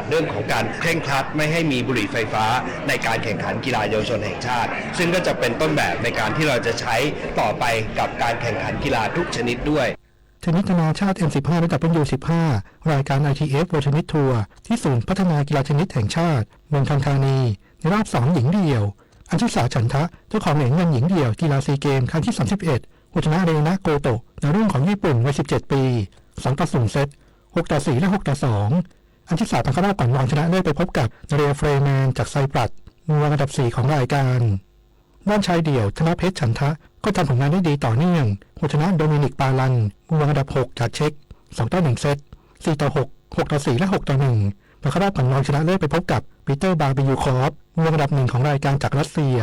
เรื่องของการเคร่งครัดไม่ให้มีบุหรี่ไฟฟ้าในการแข่งขันกีฬาเยาวชนแห่งชาติซึ่งก็จะเป็นต้นแบบในการที่เราจะใช้ต่อไปกับการแข่งขันกีฬาทุกชนิดด้วยเทนนิสนานาชาติ M15 และ W15 รายการ ITF World Tennis Tour ที่ศูนย์พัฒนากีฬาเทนนิสแห่งชาติเมืองทองธานีในรอบ 2 หญิงเดี่ยวอัญชุสาฉันทะเจ้าของเหรียญเงินหญิงเดี่ยวกีฬาซีเกมส์ครั้งที่ 31ชนะเรนะโกโตะในรุ่นของญี่ปุ่นวัย 17 ปี 2-0 เซต 6-4 และ 6-2 อัญชุสาผ่านเข้ารอบก่อนรองชนะเลิศไปพบกับนาเรียเฟรแมนจากไซปรัสมือวางอันดับ 4 ของรายการด้านชายเดี่ยวธนเพชรฉันทะก็ทำผลงานได้ดีต่อเนื่องชนะโดมินิกปาลันมือวางอันดับ 6 จากเช็ก 2-1 เซต 4-6 6-4 และ 6-1 ผ่านเข้ารอบก่อนรองชนะเลิศไปพบกับปีเตอร์บาร์บิยูคอฟมือวางอันดับ 1 ของรายการจากรัสเซีย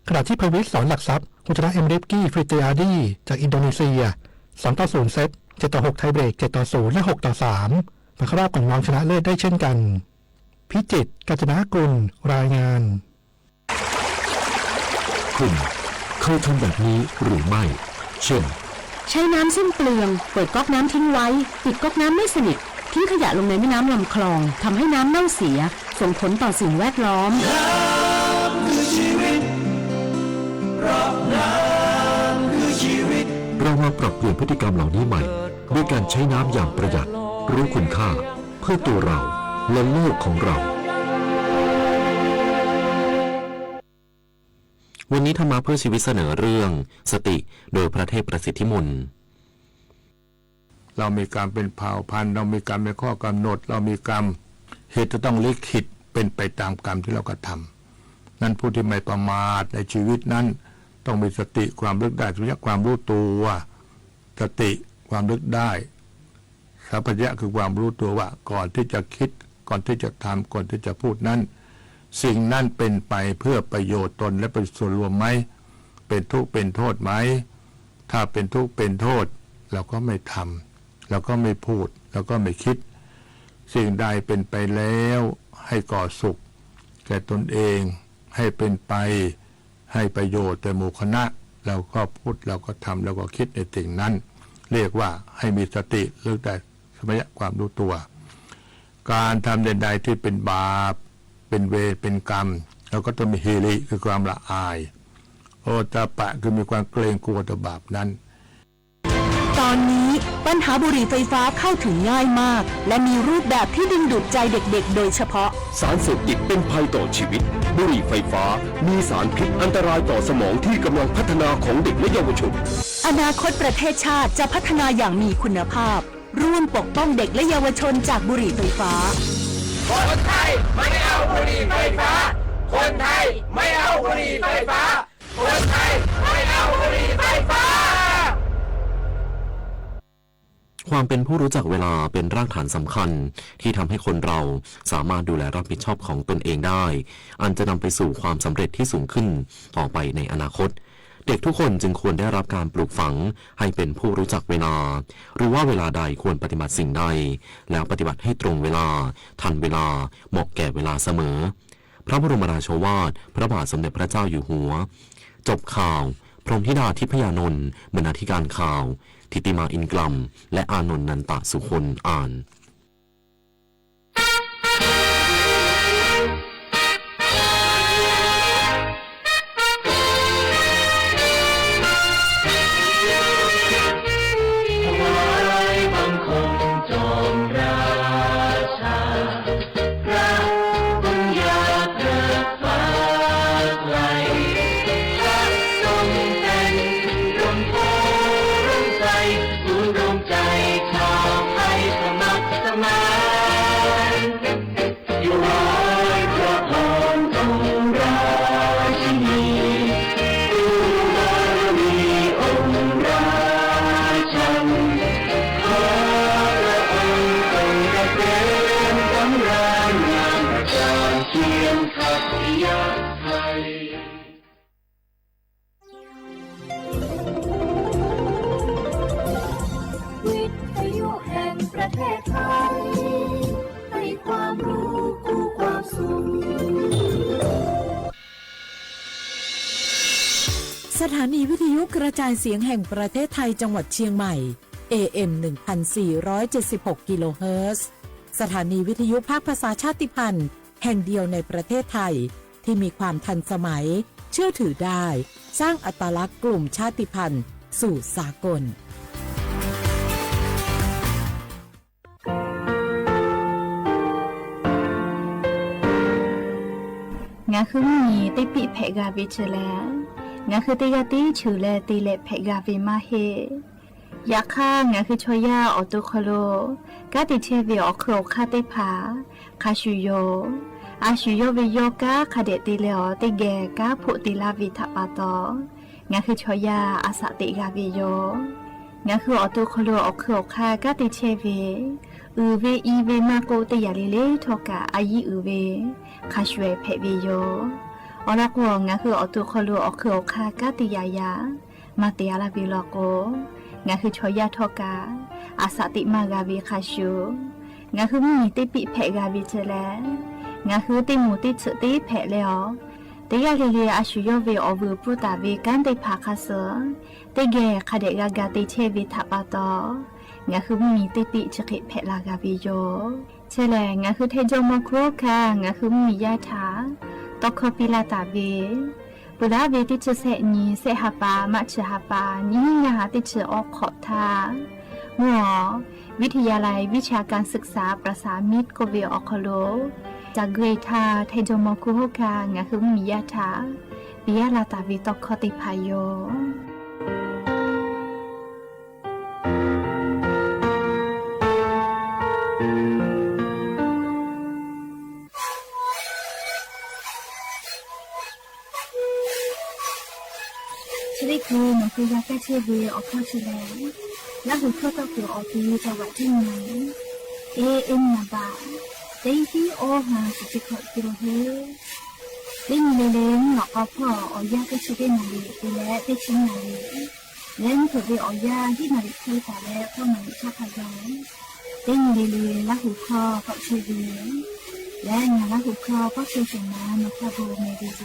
ขณะที่พวิทย์สอนหลักทรัพย์ชนะเอมริฟกี้ฟริเตอาดีจากอินโดนีเซีย 2-0 เซต 7-6 ไทยเบรก 7-0 และ 6-3 ผ่านเข้ารอบก่อนรองชนะเลิศได้เช่นกันพิจิตร กาญจนกุลรายงานคุณเคยทำแบบนี้หรือไม่เช่นใช้น้ำสิ้นเปลืองเปิดก๊อกน้ำทิ้งไว้ปิดก๊อกน้ำไม่สนิททิ้งขยะลงในแม่น้ำลำคลองทำให้น้ำเน่าเสียส่งผลต่อสิ่งแวดล้อมน้ำคือชีวิตน้ำคือชีวิตเรามาปรับเปลี่ยนพฤติกรรมเหล่านี้ใหม่ด้วยการใช้น้ำอย่างประหยัดรู้คุณค่าเพื่อตัวเราและโลกของเราวันนี้ธรรมะเพื่อชีวิตเสนอเรื่องสติโดยพระเทพประสิทธิมนต์เรามีกรรมเป็นเผ่าพันธุ์เรามีกรรมเป็นข้อกำหนดเรามีกรรมเหตุจะต้องลิขิตเป็นไปตามกรรมที่เรากระทำนั้นผู้ที่ไม่ประมาทในชีวิตนั้นต้องมีสติความรึกได้สัมปชัญญะความรู้ตัวสติความรึกได้สัมปชัญญะคือความรู้ตัวว่าก่อนที่จะคิดก่อนที่จะทำก่อนที่จะพูดนั้นสิ่งนั้นเป็นไปเพื่อประโยชน์ตนและประโยชน์ส่วนรวมไหมเป็นทุกข์เป็นโทษไหมถ้าเป็นทุกข์เป็นโทษเราก็ไม่ทำเราก็ไม่พูดเราก็ไม่คิดสิ่งใดเป็นไปแล้วให้ก่อสุขแก่ตนเองให้เป็นไปให้ประโยชน์แต่หมู่คณะเราก็พูดเราก็ทำเราก็คิดในสิ่งนั้นเรียกว่าให้มีสติเรื่องแต่สัมปชัญญะความรู้ตัวการทำใดๆที่เป็นบาปเป็นเวรเป็นกรรมเราก็ต้องมีฮีริคือความละอายโอตปะคือมีความเกรงกลัวต่อบาปนั้นตอนนี้ปัญหาบุหรี่ไฟฟ้าเข้าถึงง่ายมากและมีรูปแบบที่ดึงดูดใจเด็กๆโดยเฉพาะสารเสพติดเป็นภัยต่อชีวิตบุหรี่ไฟฟ้ามีสารพิษอันตรายต่อสมองที่กำลังพัฒนาของเด็กและเยาวชนอนาคตประเทศชาติจะพัฒนาอย่างมีคุณภาพร่วมปกป้องเด็กและเยาวชนจากบุหรี่ไฟฟ้าคนไทยไม่เอาบุหรี่ไฟฟ้าคนไทยไม่เอาบุหรี่ไฟฟ้าคนไทยไม่เอาบุหรี่ไฟฟ้าความเป็นผู้รู้จักเวลาเป็นรากฐานสำคัญที่ทำให้คนเราสามารถดูแลรับผิดชอบของตนเองได้อันจะนำไปสู่ความสำเร็จที่สูงขึ้นต่อไปในอนาคตเด็กทุกคนจึงควรได้รับการปลูกฝังให้เป็นผู้รู้จักเวลารู้ว่าเวลาใดควรปฏิบัติสิ่งใดแล้วปฏิบัติให้ตรงเวลาทันเวลาเหมาะแก่เวลาเสมอพระบรมราโชวาทพระบาทสมเด็จพระเจ้าอยู่หัวจบข่าวพรหมธิดาทิพยานนท์บรรณาธิการข่าวทิติมาอินกลัมและอานนท์นันตะสุคนอ่านสถานีวิทยุกระจายเสียงแห่งประเทศไทยจังหวัดเชียงใหม่ AM 1476 กิโลเฮิรตซ์ สถานีวิทยุภาคภาษาชาติพันธุ์แห่งเดียวในประเทศไทยที่มีความทันสมัยเชื่อถือได้สร้างอัตลักษณ์กลุ่มชาติพันธุ์สู่สากลงาคือมีติปิเพกาวิชแลงาคือติกาติชูแลติเลเพกาวิมาเฮยาค่างาคือชอยาออตุคโลกาติเชวิออโครคาติผาคาชูโยอาชูโยวิโยกาคาเดติเลอติเกกาผุติลาวิทัปาตองาคือชอยาอาสติกาวิโยงาคือออตุคโลออโครคากาติเชวิอือเวอีเวมาโกติยาลิเลทอกาอายีอือเวคาชเวเพวิโยออลักวงาคือออตุคโลออโครคากาติยายามาเตียลาวิโลโกงาคือชอยาทอกาอาสติมากาวิคาชูงาคือมีติปิเพกาวิเจแลงาคือติมูติสึติเพเลอติยาลิเลอาชูโยเวอวูปุตาเวกันติภาคาเสติเกคาเดกากาติเชวิทัปาตองาคือมีติปิชกิเพลากาวิโยเชแลงาคือเทจมโครคางาคือมียาถาตอกคปิลาตาเวปุระเวติชเสนีเสหปามัชหปานิงาติชออกขอทามัววิทยาลัยวิชาการศึกษาประสานมิตรโกเวออคโลจากเกรทาเทจมคุโฮกางาคือมียาถาปิยาลาตาวิตอกคติพายโยคือมันคือยาแก้เชื้อเวออกข้อเฉลยและหัวข้อต่อตัวออกที่จังหวัดที่ไหนเอ็มนาบาเต็งที่โอหาสุจิขอกิโลเฮเต็งเลเลงหลอกเอาพ่อออยาแก้เชื้อได้นาลีไปแล้วได้ชิ้นนาลีเล่นถือไปออยาที่นาลีคือแต่แล้วก็นาลีชาพยองเต็งเลเลและหัวข้อก็เชื้อเวและงานและหัวข้อก็เชื้อเสนามาคาโบเมดิโซ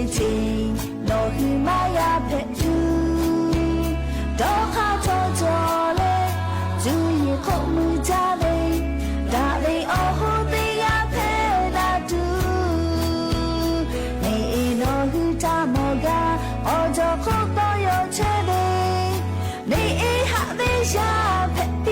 情落去马呀陪住多卡做做嘞注意口木家嘞大嘞哦呼的呀陪大住你落去扎莫个哦就口都有车嘞你哈的下陪比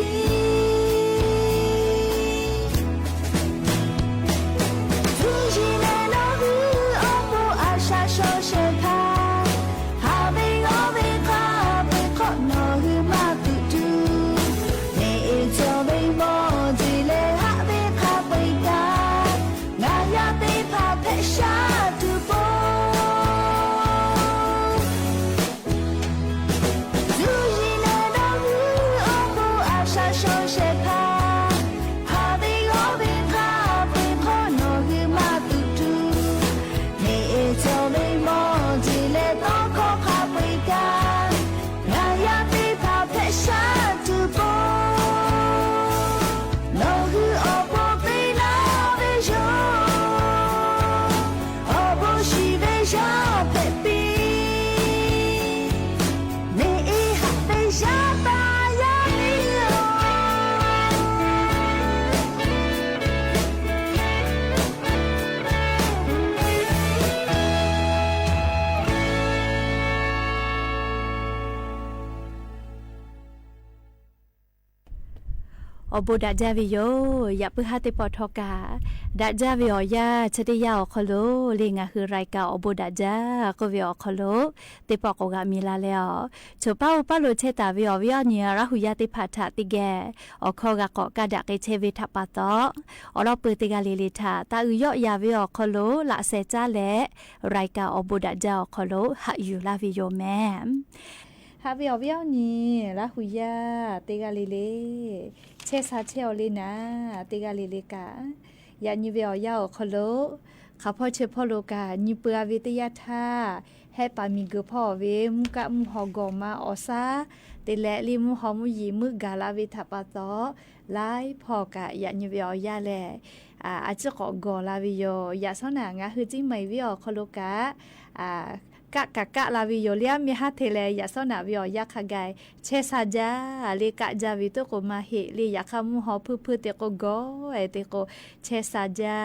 อบูดาจาวิโยอย่าเพื่อหาติปอทอกาดาจาวิโอยาชติยาอคโลลิงาคือรายการอบูดาจาก็วิโอคโลติปอกกามีลาแล้วชป้าอุปโลเชตาวิโอวิโอเนียราหุยาติพัทธติแกอคอกะกอกะดะเกเชวิทัปปะตออรอปืติกาลิลิทาตาอุยอยาวิโอคโลละเซจาและรายการอบูดาจาอคโลหะอยู่ลาวิโยแม่ฮาวิโอวิโอนี่ราหุยาติกาลิเลเชซาเชอลีนะติกาลิลิกายานิเวอยาคโลข้าพ่อเชพ่อโลกานิเปอวิทยาธาให้ปามีเกพ่อเวมุกะมุฮอกอมาออซาติแลลิมุฮอมุยีมุกาลาวิทัปปะตอไลพ่อกะยานิเวอยาแลอาจจะขอกอลาวิโยยาสนางะคือจิไม่วิโอคโลกกะลาวิโยเลียมีฮัทเทเลยาสนาวิโอยาคากายเชซาจาเลกะจาวิโตโกมาเฮลียาคามุฮอพื้เตโกโกเตโกเชซาจา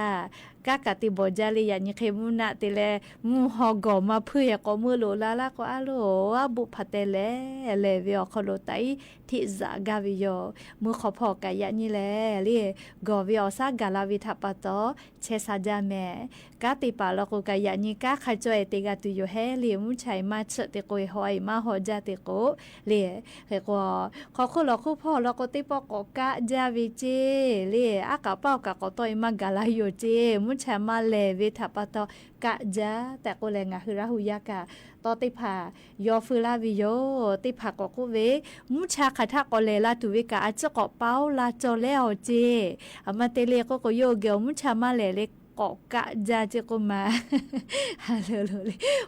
กะกะติโบจาลียานิเคมุนะเตเลมุฮอกอมาพื้ยก็มือโลลาลาก็อะโลอะบุพะเตเลวิโอคโลไตทิซากาวิโยมือขอพอกะยะนี่แลลีกอวิโอซากาลาวิทัปปะตอเชซาจาแมกะติปาลโกกะยะนี่กะขะจอยเตกะตุโยเฮลีมุชัยมาเชเตโกยหอยมาฮอจาเตโกเลเฮกอขอคุลอคุพ่อลโกติปอกกะจาวิเจเลอะกะเป้ากะกอตอยมากาลาโยเจมุชามาเลวิทัปปะตอกะจาแต่โกแลงะคือราหุยากะตอติผายอฟืลาวิโยติผากอกุเวมุชาคาทะกอเลลาตุวิกะอะจะกอเปาลาโจเลอเจอะมาเตเลก็โยเกลมุชามาเลเลกอกะจาเจกุมาฮัลโหล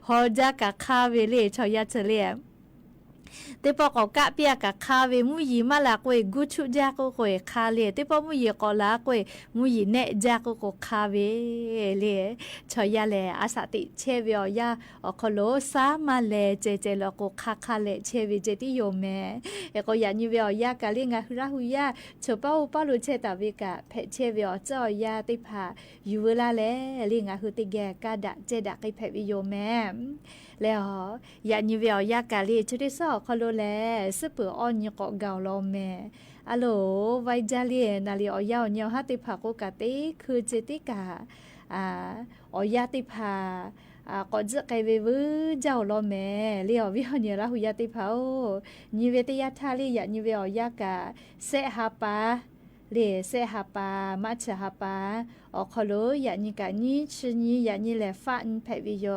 ฮอจากะคาเวเลชอยาเชเลเตปอกกะเปียกะคาเวมุยีมาลากวยกุชุจากโกยคาเลเตปมุยีกอลากวยมุยีเนจากโกคาเวเลชอยาเลอาสติเชเวียอคโลซามาเลเจเจลโกคาเลเชวิเจติโยเมเอโกยานิเวียกะลิงะราหุยาชปาอุปาลุเชตาวิกะเพเชเวียจอยาติผายูเวลาเลลิงะหุติแกกะดะเจดะกิเพวิโยเมแล้วยานิเวียกะลิชุดิซอคโลแลซึปือออนยกอกาวลอแม่อะโหลไวจาลีนาลีออยาวเนียวหาติผาโกกะติคือเจติกาออยาติผาก็จะไกเววเจ้าลอแม่เลียววิหเนียละหุยาติผาโอนิเวติยาทาลียานิเวียกะเซฮาปาเลเซฮาปามาชฮาปาอคโลยานิกะนิชนียานิแลฟาอันเพวิโย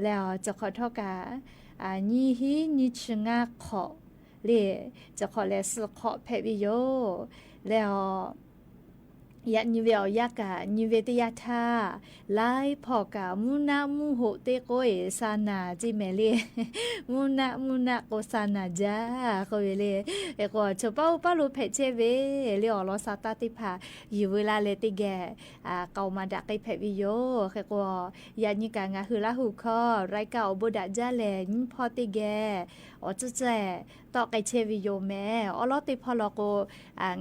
แล้วจะขอโทษกานี่ฮีนิชงาขอเลจะขอเลสขอเพวิโยแล้ว ยะนิเวลยากะนิเวตยาทาไลพอกะมุนะมุโหเตโกเอซานาจิเมเลมุนะโกซานาจาโกเวเลเอโกชเป้าปาลูเพเชเวเลอลอซาตาติพาอยู่เวลาเลติแกเกามาดักไกเพวิโยเอโกยานิกางาฮือลาหูคอไรเกาบุดะจาแลนพอติแกอจุแจตอไกเชวิโยแม่อลอติพอลโก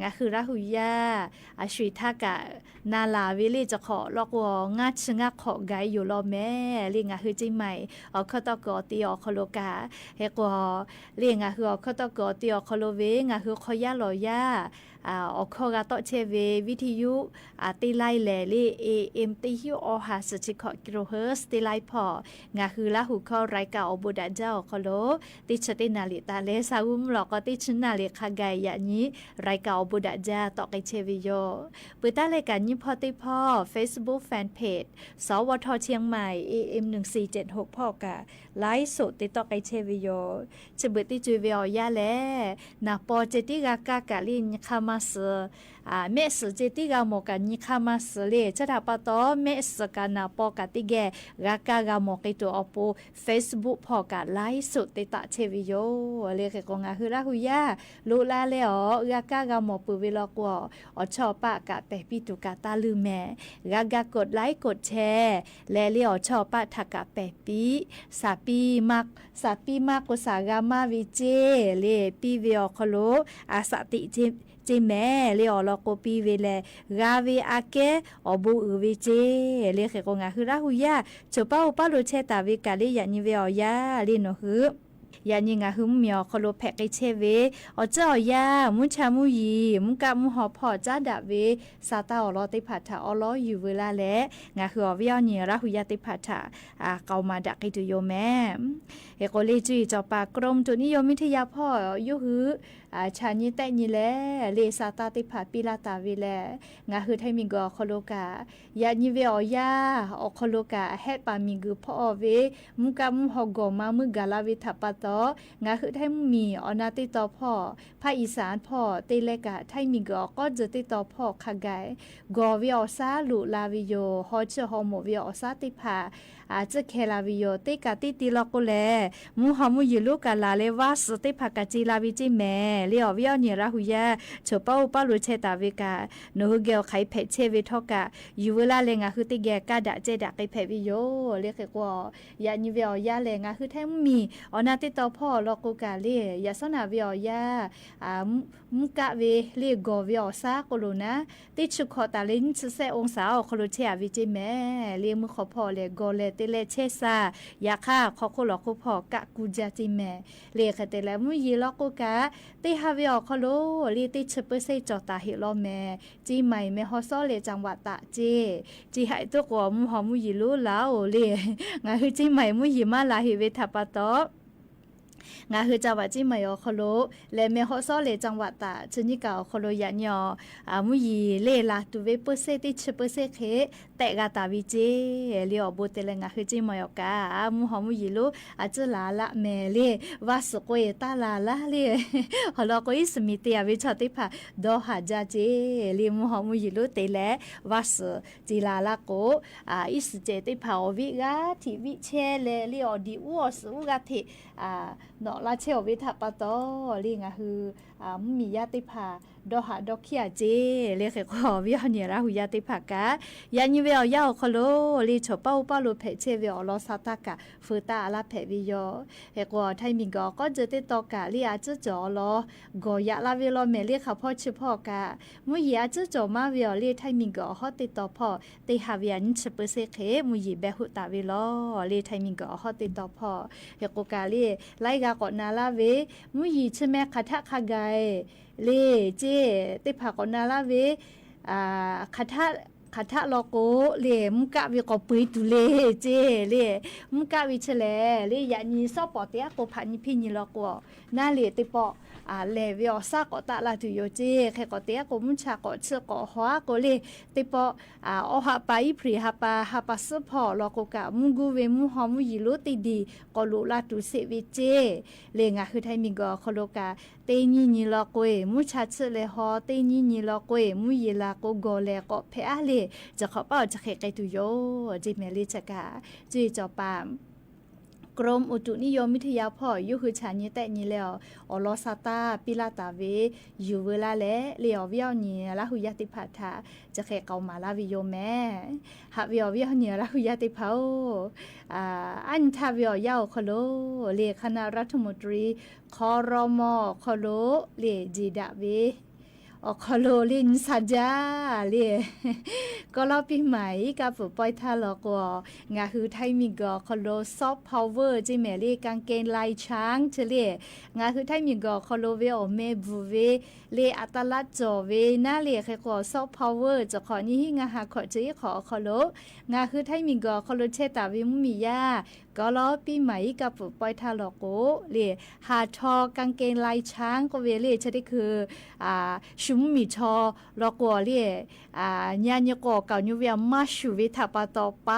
งาฮือลาหูยาชุยทากะนาลาวิลีจะขอลอกวงัดชงะขอไกอยู่รอแม่เรียงฮือจิใหม่ข้อตอกอตีอคโลกาเฮกวเรียงฮือข้อตอกอตีอคโลเวงฮือขอยาลอยาข้อกาตอเชเววิทยุตีไลแลลีAM ตีฮิวอหาสจิขอกิโลเฮิรตซ์ตีไลพองาฮือละหูข้อไรกาอบุดาเจ้าคโลติชตินาลิตาเลซาอุมหลอกติชนาลิคาไกยะนี้ไรกาอบุดาเจ้าตอไกเชวิโยปืตาเลกันยิพอติพ่อ Facebook Fanpage สวทเชียงใหม่ AM 1476พ่อกะไลฟ์สดติตอไกเชวิโยจะเบิดติจุยเวียยาแลนาปอเจติกากากะลินคามาสเมสเจติกาโมกะนิคามาสเลชะดาปะตอเมสกานาปอกะติแกกากากาโมกิโตอโป Facebook พ่อกะไลฟ์สดติตะเชวิโยเลกะกงาฮือลาหุยาลุลาเลอกากากาโมปุเวลอกวอชอปะกะเปปิตุกาตาลือแม่กากากดไลค์กดแชร์แลเลอชอปะทักกะเปปิสาปีมักกุสากามาวิเจเลปีเวอคโลอาสติจิแม่เลอลอโกปีเวเลกาเวอาเกอบูอือเวเจเลเขกงาฮือลาหุยาจป้าอุปาโลเชตาเวกาเลยานิเวอยาเลโนฮือยานิงาฮึมเมียวคโลแพกไกเชเวอเจ้ายามุชามุยีมุกะมุหอพอจ้าดาเวซาตาอลอติผัดถาอลออยู่เวลาแลงาคืออวิยานีราหุยาติผัดถาเกามาดักไกตุโยแม่เอโกเลจีจอปากรมตุนิยมวิทยาพ่อยุหือชาญิแต่ญิแลเลซาตาติผัดปิลาตาเวแลงาคือไทมิงกอคโลกายานิเวอยาอคโลกาเฮปามิงกุพ่อเวมุกะมุหอกอมามุกาลาวิทัปปะงาคือไทยมีอนาติต่อพ่อภาคอีสานพ่อเตเลกะไทยมีก็จะติต่อพ่อขะไกกอวิอซาลุลาวิโยฮอเจฮอโมวิอซาติพาจะเคลาวิโยติกะติติลอกแลมุฮามุยิลุกะลาเลวาสติพากะจิลาวิจิแม่เลอวิอเนราหุยาชเป้าปาลุเชตาเวกาโนเกลไขเพเชเวทอกะอยู่เวลาเลงาคือติแกกะดะเจดะไกเพวิโยเลกะกอยานิเวอยาเลงาคือไทยมีอนาติต่อพ่อลอกกาเลยาสนาวิอยามุกะเวเลกอวิอซาโกโลนะติชุขอตาลินซเซองศาอคโลเชอวิจิแม่เลมุขอพ่อเลกอเลเตเลเชซายาค่าขอโคลอคุพ่อกะกูจาจิแม่เลคเตเลมุยีลอกกาติฮาวิอคโลลีติชเปเซจอตาเฮลอแม่จีใหม่แม่ฮอซอเลจังหวัดตะเจจีให้ตัวกอมุฮอมุยีลุลาโอเลงาคือจีใหม่มุยีมาลาฮิเวทัปปะตองาคือจังหวัดจิมายอคโลและเมฮอซอเลจังหวัดตาชนิกาคโลยะญอมุยีเลลาตุเวเปเซติชเปเซเคแตกาตาวิเจเลอโบเตเลงาคือจิมายอกามุฮอมุยีโลอาจลาละเมเลวาสโกเอตาลาละเลฮอลโกอิสมิเตียวิชติพาดอหาจาเจเลมุฮอมุยีโลเตเลวาสจิลาละโกอิสเจติพาอวิกาทิวิเชเลอดิอูอสุกาทิเนาะลาเชอวิทัปปะตอลิงาคือมียาติพาดอหาดอกเขียเจเลขขอวิหเนราหุยาติภากะยานิเวอยาคโลลิชเป้าปาลุเพเชเวอลอซาตากะฟืตาลาเพวิโยเฮกอไทมิงก็จะติตอกะลิอาจจอลอกอยาลาเวลอเมเลขพ่อชื่อพ่อกะมุยอาจจอมาเวอเลไทมิงก็ฮอติตอพ่อติฮาวิอันชเปเซเคมุยเบหุตาเวลอเลไทมิงก็ฮอติตอพ่อเฮกกะลิไลกะกอนาลาเวมุยชแมคทะคาไกเลเจติภากอนาลาเวคาทะโลโกเลมุกะวิกอปุยตุเลเจเลมุกะวิเชเลยานีซอปอเตียโกพานิพิญิโลโกนาเลติปอ เลวิอซากอตะลาตุโยเจแค่กอเตียกมุชากอเชกอหัวก็เลยติปอหะไปพรีหะปาสพอลอกกะมุกูเวมุหอมุยิโลติดีก็ลุลาตุเสวิเจเลงะคือไทมิกอคโลกาเตญิญิลอกเวมุชาเชเลหอเตญิญิลอกเวมุยิลาโกโกเลก็เพอะเลจะขอเป้าจะเขไกตุโยจิเมลิจะกาจีจอปามกรมอุตุนิยมวิทยาพ่อยุคือชาญิแต่ญิแล้วอลอซาตาปิลาตาเวอยู่เวลาและเลียวเวียวญิละหุยติภัทธาจะแค่เกามาลาวิโยแม่หะเวียวญิละหุยติภาอันทาเวียวยาวคโลเลคณะรัฐมนตรีครมคโลเลจีดาเวคโลลินซาจาเลก็รอปีใหม่กับปอยทาลอกงาคือไทยมีกอคโลซอฟต์พาวเวอร์จิแมลีกางเกงลายช้างเฉลี่ยงาคือไทยมีกอคโลเวอเมบูเวเลอัตลัดจอเวน่าเลแค่กอซอฟต์พาวเวอร์จะขอนี้งาหาขอจีขอคโลงาคือไทยมีกอคโลเชตาวิมุมียาก็รอปีใหม่กับปอยทาลอกเลหาทอกางเกงลายช้างก็เวเลจะได้คือชุมมีชอลอกเลียญาญกอเก่ายุเวียมาชูวิทาปาต่อไป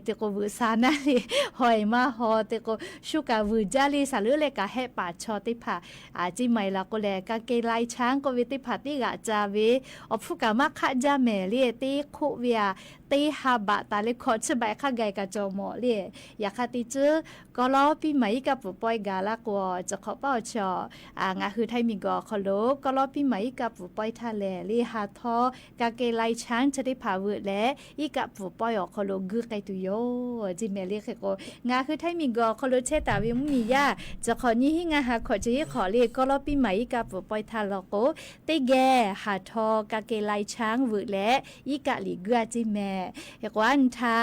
เตโกวซานาลีหอยมาหอเตโกชูกาวจาลีสาลือเลกาแฮปาชอติผาจิไม่ละก็แลกาเกลายช้างก็วิติผาติกะจาเวอฟุกามาคาจาเมเลียติคุเวียตีฮาบะตาเลขอชบายข้าไกกะจอมอเลียอยากคติเจอก็รอปีใหม่กับปอยกาละกัวจะขอเป้าชองาคือไทยมีกอคโลก็รอปีใหม่กับปอยทะเลลีหาทอกาเกลายช้างจะได้ผ่าเวและอีกับปอยอคโลกึไกตุโยจิเมเลียก็งาคือไทยมีกอคโลเชตาวิมมียาจะขอนี้ให้งาหาขอจะขอเลียก็รอปีใหม่กับปอยทะลโกเตแกหาทอกาเกลายช้างเวและอีกะลีกึจิเมเอกวันทา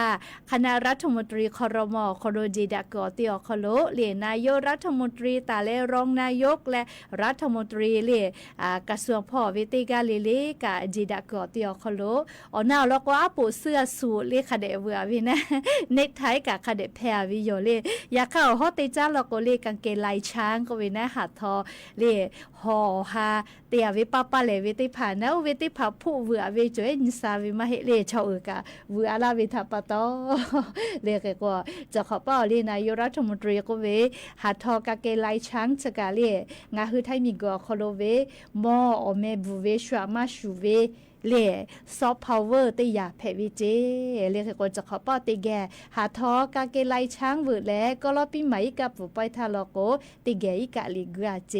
คณะรัฐมนตรีครมคโรจีดากอติอคโลเลนายกรัฐมนตรีตาเลรองนายกและรัฐมนตรีเลกระทรวงพ่อวิติกาเลกะจีดากอติอคโลอนาแล้วก็อาปูเสื้อสูทเลคเดเววินะเนคไทกะคเดแพรวิโยเลอยากเข้าฮอติจ้าแล้วก็เลกางเกงลายช้างก็วินะหัดทอเลหอฮาเตียวิปปะเลวิติผานะวิติผาผู้เววิจอยนิสาวิมาเฮเลชาวกะเวอาลาวิทาปตอเรียกว่าจะขอเป้าลีนายกรัฐมนตรีก็เวหาทอกาเกลายช้างสกาเลียงาคือไทยมีกอคโลเวมออเมบูเวชวามาชูเวเล่ซอฟต์พาวเวอร์ติยาเพวิเจเรียกว่าจะขอเป้าติแกหาทอกาเกลายช้างเวแล้วก็รอปีใหม่กับปอยทาลโกติแกอีกะลิกาเจ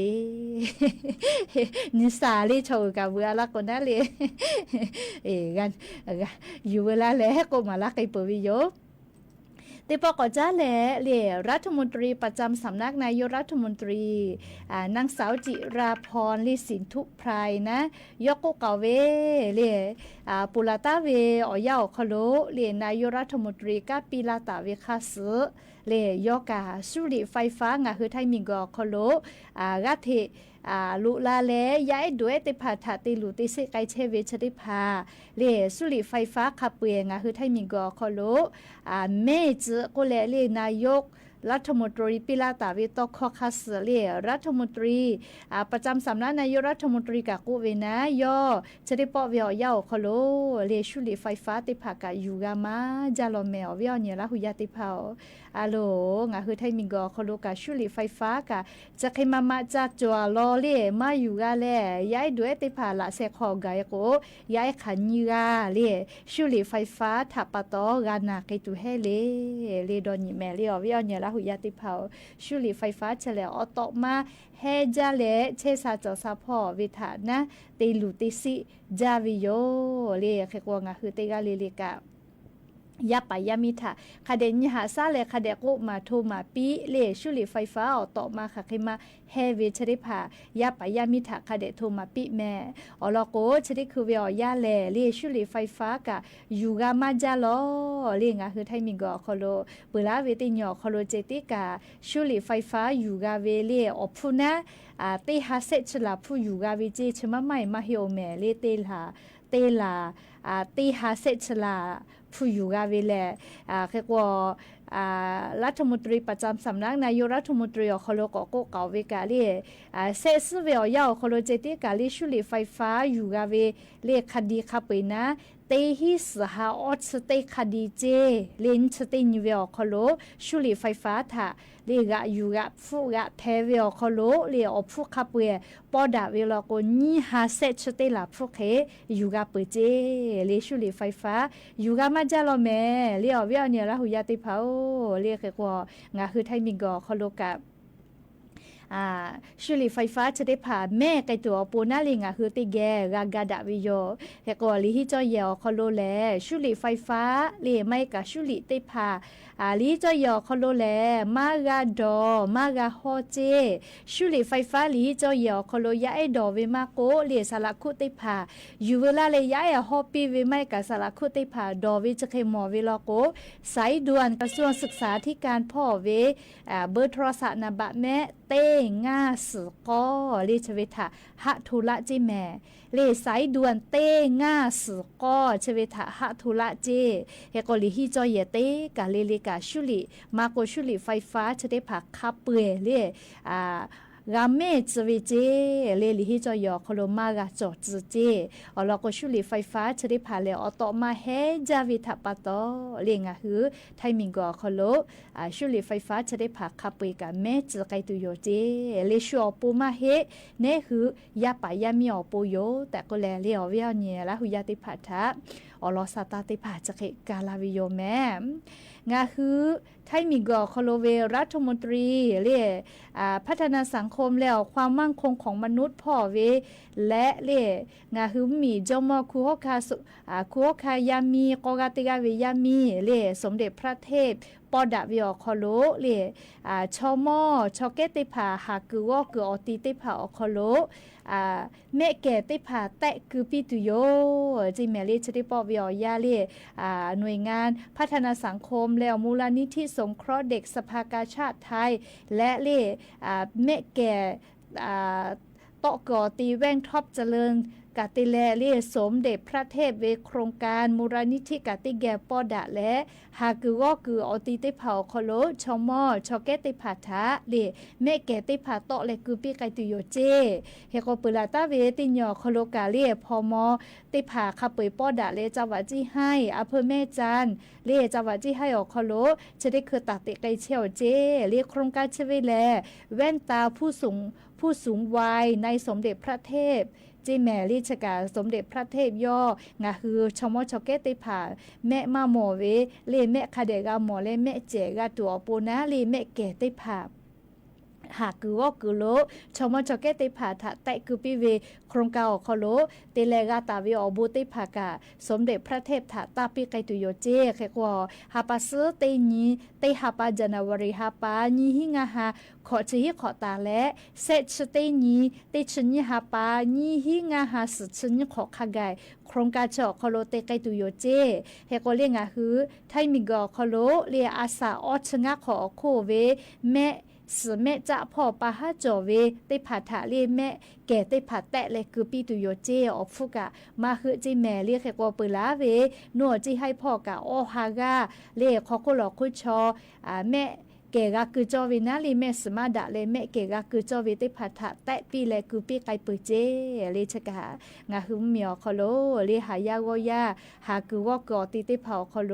นิสาลีโชกะเวลาคนนั้นเลยกันอยู่เวลาแล้วก็มาลักไอเปวิโยติปกจ้าแหล่เล่รัฐมนตรีประจำสำนักนายกรัฐมนตรีนางสาวจิราพรลิสินทุไพรนะยกกเวเล่ปุลาตาเวอยาคโลเล่นายกรัฐมนตรีกาปิลาตาเวคาสเล่ยกาสุริไฟฟ้างาคือไทยมีกอคโลกาเทลุลาเลย้ายด้วยติพาถาติลุติเสไกเชเวชติพาเลสุริไฟฟ้าขับเปลี่ยนคือไทยมีกอคโลเมจก็เลนายกรัฐมนตรีปิลาตาวิโตคอคัสเลรัฐมนตรีประจำสำนักนายกรัฐมนตรีกากุเวนะยอชดิปอเวียวยาวคโลเลชุลิไฟฟ้าติพากายูกามาจาโลเมอเวียเนี่ยละหุยาติพาอาโลงาคือไทยมิงกอคโลกาชุลิไฟฟ้ากาจะเคมามาจากจัวลอเลมายูกาเลย้ายด้วยติพาละเซคอกายโกย้ายขันยูกาเลชุลิไฟฟ้าทับปะตอกานาเกตุเฮเลดอนนี่แมเลียวเวียเนี่ยละหุยาติพาชุลิไฟฟ้าเฉลออตอมาเฮจาเลเชซาจอซาพอวิถานะติลุติซิจาวิโยเลเขกวงาคือติกาเลกายาปายามิทะคาเดนยหาซาเลคาเดกุมาโทมาปีเลชุลิไฟฟ้าออกต่อมาค่ะคิมาเฮเวชริพายาปายามิทะคาเดโทมาปีแม่อลโกชริคือเวียยาเลชุลิไฟฟ้ากะยูกามาจาโลเลงาคือไทยมิงกอคโลเปลาเวติญอคโลเจติกาชุลิไฟฟ้ายูกาเวเลอพุนะติฮาเซชลาผู้ยูกาเวเจชมะไม่มาเฮโอเมเลเตลาเต เตลาตีหาเซชลาผู้อยู่กาเวลเรียกว่ารัฐมนตรีประจำสำนักนายกรัฐมนตรีอคโลกก็กล่าวไว้กาลีเซสเวลยาวคโลเจติกาลีชุลีไฟฟ้าอยู่กาเวเลคดีขับไปนะเตหิสหาออสเตคดีเจเลนสเตนิเวลคโลชุลีไฟฟ้าถาเลกะอยู่กะฟูกะเทเวลคโลเลอฟูขับเวปอดาเวลก็นี่หาเซชเตลาฟูเคอยู่กะเปเจเลชุลีไฟฟ้าอยู่กะมาจาโลเมเลอเวลเนี่ยละหุยาติเผาเรียกว่างาคือไทยมิกอคโลกะชุลีไฟฟ้าจะได้ผ่าแม่ไกตัวปูนาลิงคือติแกกากาดาวิโยเฮกอลิฮิจอยยอคโลแลชุลีไฟฟ้าเลไม่กะชุลีติผ่าลิจอยยอคโลแลมากาดอมากาโฮเจชุลีไฟฟ้าลิจอยยอคโลยาไอดอเวมาโกเลสลักคุติผ่าอยู่เวลาเลยยาไอฮอปีเวไม่กะสลักคุติผ่าดอวิจะเคมอเวลโกสายด่วนกระทรวงศึกษาธิการพ่อเวเบอร์โทรศัพท์นบะแม่เต้ง่าสกอเลชเวทะหะทุละจิแม่เลสายด่วนเต้ง่าสกอชเวทะหะทุละเจเฮกอลิฮิจอยเยเต้กะเลกะชุลีมาโกชุลีไฟฟ้าจะได้ผักคับเปื่อยเลกาเมจวิเจเลลิฮิจอยอคโลมากาจอดเจอลก็ชุลีไฟฟ้าจะได้ผ่าเลอตอมาเฮจาวิทัปตอเลงะหือไทมิงกอคโลชุลีไฟฟ้าจะได้ผักคับเปื่อยกะเมจไกตุโยเจเลชัวปูมาเฮเนหือยาปายามีอปูโยแต่ก็แลเลอเวียเนี่ยละหุยาติผัทะอลอสตาติผัจะเกกาลาวิโยแม่งาคือไทยมีกอคโลเวรัฐมนตรีเรียพัฒนาสังคมแล้วความมั่งคงของมนุษย์พ่อเวและเรียงาคือมีจอมคูโฮคายามีกอกาติกาเวยามีเรียสมเด็จพระเทพปอดาวิอคโลเรียชอมอชอเกติผาหากือวอกืออติติผาอคโลแม่แก่ติผาแตะคือปิตุโยจิแมลีชติปอวิอยาเรียหน่วยงานพัฒนาสังคมแล้วมูลนิธิสงเคราะห์เด็กสภากาชาติไทยและเรียแม่แก่โตกอตีแว่งท็อปเจริญกาติแลเรียสมเด็จพระเทพเวโครงการมูลนิธิกาติแกปอดะและหากือวอกืออติติเผาคโลชอมอชอเกติผาทะเรียแม่แก่ติผาโตะและกือปีไกตุโยเจเฮโกปุลาตาเวติญญอคโลกาเรียพอมอติผาขับเปยปอดะเลจาวาจิให้อำเภอแม่จันเรียจาวาจิให้ออกคโลจะได้คือตักติไกเชียวเจเรียโครงการชเวแลแว่นตาผู้สูงวัยในสมเด็จพระเทพจีแม่ลิชกาสมเด็จพระเทพย่องาคือชมอชอเกติผาแม่มาหมอเวเลแม่คาเดกาหมอเลแม่เจกาตัวปูนะเลแม่แก่ติผาหากคือว่าคือโลชมจอเกติผาทะแต่คือปีเวโครงการอคโลเตเลกาตาวิอบูติผากาสมเด็จพระเทพถาตาปีไกตุโยเจเขกว่าฮาปาซเตนีเตฮาปาจานาวริฮาปานีหิงาฮาขอจิขอตาและเซชเตนีเตชนีฮาปานีหิงาฮาสชนีขอขกายโครงการจอคโลเตไกตุโยเจเฮกเลียงาฮือไทมิกอคโลเลียอาสาออชงะขอโคเวแม่สแม่จะพ่อปาฮาจอเวได้ผ่าถาเรียแม่แก่ได้ผ่าแตะเลยคือปีตุโยเจออกฟุกะมาคือจีแม่เรียกแค่กว่าปืนลาเวนัวจีให้พ่อกะโอฮากาเรียกเขาก็หลอกคุชอแม่เกกาคือจอวินาลีแม่สมาดะเลยแม่เกกาคือจอวิได้ผ่าถาแตะปีเลยคือปีไกปืเจเรียชกางาคือเมียวคโลเรียหายาโกยาหาคือว่ากอติติเผาคโล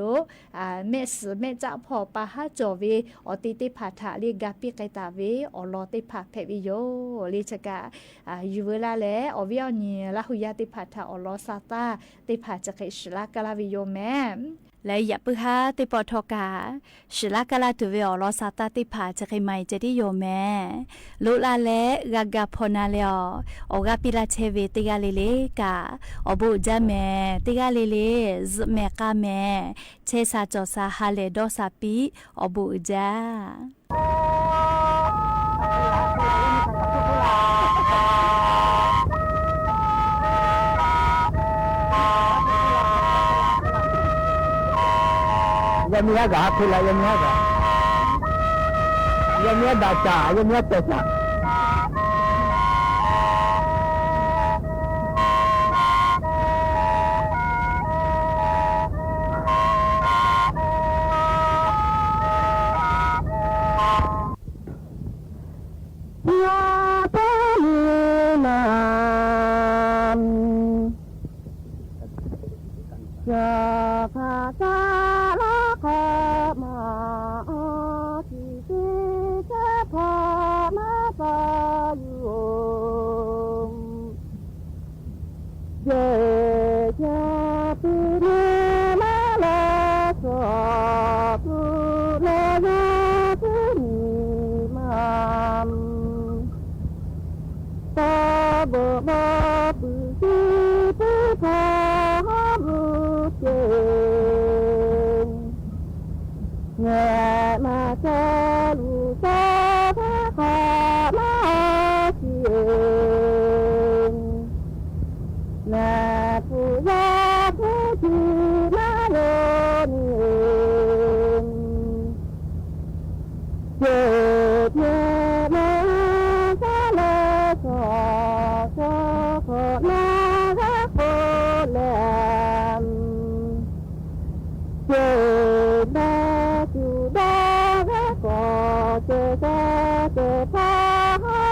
แม่สแม่จะพ่อปาฮาจอเวอติติผ่าถาเรียกาปีไกตาเวอลอติผ่าแผวิโยเรียชกาอยู่เวลาแล้วอวิอนีละหุยาติผ่าถาอลอซาตาติผ่าจะเกชลากาลาวิโยแม่และอย่าปึฮาติปอทกาชิลากาลาตุเวอลอซาตาติผาจะเคมัยจะได้โยแม่ลุลาเลกากาพนาเลอโอกาปิลาเชเวติกาเลเลกาอบูจาแม่ติกาเลเลซแม่กาแม่เชซาจอซาฮาเลดอซาปีอบูจายามีกาคุลายามีกายามีดาจายามีเตสา มาเจอลูกพระขอมาที่เองแม่ผู้ยาผู้ที่มาโลนี่เองเกิดเมื่อมาซาเลขอขอนารักโคแลมเกิดมาจูดารักก็เจอพา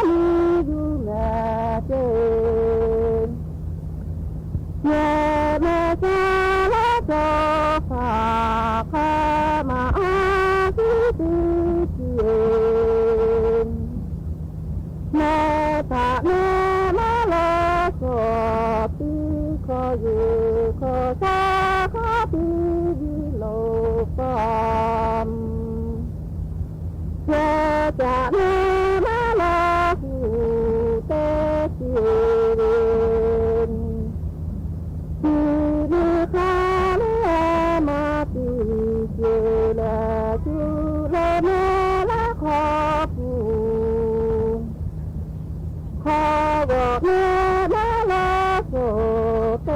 มีอยู่แม่เจแม่มาซาเลขอฝากข้ามาที่ที่เองแม่ตาแม่มาลาขอปีขออยู่ขอซาขอปีดีโลกามแม่จะแม่มาลาหูเตชิเรนที่มีข้าแม่มาปีเจลาจูเลแม่ละขอผู้ขอบอกแม่มาลาโสเต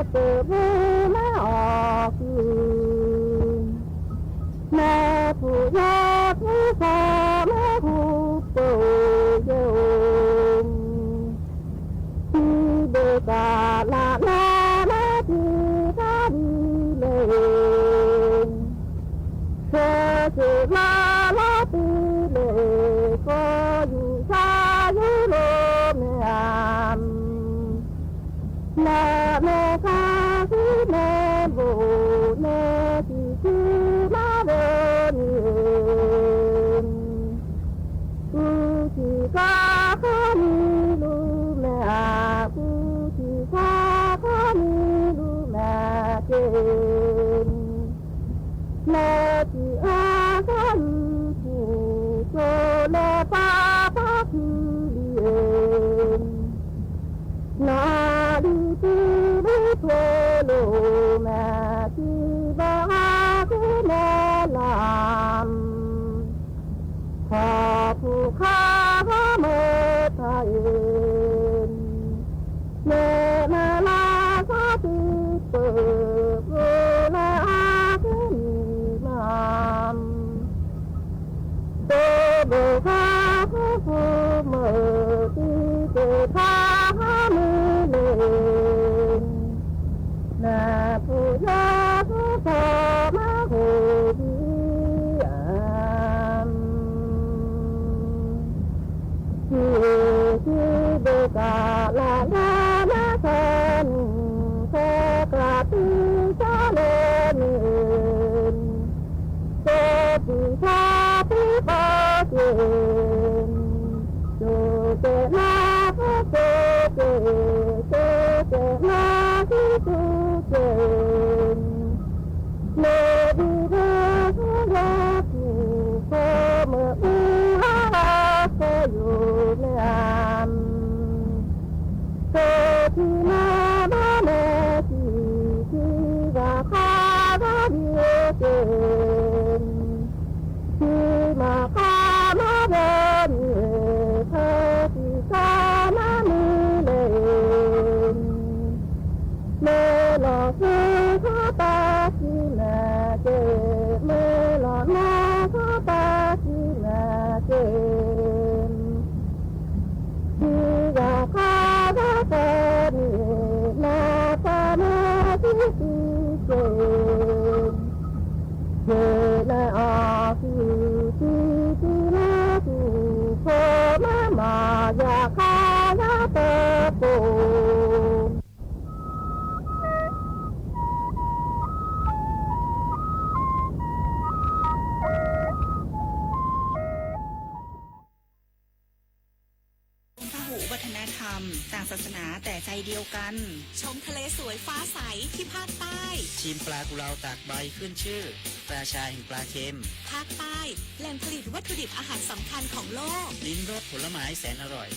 เตเมื่อมาออกแม่ผู้ยาผู้สาแม่ผู้โตโยมที่เบกาลาแม่แม่ที่ท่าดีเลยเธอจะลาลาปีเลยก็อยู่ชาอยู่โลเมียมแม่แม่ข้าที่แม่โบแม่ที่ชื่อมาเดินกูที่ข้ามีลูแม่กูที่ข้ามีลูแม่เจนแม่ที่อากันผู้โซเลป้าป้าคือเลียนนาดีที่ไม่โผโลแม่ที่บ้าคือแม่ลามขอผู้ข้าเมื่อไทยแม่มาลาสาธิตเปิดโลนาคือมีมามโตโบข้าผู้เมื่อที่เกิดพามือเล่นแม่ผู้ยาผู้พอมาโหดีที่เบกาลาลาลาเซนเซกราตีชาเลนินเซปีชาปีปาเจนโจเจนาโจเจโจเจนาที่จูเจนเลดีเดรักอยู่โคเมื่ออูอาโคอยู่ในอามโคที่มาบ้าแม่ที่ว่าข้าว่าเดียวเจนที่มาข้ามาเดินเธอที่ข้ามามีเล่นเมื่อหลอกเธอข้าตาที่แม่เจเมื่อหลอกแม่ข้าตาที่แม่เจที่ว่าข้าว่าเธอนี่แม่ตาแม่ที่เจเจและออกที่แม่ที่โคมาอยากข้าว่าเธอโป ต่างศาสนาแต่ใจเดียวกันชมทะเลสวยฟ้าใสที่ภาคใต้ชิมปลากุเลาตากใบขึ้นชื่อราชาแห่งปลาเค็มภาคใต้แหล่งผลิตวัตถุดิบอาหารสำคัญของโลกลิ้มรสผลไม้แสนอร่อย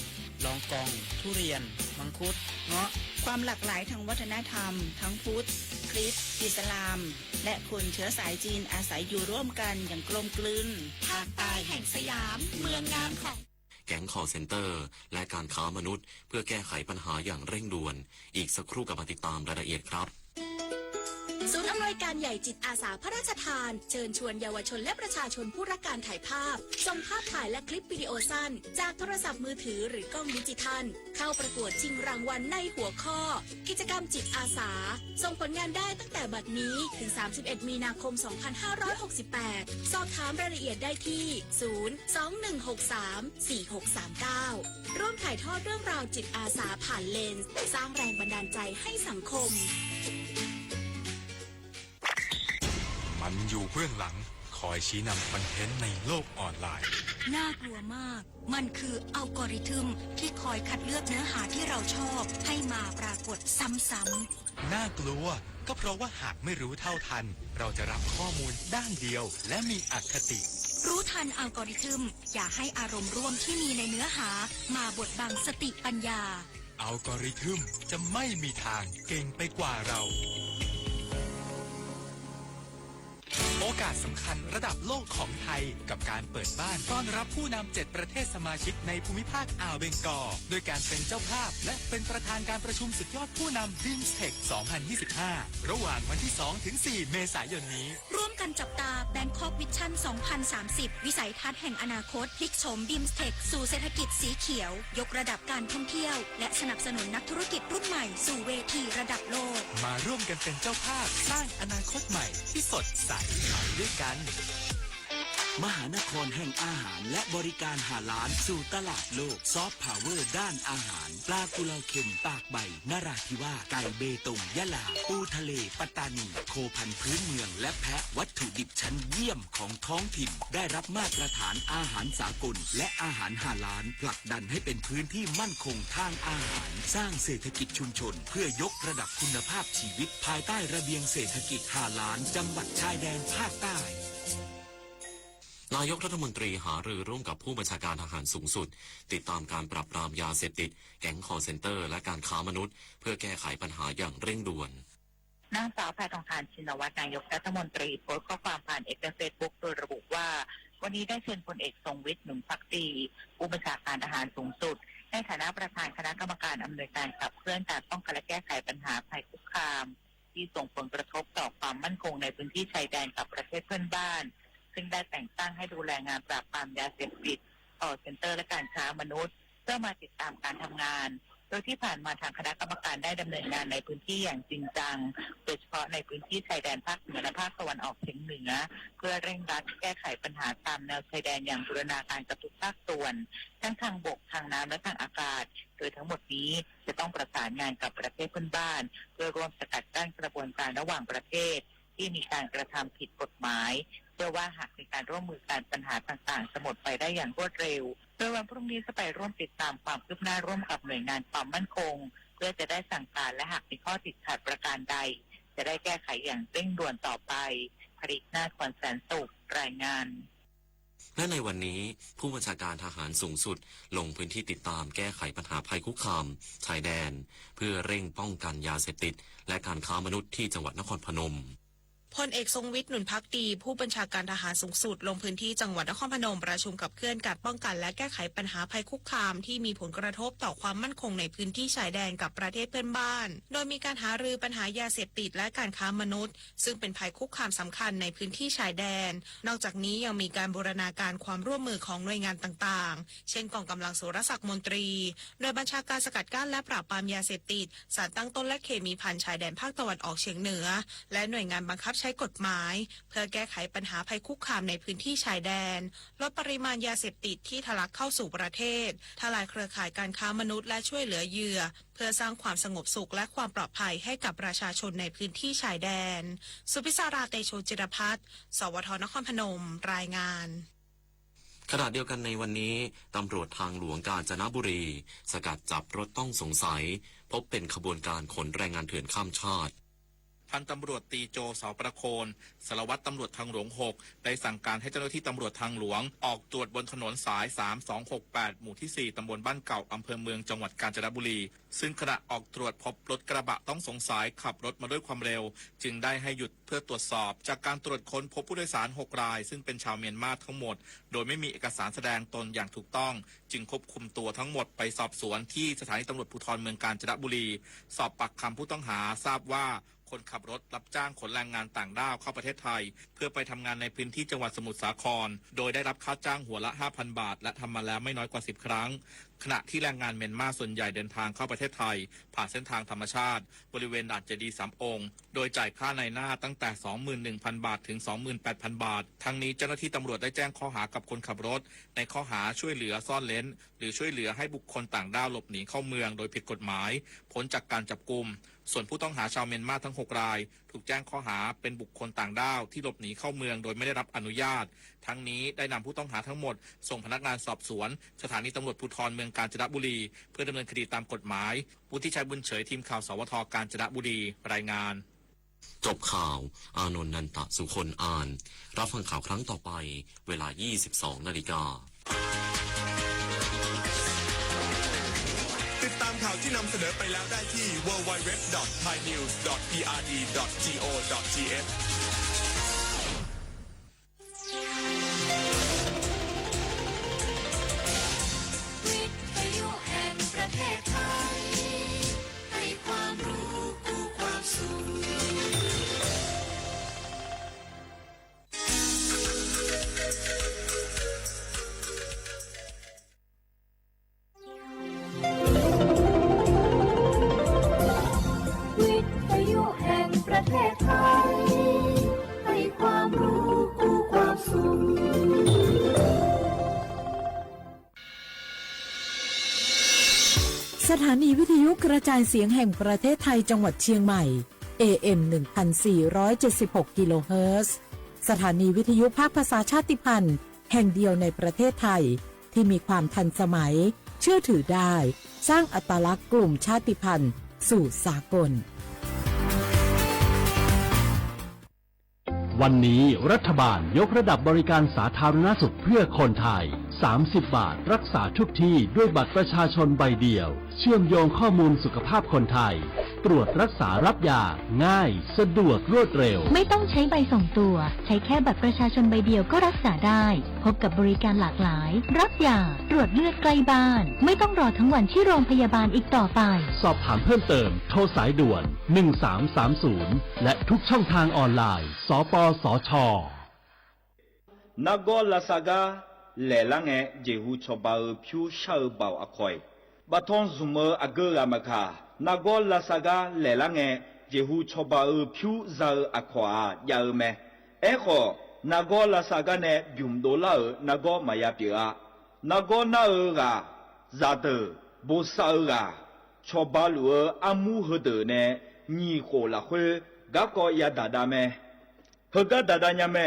ลองกองทุเรียนมังคุดเงาะความหลากหลายทางวัฒนธรรมทั้งพุทธคริสต์อิสลาม และคนเชื้อสายจีนอาศัยอยู่ร่วมกันอย่างกลมกลืนภาคใต้แห่งสยามเมืองงามของแก๊งคอลเซ็นเตอร์และการค้ามนุษย์เพื่อแก้ไขปัญหาอย่างเร่งด่วนอีกสักครู่กับมาติดตามรายละเอียดครับศูนย์อำนวยการใหญ่จิตอาสาพระราชทานเชิญชวนเยาวชนและประชาชนผู้รักการถ่ายภาพส่งภาพถ่ายและคลิปวิดีโอสั้นจากโทรศัพท์มือถือหรือกล้องดิจิทัลเข้าประกวดชิงรางวัลในหัวข้อกิจกรรมจิตอาสาส่งผลงานได้ตั้งแต่บัดนี้ถึง31มีนาคม2568สอบถามรายละเอียดได้ที่021634639ร่วมถ่ายทอดเรื่องราวจิตอาสาผ่านเลนส์สร้างแรงบันดาลใจให้สังคมมันอยู่เบื้องหลังคอยชี้นำคอนเทนต์ในโลกออนไลน์น่ากลัวมากมันคืออัลกอริทึมที่คอยคัดเลือกเนื้อหาที่เราชอบให้มาปรากฏซ้ำๆน่ากลัวก็เพราะว่าหากไม่รู้เท่าทันเราจะรับข้อมูลด้านเดียวและมีอคติรู้ทันอัลกอริทึมอย่าให้อารมณ์ร่วมที่มีในเนื้อหามาบดบังสติปัญญาอัลกอริทึมจะไม่มีทางเก่งไปกว่าเราโอกาสสำคัญระดับโลกของไทยกับการเปิดบ้านต้อนรับผู้นำ7ประเทศสมาชิกในภูมิภาคอ่าวเบงกอลโดยการเป็นเจ้าภาพและเป็นประธานการประชุมสุดยอดผู้นำ BIMSTEC 2025 ระหว่างวันที่ 2-4 เมษายนนี้ร่วมกันจับตา Bangkok Vision 2030 วิสัยทัศน์แห่งอนาคตพลิกโฉม BIMSTEC สู่เศรษฐกิจสีเขียวยกระดับการท่องเที่ยวและสนับสนุนนักธุรกิจรุ่นใหม่สู่เวทีระดับโลกมาร่วมกันเป็นเจ้าภาพสร้างอนาคตใหม่ที่สดใสไปด้วยกันมหานครแห่งอาหารและบริการหาล้านสู่ตลาดโลกซอฟต์พาวเวอร์ด้านอาหารปลากุเลาเค็มปากใบนราธิวาสไก่เบตงยะลาปูทะเลปัตตานีโคพันธุ์พื้นเมืองและแพะวัตถุดิบชั้นเยี่ยมของท้องถิ่นได้รับมาตรฐานอาหารสากลและอาหารหาล้านผลักดันให้เป็นพื้นที่มั่นคงทางอาหารสร้างเศรษฐกิจชุมชนเพื่อยกระดับคุณภาพชีวิตภายใต้ระเบียงเศรษฐกิจหาล้านจังหวัดชายแดนภาคใต้นายกรัฐมนตรีหารือร่วมกับผู้บัญชาการทหารสูงสุดติดตามการปราบปรามยาเสพติดแก๊งคอลเซ็นเตอร์และการค้ามนุษย์เพื่อแก้ไขปัญหาอย่างเร่งด่วนนางสาวแพทองธารชินวัตรนายกรัฐมนตรีโพสต์ข้อความผ่านเฟซบุ๊กโดยระบุว่าวันนี้ได้เชิญพลเอกทรงวิทย์หนุนภักดีผู้บัญชาการทหารสูงสุดในฐานะประธานคณะกรรมการอำนวยการขับเคลื่อนการป้องกันและแก้ไขปัญหาภัยคุกคามที่ส่งผลกระทบต่อความมั่นคงในพื้นที่ชายแดนกับประเทศเพื่อนบ้านซึ่งได้แต่งตั้งให้ดูแลงานปราบปรามยาเสพติดคอลเซ็นเตอร์และการค้ามนุษย์เพื่อมาติดตามการทำงานโดยที่ผ่านมาทางคณะกรรมการได้ดำเนินงานในพื้นที่อย่างจริงจังโดยเฉพาะในพื้นที่ชายแดนภาคเหนือและภาคตะวันออกเฉียงเหนือเพื่อเร่งรัดแก้ไขปัญหาตามแนวชายแดนอย่างบูรณาการกับทุกภาคส่วนทั้งทางบกทางน้ำและทางอากาศโดยทั้งหมดนี้จะต้องประสานงานกับประเทศเพื่อนบ้านเพื่อร่วมสกัดกั้นกระบวนการระหว่างประเทศที่มีการกระทำผิดกฎหมายเชื่อว่าหากมีการร่วมมือกันปัญหาต่างๆจะหมดไปได้อย่างรวดเร็วโดยวันพรุ่งนี้จะไปร่วมติดตามความคืบหน้าร่วมกับหน่วยงานความมั่นคงเพื่อจะได้สั่งการและหากมีข้อติดขัดประการใดจะได้แก้ไขอย่างเร่งด่วนต่อไปผลิตนาถ ขวัญแสนสุขรายงานและในวันนี้ผู้บัญชาการทหารสูงสุดลงพื้นที่ติดตามแก้ไขปัญหาภัยคุกคามชายแดนเพื่อเร่งป้องกันยาเสพติดและการค้ามนุษย์ที่จังหวัดนครพนมพลเอกทรงวิทย์หนุนภักดีผู้บัญชาการทหารสูงสุดลงพื้นที่จังหวัดนครพนมประชุมกับเคลื่อนการป้องกันและแก้ไขปัญหาภัยคุกคามที่มีผลกระทบต่อความมั่นคงในพื้นที่ชายแดนกับประเทศเพื่อนบ้านโดยมีการหารือปัญหายาเสพติดและการค้ามนุษย์ซึ่งเป็นภัยคุกคามสำคัญในพื้นที่ชายแดนนอกจากนี้ยังมีการบูรณาการความร่วมมือของหน่วยงานต่างๆเช่นกองกำลังสุรศักดิ์มนตรีโดยบัญชาการสกัดกั้นและปราบปรามยาเสพติดสารตั้งต้นและเคมีภัณฑ์ชายแดนภาคตะวันออกเฉียงเหนือและหน่วยงานบังคับใช้กฎหมายเพื่อแก้ไขปัญหาภัยคุกคามในพื้นที่ชายแดนลดปริมาณยาเสพติดที่ทะลักเข้าสู่ประเทศทลายเครือข่ายการค้ามนุษย์และช่วยเหลือเหยื่อเพื่อสร้างความสงบสุขและความปลอดภัยให้กับประชาชนในพื้นที่ชายแดนสุพิศาราเตโชจิรพัฒน์สวทนครพนมรายงานขณะเดียวกันในวันนี้ตำรวจทางหลวงกาญจนบุรีสกัดจับรถต้องสงสัยพบเป็นขบวนการขนแรงงานเถื่อนข้ามชาติ พันตำรวจตีโจเสาประโคนสารวัตรตำรวจทางหลวง 6 ได้สั่งการให้เจ้าหน้าที่ตำรวจทางหลวงออกตรวจบนถนนสาย 3268 หมู่ที่ 4 ตำบลบ้านเก่าอำเภอเมืองจังหวัดกาญจนบุรีซึ่งขณะออกตรวจพบรถกระบะต้องสงสัยขับรถมาด้วยความเร็วจึงได้ให้หยุดเพื่อตรวจสอบจากการตรวจค้นพบผู้โดยสาร 6 รายซึ่งเป็นชาวเมียนมาทั้งหมดโดยไม่มีเอกสารแสดงตนอย่างถูกต้องจึงควบคุมตัวทั้งหมดไปสอบสวนที่สถานีตำรวจภูธรเมืองกาญจนบุรีสอบปากคำผู้ต้องหาทราบว่าคนขับรถรับจ้างขนแรงงานต่างด้าวเข้าประเทศไทยเพื่อไปทำงานในพื้นที่จังหวัดสมุทรสาครโดยได้รับค่าจ้างหัวละ 5,000 บาทและทำมาแล้วไม่น้อยกว่า 10 ครั้งขณะที่แรงงานเมียนมาส่วนใหญ่เดินทางเข้าประเทศไทยผ่านเส้นทางธรรมชาติบริเวณด่านเจดีย์3 องค์โดยจ่ายค่าในหน้าตั้งแต่ 21,000 บาทถึง 28,000 บาททั้งนี้เจ้าหน้าที่ตำรวจได้แจ้งข้อหากับคนขับรถในข้อหาช่วยเหลือซ่อนเร้นหรือช่วยเหลือให้บุคคลต่างด้าวหลบหนีเข้าเมืองโดยผิดกฎหมายพ้นจากการจับกุมส่วนผู้ต้องหาชาวเมียนมาทั้ง 6 รายถูกแจ้งข้อหาเป็นบุคคลต่างด้าวที่หลบหนีเข้าเมืองโดยไม่ได้รับอนุญาตทั้งนี้ได้นำผู้ต้องหาทั้งหมดส่งพนักงานสอบสวนสถานีตำรวจภูธรเมืองกาญจนบุรีเพื่อดำเนินคดีตามกฎหมายวุฒิชัยบุญเฉยทีมข่าวสวทกาญจนบุรีรายงานจบข่าวอานนท์นันตะสุคนอ่านรับฟังข่าวครั้งต่อไปเวลา 22:00 น.ติดตามข่าวที่นำเสนอไปแล้วได้ที่ www.thainews.prd.go.th วิทยุแห่งประเทศไทยให้ความรู้คู่ความสุขวิทยุแห่งประเทศไทยให้ความรู้คู่ความสุขสถานีวิทยุกระจายเสียงแห่งประเทศไทยจังหวัดเชียงใหม่ AM 1476 กิโลเฮิรตซ์สถานีวิทยุภาคภาษาชาติพันธุ์แห่งเดียวในประเทศไทยที่มีความทันสมัยเชื่อถือได้สร้างอัตลักษณ์กลุ่มชาติพันธุ์สู่สากลวันนี้รัฐบาลยกระดับบริการสาธารณสุขเพื่อคนไทย 30 บาทรักษาทุกที่ด้วยบัตรประชาชนใบเดียวเชื่อมโยงข้อมูลสุขภาพคนไทยตรวจรักษารับยาง่ายสะดวกรวดเร็วไม่ต้องใช้ใบส่งตัวใช้แค่บัตรประชาชนใบเดียวก็รักษาได้พบกับบริการหลากหลายรับยาตรวจเลือดใกล้บ้านไม่ต้องรอทั้งวันที่โรงพยาบาลอีกต่อไปสอบถามเพิ่มเติมโทรสายด่วน1330และทุกช่องทางออนไลน์สปสชนกอลาซากาแหล่ละแงเจหูชบาผิวชาบ่าวอคอยบัทอนซุมออเกอามคานกอลาซากาแหล่ละแงเจหูชบาผิวซาอควายาเมเอโคนกอลาซากาเนบิมโดลานกอมายาเปียนกอนาเอกาซาเตโบซาเอกาชบาลูอามูฮเดเนญีโคลาเฮกะกอยาดาดาเมเฮกะดาดาญาเม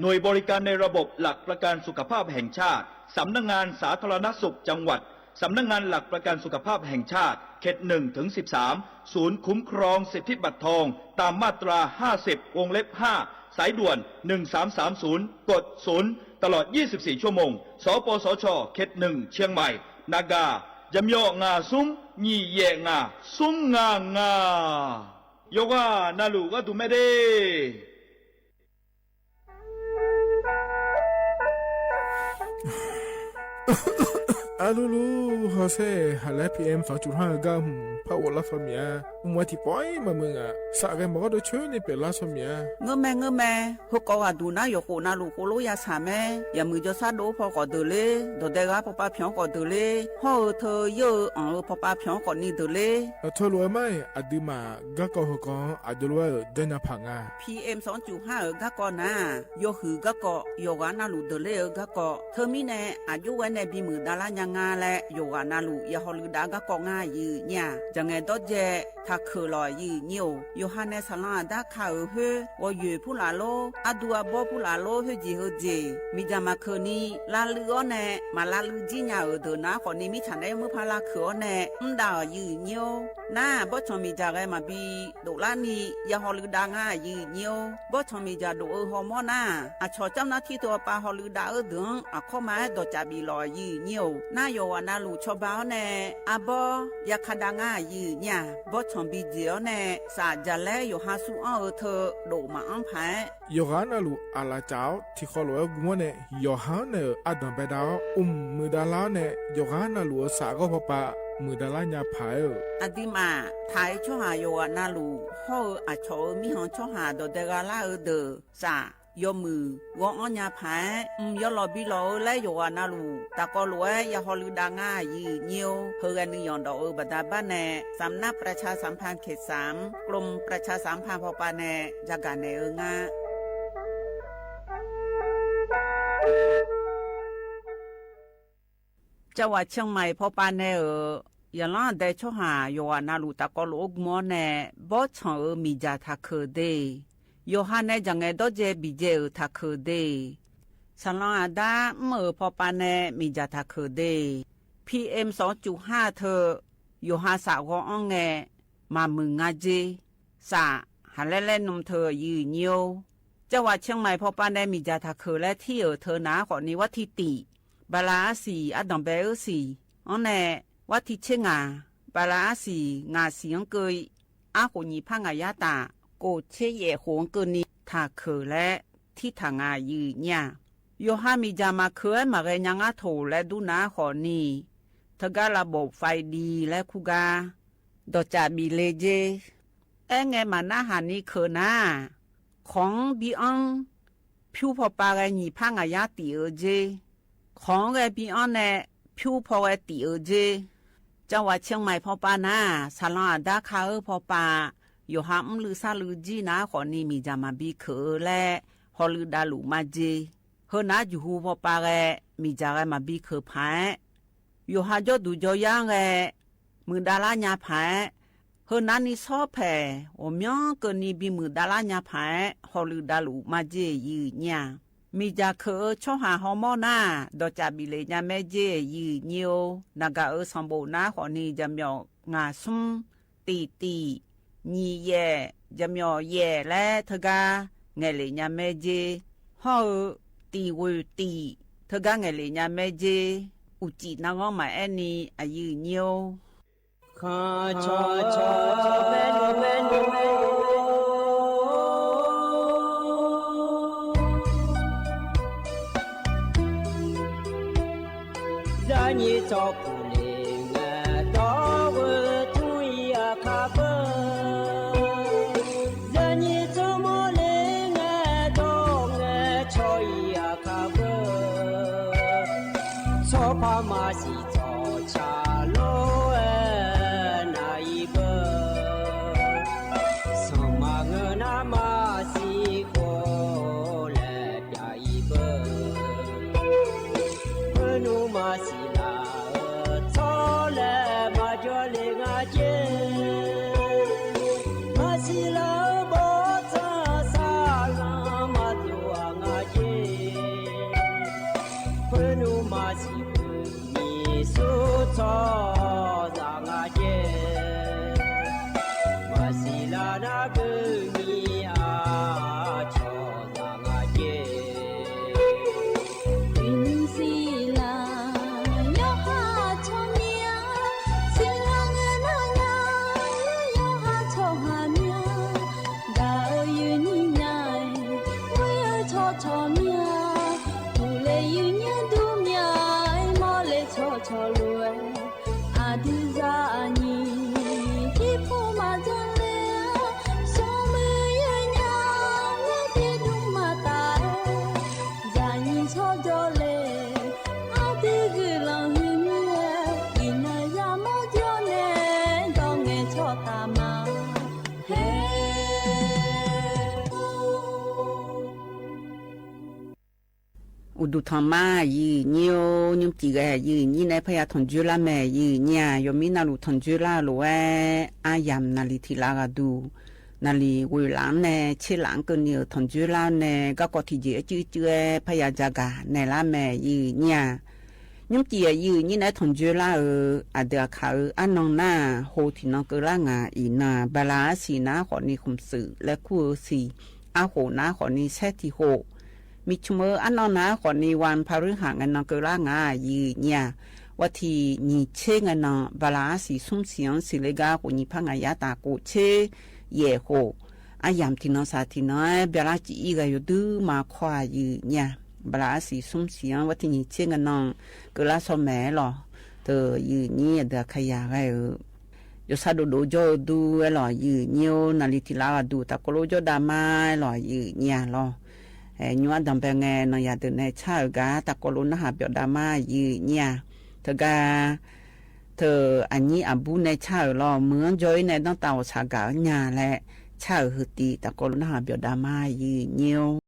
หน่วยบริการในระบบหลักประกันสุขภาพแห่งชาติสำนักงานสาธารณสุขจังหวัดสำนักงานหลักประกันสุขภาพแห่งชาติเขต1 ถึง 13ศูนย์คุ้มครองสิทธิบัตรทองตามมาตรา50วงเล็บ5สายด่วน1330กด0ตลอด24ชั่วโมงสปสชเขต1เชียงใหม่นากายำยองาซุ้มยี่เยงาซุ้มงางาโยกานาลูก็ดูไม่ได้Alulu Jose hala PM 2.5 gam pa wala famia umwati poi mamunga sa ga mo do chune pe la famia ngome ho ko ga du na yo ko na lu ko lo ya sa me ya mu jo sa do pho ko de le do de ga papa phyon ko de le ho tho yo an papa phyon ko ni de le tho lo mai adima ga ko ho ko adulwa de na phanga PM 2.5 ga ko na yo hu ga ko yo ga na lu de le ga ko tho mi ne a ju wa ne bi mu da la nya งาและโยกานาลูยาฮอลืดากะกองายืเนี่ยจังไงดอเจถ้าคือลอยยืเหนียวโยฮันเนสลาดาคาเฮวอยูผู้ลาโลอะดัวบอผู้ลาโลเฮจีเฮเจมีจามาคืนนี้ลาลืออเนมาลาลือจีญาเดนะขอนี้มีฉันได้มือพาลาคืออเนดายืเหนียวน่าบ่ชมีจาไกมาบีดลานียาฮอลืดางายืเหนียวบ่ชมีจาโดฮอมอนาอะชอเจ้าหน้าที่ตัวปาฮอลืดาดึงอะข้อมาดอจาบีลอยยืเหนียวน่าโยอานาลูชอบาเนอะบอยาคดางายืเนี่ยบ่ชมบีเจียวเนสาจะแลอยู่หาสุอ้อเธอโดมาอังไผยอฮานาลูอาลาเจ้าที่ขอลอยกูมัวเนยอฮาเนอดัมเบดาวมือดาลาเนยอฮานาลูสาก็พอปะมือดาลาญาไผอดิมาไทยช่อหาโยอานาลูฮออะชอมีหองช่อหาดอเดกาลาเดสายอมือวองอัญญาไผยอลอบิลอและโยอานาลูตะกอลวยยาฮอลืดางายีเนียวเฮกันนิยอนดอบัดาบ้านแนสำนักประชาสัมพันธ์เขต3กรมประชาสัมพันธ์พอปาแนจากานเนงาจังหวัดเชียงใหม่พอปาแนยาลาได้ช่อหาโยอานาลูตะกอลอกมอแนบ่ชอมีจาทาเคเดโยฮันเนจังไงดอเจบิเจทักคือเดสลองอาดาเมื่อพอปานเนมีจาทักคือเด PM 2.5 เธอโยฮันสาวอ้องแงมามึงงาเจสาหันเล่นนมเธอยืนเยียวจังหวัดเชียงใหม่พอปานเนมีจาทักคือและที่เธอหนาขอนี้วัดทิติบาลาสีอดอมเบลสีอ้องแนวัดทิเชงาบาลาสีงาเสียงเกยอาโหนีพังอายาตาโกเชเยหงเกินนี้ถ้าเคอและที่ทางอายืเนี่ยโยฮามีจามาเคยมาเรยังอาโถและดูนาขอนี่ทการะบบไฟดีและคูกาดอจาบีเลเจไงมาหน้าหานี้เคอหน้าของบีอังผิวพอปาไงหนีพังอายาตีเจของไงบีอังเนี่ยผิวพอไงตีเจจังหวัดเชียงใหม่พอปานาสลองอาดาคาพอปาโยฮามลือซาลือจีนาขอนี่มีจามาบีเคอและฮอลือดาลูมาเจเฮนาอยู่หูพอปาแกมีจาแกมาบีเคอพายโยฮาจอดูจอย่างแกมือดาลาญาพายเฮนานี่ซอแผ่โอมยองเกินนี่บีมือดาลาญาพายฮอลือดาลูมาเจยืเนี่ยมีจาเคอช่อหาฮอมอนาดอจาบิเลญาแม่เจยืเนียวนากาสัมโบนาขอนี่จำยองงาซุมตีညီရဲ့จำยอแย่และทกาไงเลยญาแม่เจฮอตีวตีทกาไงเลยญาแม่เจอุจินางอมาแอนี่อายุเนียวคาชอชอเมนเมนเมนญาณีจอกุเลงดอวทุยอาคาเบพามาสิจอชาโลนาอีเบสมาเงนามาสิโกเลปยาอีเบเอนูมาสิลาทอเลมาจอเลงาเจมาสิลาบอซาซาลามาตัวงาเจเอนูมาสิสุทอจางอาเจมาสิลานาเกมีอาชอจางอาเจอินสิลายอฮาชอเมียสิลาเงนายายอฮาชอฮาเมียดายืนยายไม่ชอชอเมียกูเลยยืนยันดูเมียชอชอรวยอาดิจานีที่ผู้มาจังเลยสมัยยังไม่ได้ดูมาตายจานีชอจอเลยอาดิคือลองหิมเย่อินายามอจอเนต้องเงชอตามาเฮ อุดุธรรมายีเนียวนิมจีแกยีนี่ในพยาทนจุลาแม่ยีเนี่ยยมินาลุทนจุลาโลเออายามนาลิทิลากาดูนาลีเวลาเนเชลังกันเนียวทนจุลาเนก็กอที่เจจื้อพยาจากาในละแม่ยีเนี่ยนิมจียีนี่ในทนจุลาอเดียเขาอันนองหน้าโฮที่นองกลางาอีนาบาลาสีนาขอนี้คุมสื่อและคู่สีอาโหนาขอนี้แช่ที่โฮมิชเมออันนอนาขอนีวันพาฤหังอันนองเกลางายีเนี่ยว่าทีนีเชงอันนองบาลาสีสุ่มเสียงสิเลกาโหนีพังอายาตาโกเชเย่โหอายามที่นอสาที่น้อยบาลาจีอีกอยู่ดื้อมาควายีเนี่ยบาลาสีสุ่มเสียงว่าทีนีเชงอันนองเกลาสมัยหรอเธอยีนี่เดือขยาไว้ยศดูดูโจดูหล่อยีเนียวนาลิทิลาดูตะโกโลโจดามาหล่อยีเนี่ยหรอnhua đầm bè nghe nó nhà từ này cha gà ta có luôn nó hạp biểu đam ma gì nha thờ gà thờ anh nhí abu này cha lo mướn dối này nó tàu cha gà nhà lẹ cha hư tì ta có luôn nó hạp biểu đam ma gì nhiều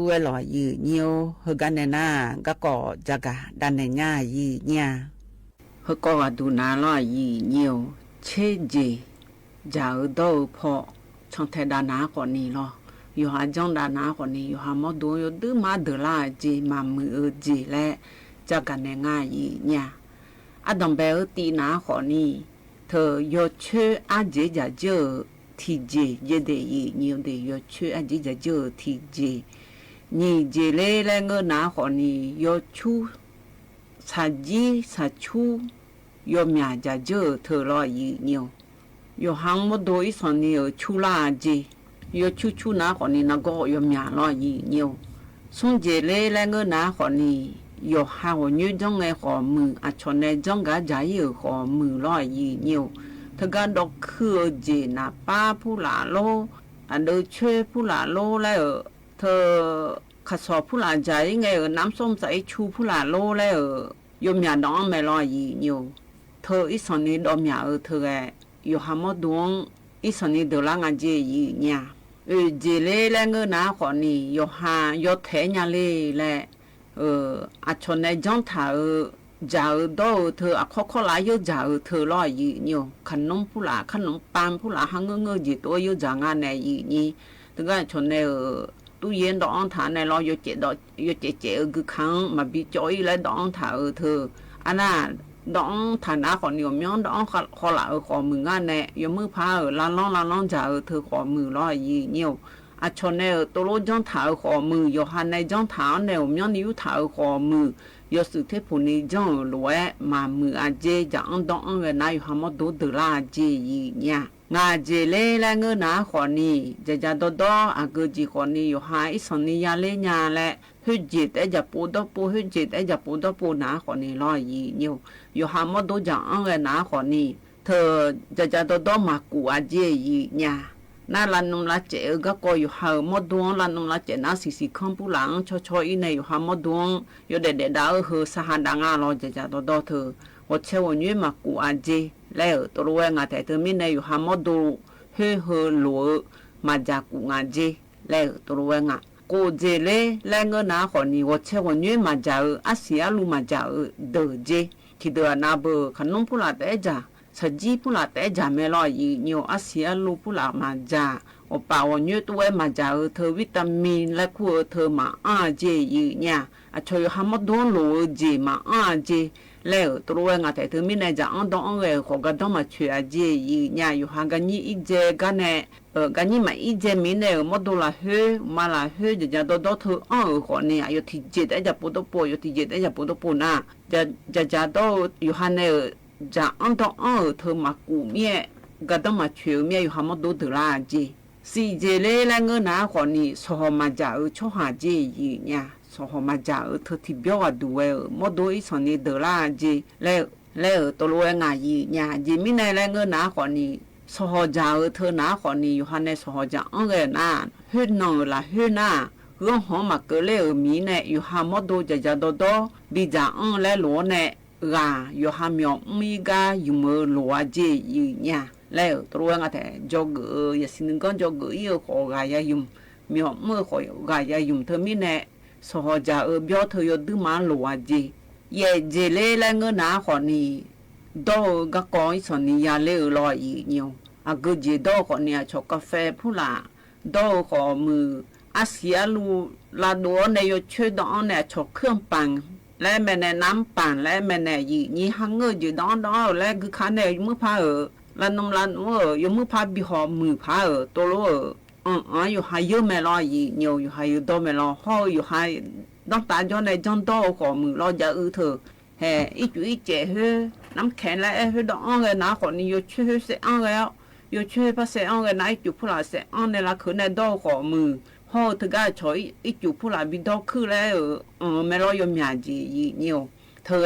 เวลายืเนียวเฮกันเนน่าก็จักดันเนญ่ายืเนี่ยเฮก็ดูนาลอยยืเนียวเชจีจาโดพอช่างเทดานาก่อนนี้ลออยู่หาจังดานาก่อนนี้อยู่หาหมอดูอยู่ดื้อมาเดลาจีมามือจีและจักเนง่ายยืเนี่ยอดอมเบลตีนาก่อนนี้เธอโยเชอาเจจะเจอทีเจเยเดยืเนียวเดโยเชอาเจจะเจอทีเจ你这类那个拿好呢，要出茶几茶出，要面家就头了一牛，要行么多一上呢要出垃圾，要出拿好呢那个要面了一牛，从这类那个拿好呢，要行我女种的好มือ啊，穿的种个家有好มือ了一牛，他讲到科技那巴普拉罗，啊都吹普拉罗来เธอขัดสอบผู้หลาใจไงน้ำส้มใสชูผู้หลาโลแล้วยมยาดองไม่รอยีอยู่เธออีสนี้ดอมยาเธอแกอยู่หามดวงอีสนี้เดลังอาเจยีเนี่ยเจเล่แล้วเงินนะขอนี่อยู่หายอดแทญาเล่และอาชนในจังถ่าจ่าโดเธอข้อหลายยอจ่าเธอรอยีอยู่ขนมผู้หลาขนมปังผู้หลาหังเงยจีตัวยอจ่างานในยีนี่ถึงก็ชนในตู้เย็นดองฐานในรอยเจ็ดคือครั้งมาบีจอยและดองฐานเธออันน่ะดองฐานะของนิยมย้อนดองขอละขอมืองานเนี่ยยมือพาลาล้องจ่าเธอขอมือรอยยีเนียวอาชนเนี่ยตัวรถจ้องฐานขอมือยหันในจ้องฐานเนี่ยย้อนนิ้วฐานขอมือยสุเทพนี้จ้องรวยมามืออาเจจะอันดองเงินนายหามดูเดลาเจยีเนี่ยงาเจเล่และเงินนาขอนี้จะดออากจีขอนี้อยู่หายสนิยาเล่ญาและฮึจิตจะปูดปูฮึจิตจะปูดปูนาขอนี้รอยยีนิวอยู่หามดูจังอังเงินนาขอนี้เธอจะดอมากูอาเจยีเนี่ยน่าลันนุลาเจก็อยู่หามดวงลันนุลาเจน่าสิคังปูหลังชออีในอยู่หามดวงอยู่เด็ดดาวเฮสหันดังอาลอจะดอเธอ我车我女嘛古阿姐，来多罗我台头面呢有哈么多呵罗嘛家古阿姐，来多罗我古姐嘞来我拿好呢，我车我女嘛家阿西阿路嘛家得姐，其得那不看弄不拉得家，实际不拉得家没老伊牛阿西阿路不拉嘛家，我把我女多嘛家特维他命来库特嘛阿姐伊呢，啊就有哈么多罗姐嘛阿姐。แล้วตัวงาแต่เธอไม่ได้จะอันต้องเอขอกันต้องมาช่วยเจยีเนี่ยอยู่ห่างกันยี่อีเจกันเนี่ยกันยี่มาอีเจมีเนี่ยมดละเฮมาละเฮจะโดดเธอขอเนี่ยอยู่ที่เจได้จะปูตัวปูอยู่ที่เจได้จะปูตัวปูนะจะโดอยู่ห่างเนี่ยจะอันต้องเธอมากูเมียก็ต้องมาช่วยเมียอยู่ห่างมดเธอละเจสี่เจเลยแล้วเงินนะขอนี่สหมาจะช่วยหาเจยีเนี่ยสหมาจาเธอที่เบี้ยวดูเอมดอีสนี้เดลาจีแล้วตัวรวยงายีเนี่ยจีมีในแรงเงินนาขอนี้สหจาเธอนาขอนี้อยู่หันในสหจาอังเงินนาเฮือนองละเฮือนาเรื่องหอมเกลือมีเนี่ยอยู่หามดจะโดบิจาอังและหลวเนี่ยกาอยู่หามยองมีกาอยู่มือหลวจีเนี่ยแล้วตัวงาแต่จอกอย่าสินึงก็จอกเยอะขอกายยุ่มมีหอมมือขอกายยุ่มเธอมีเนี่ยสหจาเบี้ยวเธออยู่ดื้อมาหลวจีเย่เจเล่และเงินนาขอนี้ดอก็ก้อยสนิยาเล่ลอยอีเนียวอากเจดอขอนี้ชกกาแฟผู้ละดอขอมืออาเซียลูลาดัวในยช่วยดอเนี่ยชกเครื่องปั่นและแม่ในน้ำปั่นและแม่ในยีนี่หังเงยอยู่ดอและคือขันในมือพาลานมลานอยู่มือพาบิหอมือพาตัวโลอยู่หายไม่รอยีเนียวอยู่หายดอไม่รอห่ออยู่หายต้องตาจนในจังโตขอมือรอจะเธอเฮ้อีจุอีเจ๋เฮน้ำแข็งและเฮดองเลยนะขอนี้อยู่ช่วยเสียอังแล้วอยู่ช่วยภาษาอังเลยนะอีจุผู้หลาเสียอังในละคือในดอขอมือห่อถึงก็ช่วยอีจุผู้หลาบิดอคือแล้วไม่รออยู่มีจียีเนียวเธอ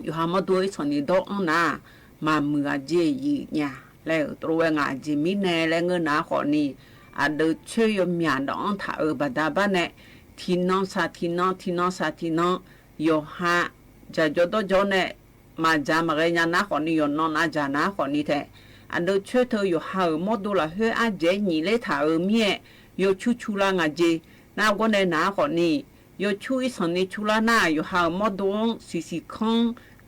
อยู่หามาด้วยส่วนนี้ดออังนะมามือจียีเนี่ยแล้วตัวงาจีมีแน่แล้วเงินนะขอนี้อาเดช่วยอยู่มีดองถ้าบัดดาบ้านเนี่ยทีน้องซาทีน้องโยฮะจะจดจเนี่ยมาจามอะไรยันนะคนนี้โยนอนอาจารย์นะคนนี้แท้อันเดช่วยเธอโยหาหมดดูละเฮออาเจนี่เลยถ้าเมียโยชูละงาเจน น้าก็ในหนาขอนี่ยช่วยสันนิชุลาหน้าอยู่หามอดวงสีข้อง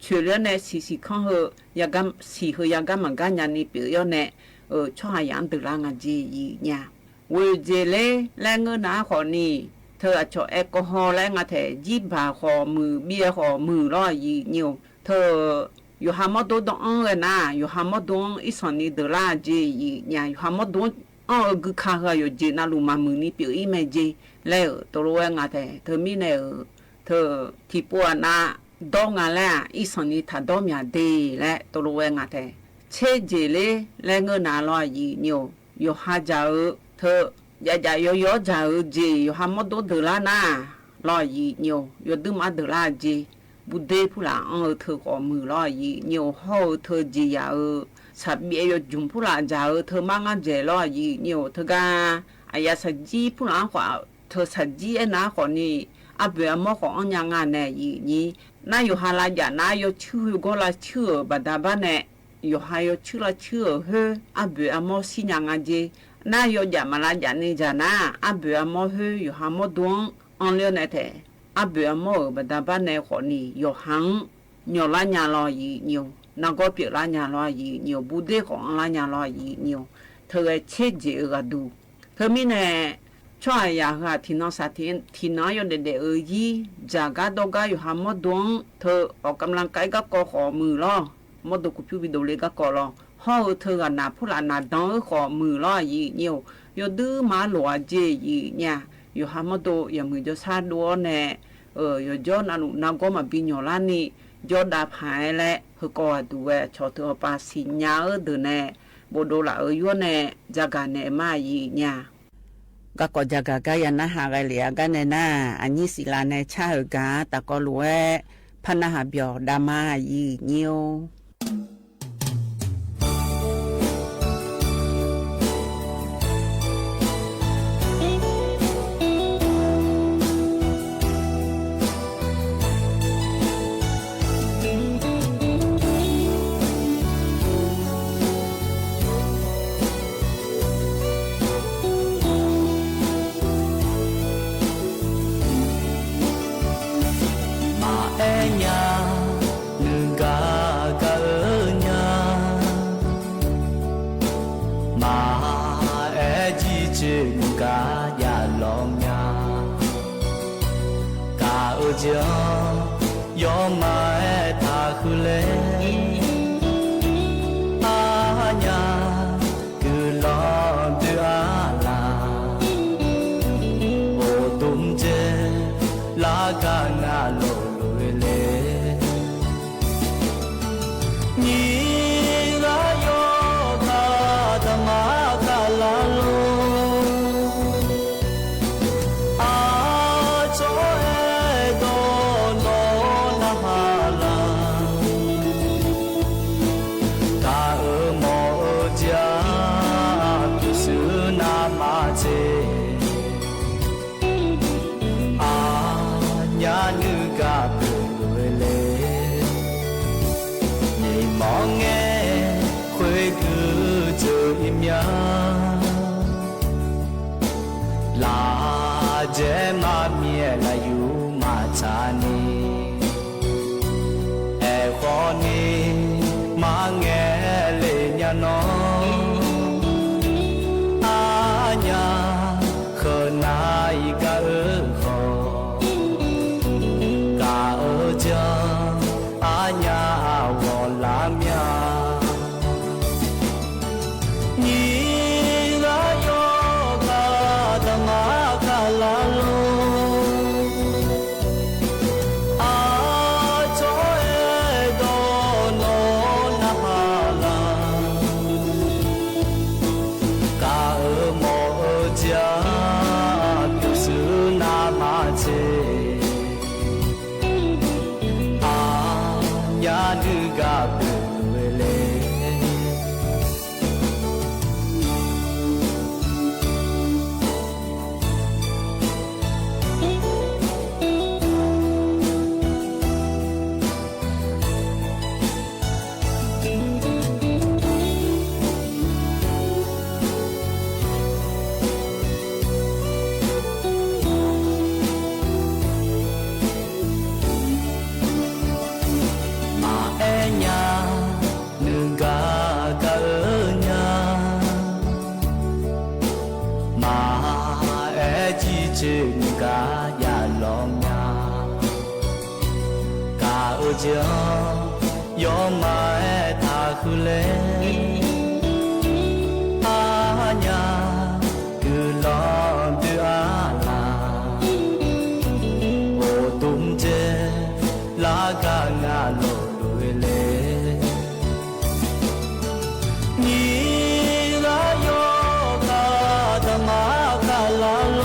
ช่วยเหลือในสีข้องเหยากำสีเหยากำมันกันยันนี่เปียยเนี่ยช่วยยันตุลางาจีเนี่ยเวเจเล่แรงเงินหนาขอนี่เธอชอบแอลกอฮอล์และงาแถยิบบาขอมือเบียขอมือร้อยnhiềuเธออยู่หามอดวงเลยนะอยู่หามอดวงอีสันนิเดลาจีเนี่ยอยู่หามอดวงcứ khá hơi ở trên nào mà mừng ní biểu ý mày gì lẽ tôi nói ngã thế thơ mi này thơ thì bữa na đo ngã lẽ ít xong ní thà đo nhà đi lẽ tôi nói ngã thế chế gì lẽ ngơ nào lo gì nhiều yo ha giờ thơ dạ yo giờ gì yo ham mất đồ được la na lo gì nhiều yo đừng mà được la gì bù đê phụ là thơ có mừng lo gì nhiều hậu thơ gì ya sắp bịa yo dùng phụ là giờ thơ mang ăn dễ lo gì nhiều thơ ga ai sa ji phụ là quả thơ sa ji ấy na quả ni à bữa mà có ăn nhang ăn này gì na yo hà la ya na yo chưa có là chưa bà đa ba nè yo ha yo chưa là chưa hơ à bữa mà xin nhang ăn gì na yo ya mà la ya ni ya na à bữa mà hơ yo ha mà duong ăn liền này thế à bữa mà bà đa ba nè quả ni yo hăng nhiều la nhà lo gì nhiều nó có việc là nhà lo gì nhiều bút đếของlà nhà lo gì nhiều thưa chết gì ở đủ thưa mi nè cho ai à thì nó sát thì nó yêu để ở gì giá cả đâu cả yêu ham mất đuông thưa ở cầm lăng cái các co khó mừ lo mất đồ của chú bị đồ lấy các co lo họ thưa là nạp phụ là nạp đó khó mừ lo gì nhiều yêu đứa má lúa gì nha yêu ham mất đồ yêu mừ cho xa đua nè yêu cho nó có mà bị nhỏ lan nị do đạp hại lẽ hơi coi đuôi cho thưa bà xin nhà ở từ nè bộ đồ là ở dưới nè jaga nè mà gì nhà các con jaga cái anh ha cái lẽ cái này na anh như xí là nè cha ở cả ta có lúa phan ha biểu đam mà gì nhiều gió mai ta khư lệ à nhà cứ lo đưa là ô tung chê lá ca ngà lộ lùi lệ nhìn ra yo ta ta ma ta la lô la je ma mie la yu ma cha ni e kho ni ma nghe le nya no a nya kho nai ka kho ka cha a nya wo la mya 家要买他回来，阿娘个浪的阿拉，我东街拉个阿罗回来，你个要个他妈个拉罗。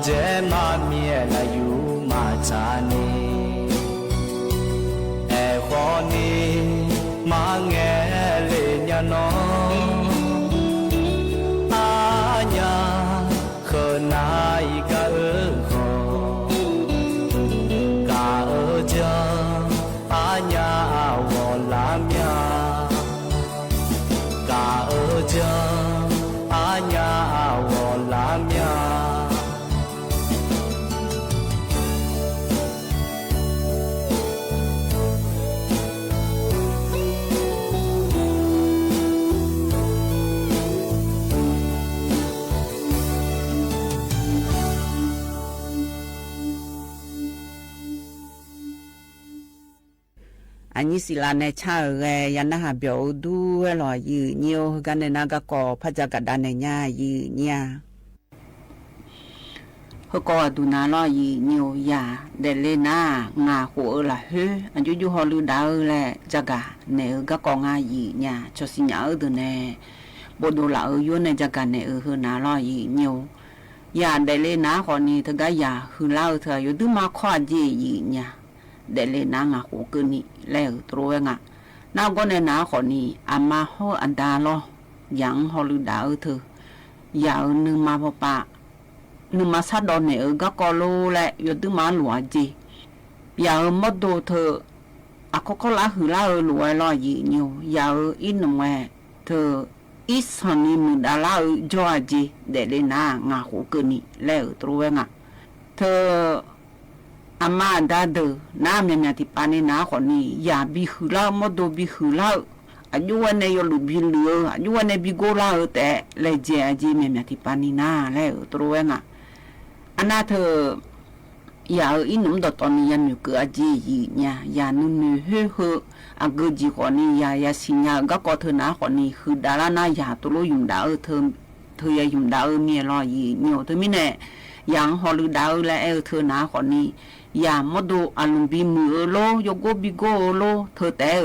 Je ma mie la yu ma cha ni e kho ni ma nge le nya no a nya kho na i ka e kho ka e ja a nya wo la mya ka e ja a nya wo la mya anh như là này cha rồi nhà nó biểu đu là gì nhiều cái này nó có phát ra cái đàn này nha gì nha họ có đu nó là gì nhiều ya để lên na ngà khổ là hư anh chú họ lưu đào là chắc cả nếu các con ngà gì nha cho xin nhớ từ này bộ đồ là ở dưới này chắc cả này ở hơn nó là gì nhiều ya để lên na họ ni thực cái ya hư lao thời dưới thứ mà khoa gì nha để lên na ngà khổ cơ ni leo trôi ngà nào con này na họ ni ama ho anh ta lo yang họ lưu đào thử ya nương mà bà nương mà sát đòn này ở các con lô lại dưới thứ mà lúa gì ya mất đồ thử có lá hư lá ở lúa lo gì nhiều ya ít ngoài thử ít hơn ni mình đã lá ở cho gì để lên na ngà khổ cơ ni leo trôi ngà thử ama đã được na mẹ thì pani na còn ni ya bị hư la mất đồ bị hư la aju anh này yo bị lừa aju anh này bị gô la ở tại lại dễ gì mẹ thì pani na lại ở trôi ngà anh thơ ya ở in nấm đọt tòn yan nhiều cửa gì nha ya nương hư hư cái gì còn ni ya xin nhà các con thơ na còn ni hư đã la na ya tôi lo dùng đã ở thơ ya dùng đã ở mẹ lo gì nhiều thơ mình nè yang họ lưu đã ở lại ở thơ na còn ni ya mất đồ ăn bị mưa lo yo bị go lo thơ té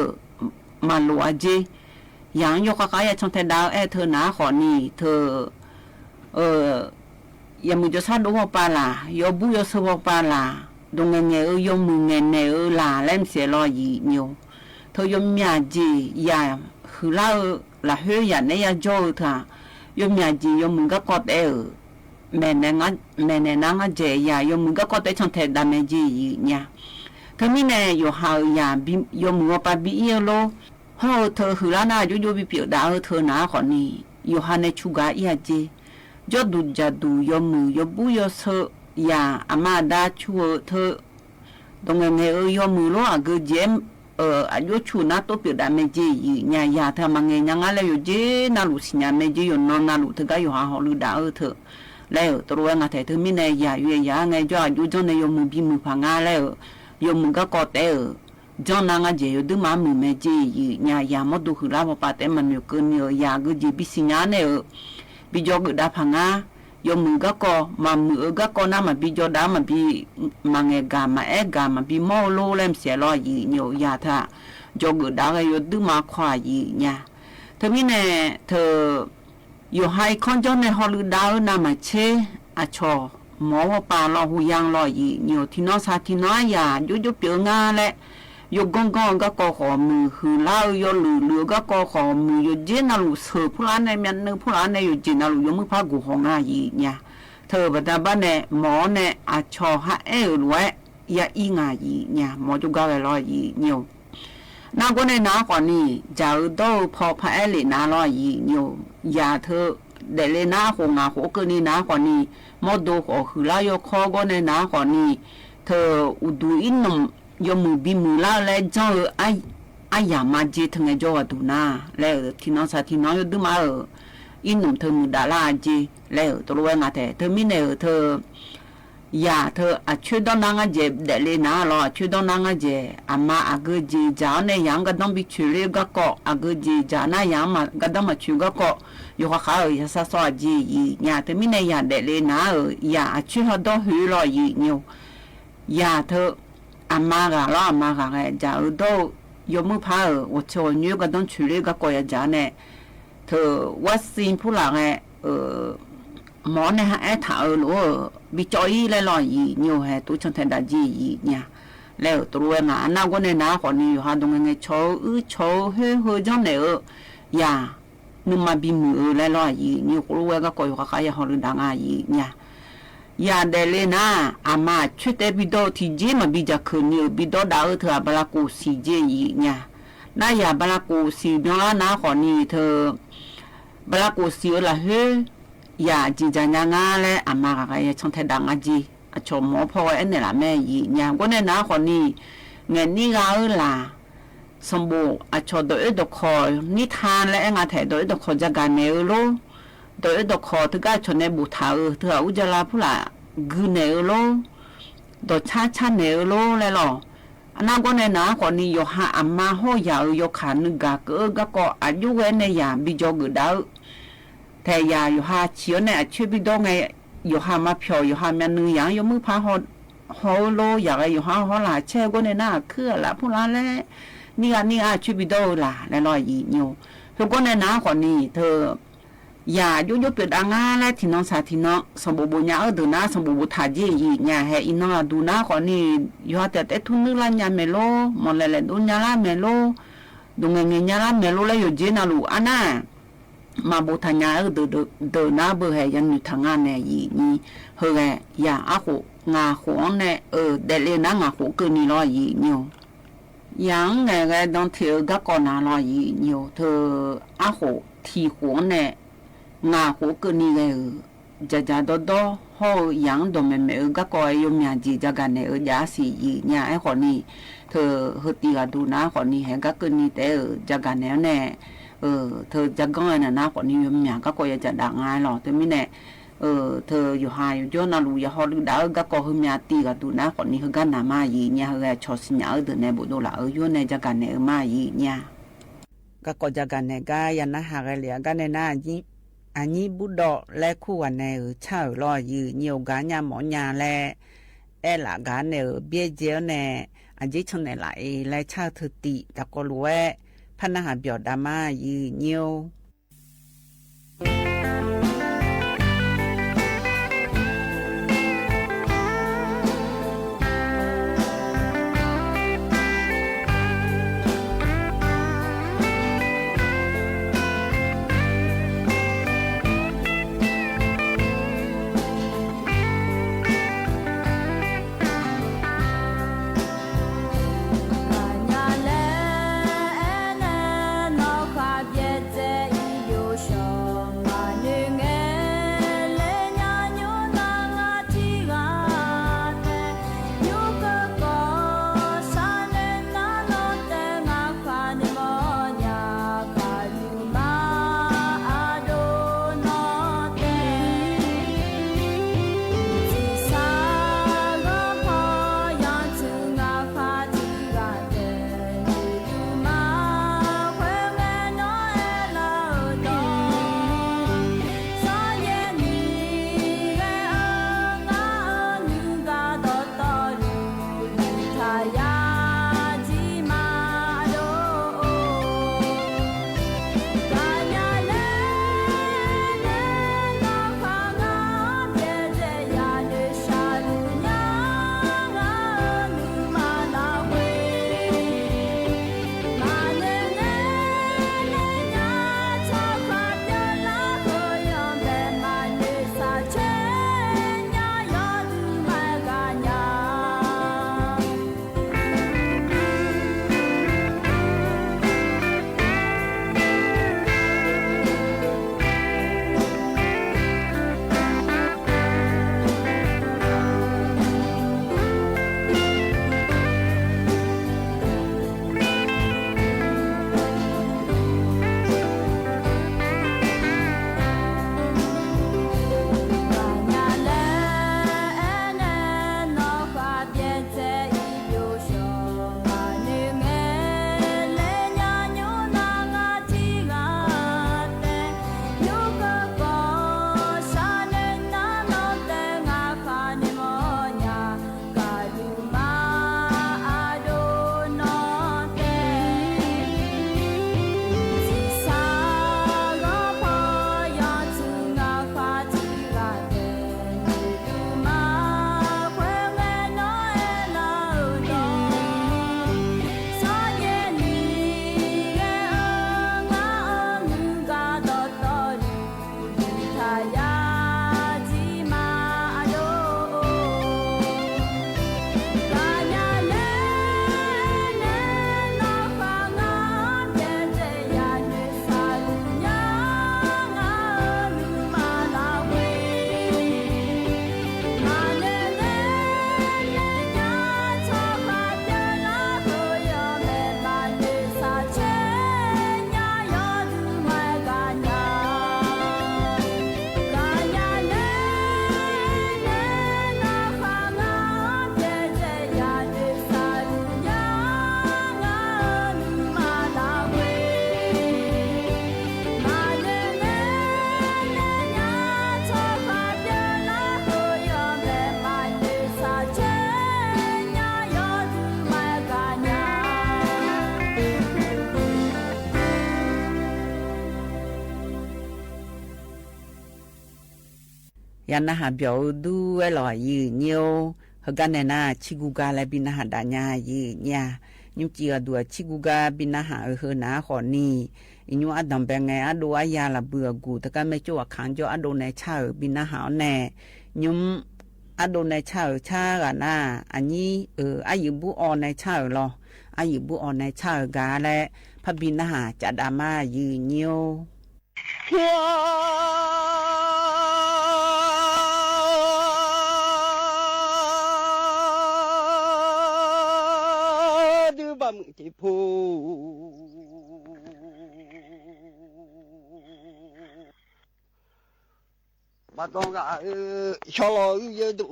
mà lo aje yang yo cái trong thế đào thơ na còn ni thơ ya mu jo sa do pa la yo bu yo so pa la do nghe yo mu nghe la lem se lo yi nhiều thôi yo mya ji ya hư là hơi ya ne ya jo tha yo mya ji yo mu ga ko te mẹ nè na nga je ya yo mu ga ko te chon the da me ji nya thế mi nè yo ha ya bi yo mu pa bi yo lo ho thơ hư la na yo bi pi da thơ na ko ni yo ha ne chu ga ya ji do du jadu yo mu yo bu yo so ya amada chu thơ dong nghe yo mu lo a ge jem a yo chu na to pi da me ji nya ya tha ma nghe nya nga le yo je na lu si nya me ji yo no na lu tha ga yo ha ho lu da thơ le to ro nga the thơ mi ne ya yue ya nghe jo a yo jo ne yo mu bi mu pha nga le yo mu ga ko te jo na nga je yo du ma mu me ji nya ya mo du hu la pa te man yo ke ni ya ge ji bi si nya ne bị do người đa phẳng á, do mưa các co mà mưa các con nào mà bị do đá mà bị mà nghe gà mà ép gà mà bị mau lô lên sẽ lo gì nhiều nhà thà, do người đá cái do tứ mà khoa gì nha, thế mi nè thờ, do hai con cho này họ lừa đá nào mà chế à cho mỏ bà lo hu yang lo gì nhiều thì nó sao thì nó ya, do biểu nga lệ. Yo gong các co khó mù hư lao yo lừa các co khó mù yo dễ nào lù sờ phú lá này miền nước phú lá này yo dễ nào lù yo mới phá của hong gì nha thờ và ta ban này mỏ này à cho hạ lúa ยาอีงายีเนี่ยหมอจุกาเวลอยีเนี่ยนาก็ในนาก่อนนี่จะดูพอพระเอลินาลอยีเนี่ยยาเธอเดเลนาหงาหกนี่นาก่อนนี่มอดูขอคือลายคอก็ในนาก่อนนี่เธออุดูอินนมยมือบีมือลาและเจ้าไอยามาเจทั้งไอจอดูนาแล้วที่น้องสาที่น้องยดูมาอินนมเธอมือดาลาเจแล้วตัวเวงาแต่เธอมีเนอเธอยาเธอช่วยดอนนางเจเดเลนาลอช่วยดอนนางเจอามาอากเจจาในยังก็ต้องไปช่วยก็ก็อากเจจานายังมาก็ต้องมาช่วยก็ก็อยู่ข้าวอย่าซาซอจียาเธอมีในยาเดเลนายาช่วยเขาต้องหือลอยนิวยาเธออามาก็ลออามาก็จะต้องยมือพา我说你个当处理个国家呢，他我新普拉个หมอเนี่ยฮะไอ้ถารู้บิจอยเลยลอยนิวฮะตัวฉันแทนดาจีเนี่ยแล้วตัวงานน่าก็เนี่ยนะคนนี้อยู่ฮะตรงนี้โชว์โชว์เฮ้ยจังเนี่ยยานุ่มมาบิมือเลยลอยนิวก็รู้ว่าก็อยู่กับใครฮอลดังอ่ะเนี่ยยาเดเลน่าอามาชุดเอบิโดที่เจมาบิจากคืนนิวบิโดดาวเธอบลากูซีเจเนี่ยน่ายาบลากูซีเนาะนะคนนี้เธอบลากูซีละเฮ้ยาจีจางงาและอามาก็ยังช่างเทดังอาจีชมหมอพ่อเอ็นเนี่ยละแม่ยีเนี่ยก็เนี่ยนะคนนี้เงินนี่ก็ล่ะสมบูรณ์ชดโดยดอกคอนิทานและงาแถโดยดอกคอจะการเนอโลโดยดอกคอถึงก็ชนในบุตรเธออุจจาระผู้ละกือเนอโลดอกชาเนอโลเลยหรออันนั้นก็เนี่ยนะคนนี้โยหาอามาห้อยาวโยขานึกกะก็อายุเว้นในยาบิจกุดาวแต่ยาอยู่หาเชียวเนี่ยช่วยไปดูไงอยู่หามาเพียวอยู่หามันนึงอย่างอยู่มือพาหอโลอยากอยู่หาหอหลาเช่ก็ในหน้าเครือละพูดละแล้วนี่ช่วยไปดูละแล้วลอยยีอยู่ทุกคนในหน้าคนนี้เธอยายุเปิดอ่างแล้วที่น้องสาที่น้องสมบูรณ์ยาดูนะสมบูรณ์ถ่ายยีเนี่ยให้อินน้องดูนะคนนี้อยู่หาแต่ทุนนึกละยาเมโลมันเลยดูยาละเมโลดูเงี้ยยาละเมโลแล้วอยู่เจนาลูอันน่ะมาบูทญาเดินหน้าเบื่อยันอยู่ทางงานเนี่ยนี่เฮ้ยอย่าอาหูงาหัวเนี่ยเดลเลยนะงาหัวเกินนี่รอยี่นิวยังไงก็ต้องเที่ยวก็ก่อนนะรอยี่นิวเธออาหูที่หัวเนี่ยงาหัวเกินนี่เลยจะโดห้อยยังโดนแม่ก็ก่อยยมยาจีจะกันเนี่ยยาสีเนี่ยไอ้คนนี้เธอเฮตีกันดูนะคนนี้เห็นก็เกินนี่แต่จะกันเนี่ยเธอจะก็เนี่ยนะคนนี้ยมยาก็จะดังง่ายหรอกแต่ไม่แน่เธออยู่หายอยู่จนน่ารู้อย่าฮอดูดาวก็หึมยาตีกันดูนะคนนี้คือกันหน้ามายีเนี่ยคือชอบสิญญาเดินในบุตรละอยู่ในจะกันเนี่ยมายีเนี่ยก็จะกันเนี่ยก็ยันนะหากันเหลียกันในหน้ายีอันนี้บุตรและคู่วันเนี่ยเช่ารอยีเหนียวกันยาหมอนยาและหลักกันเนี่ยเบี้ยเจียวเนี่ยอันนี้ชนเนี่ยไหลและเช่าเธอตีแต่ก็รู้ว่าพันนาหาเบียวดามายีเหนียว别再。ยันนะหาเบียวดูไว้หล่อยืนเนียวเฮกันแน่น่ะชิกูกาและบินหาดาญายืนญายุจีกดัวชิกูกาบินหาเฮนะขอนี่อิญูอดัมเปงไงอดูอายาละเบือกูตะกันไม่จั่วขังจ่ออดูในชาบินหาแน่ยุมอดูในชากันน่ะอันนี้อายุบุออนในชาหรออายุบุออนในชากาและพระบินหาจัดอามายืนเนียวบัมที่พูมาต้องกะชะลอเยอะดู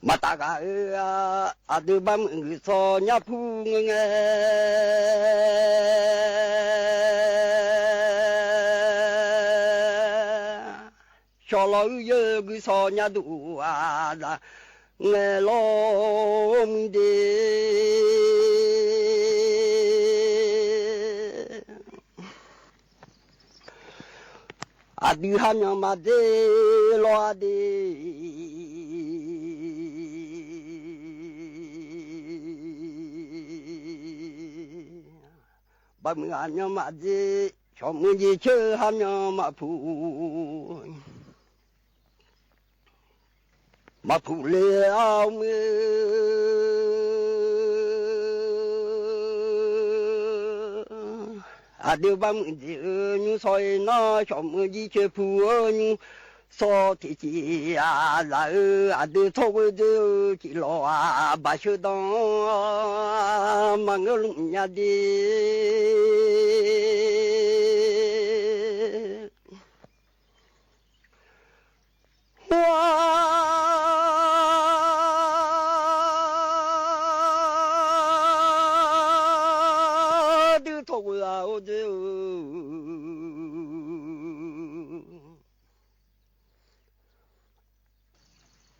มาตากะอาดูบัมสอญาพูงชอลอยเยกุสอญาดูอาดาเงลมเดอาดูฮันยามาเดโลอาเดบะมือฮันยามาเดชอมือจีเชฮันยามาพูมาพูดเลยเอามืออาเดียวบ้ามือเดียวนูซอยน้าชอบมือจีเชพูนูสอที่จีอาลาอาเดียวทว่าเดียวจีรออาบาชุดองมังลุงยาดี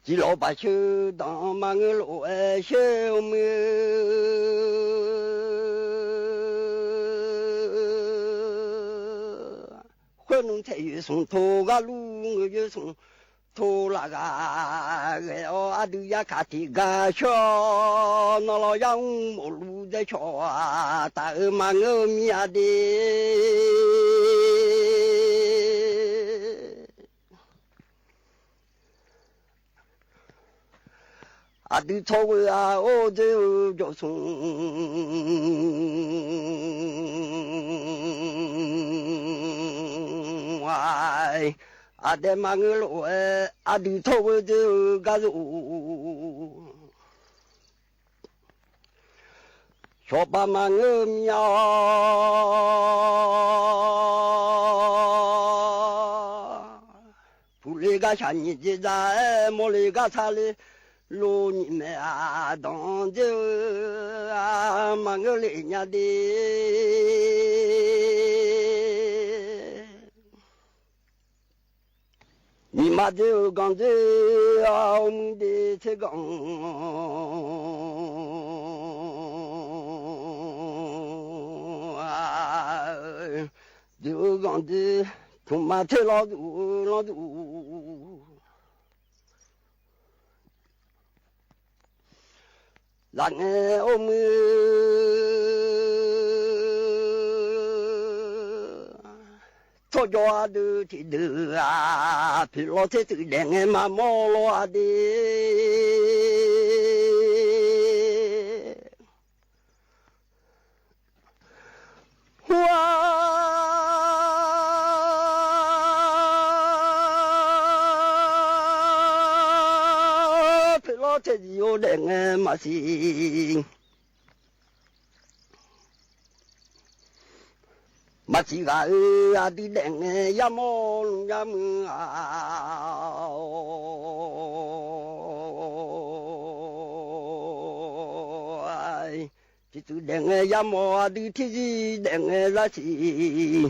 chỉ lo bà sư đó mà người lộ sêu mưa khuyên thầy xuống thô gà lu người xuống thô là gà người ở đưa ra cả thì gà cho nó lo yang một lu để cho ta mà ngơ mía đi à đi thôi à ô đều cho xuống ai à để mang người lộ à đi thôi đều gà rủ cho ba mang người nhau phụ lê gà chăn nhị chế ra mô lê gà xa lê lô nhị mẹ à đón dư à mà ngơ lệ nhà đi nhị mà dư gòn dư ông đi thế gòn dư gòn dư không mà thế lo đủ lặng ôm cho cho đưa thì đưa à thì lo thế tự đèn mà mò lo đi thế gì ô đèn mà chỉ gà đi đèn ya mô ya mưa chỉ từ đèn ya mô đi thế gì đèn là chỉ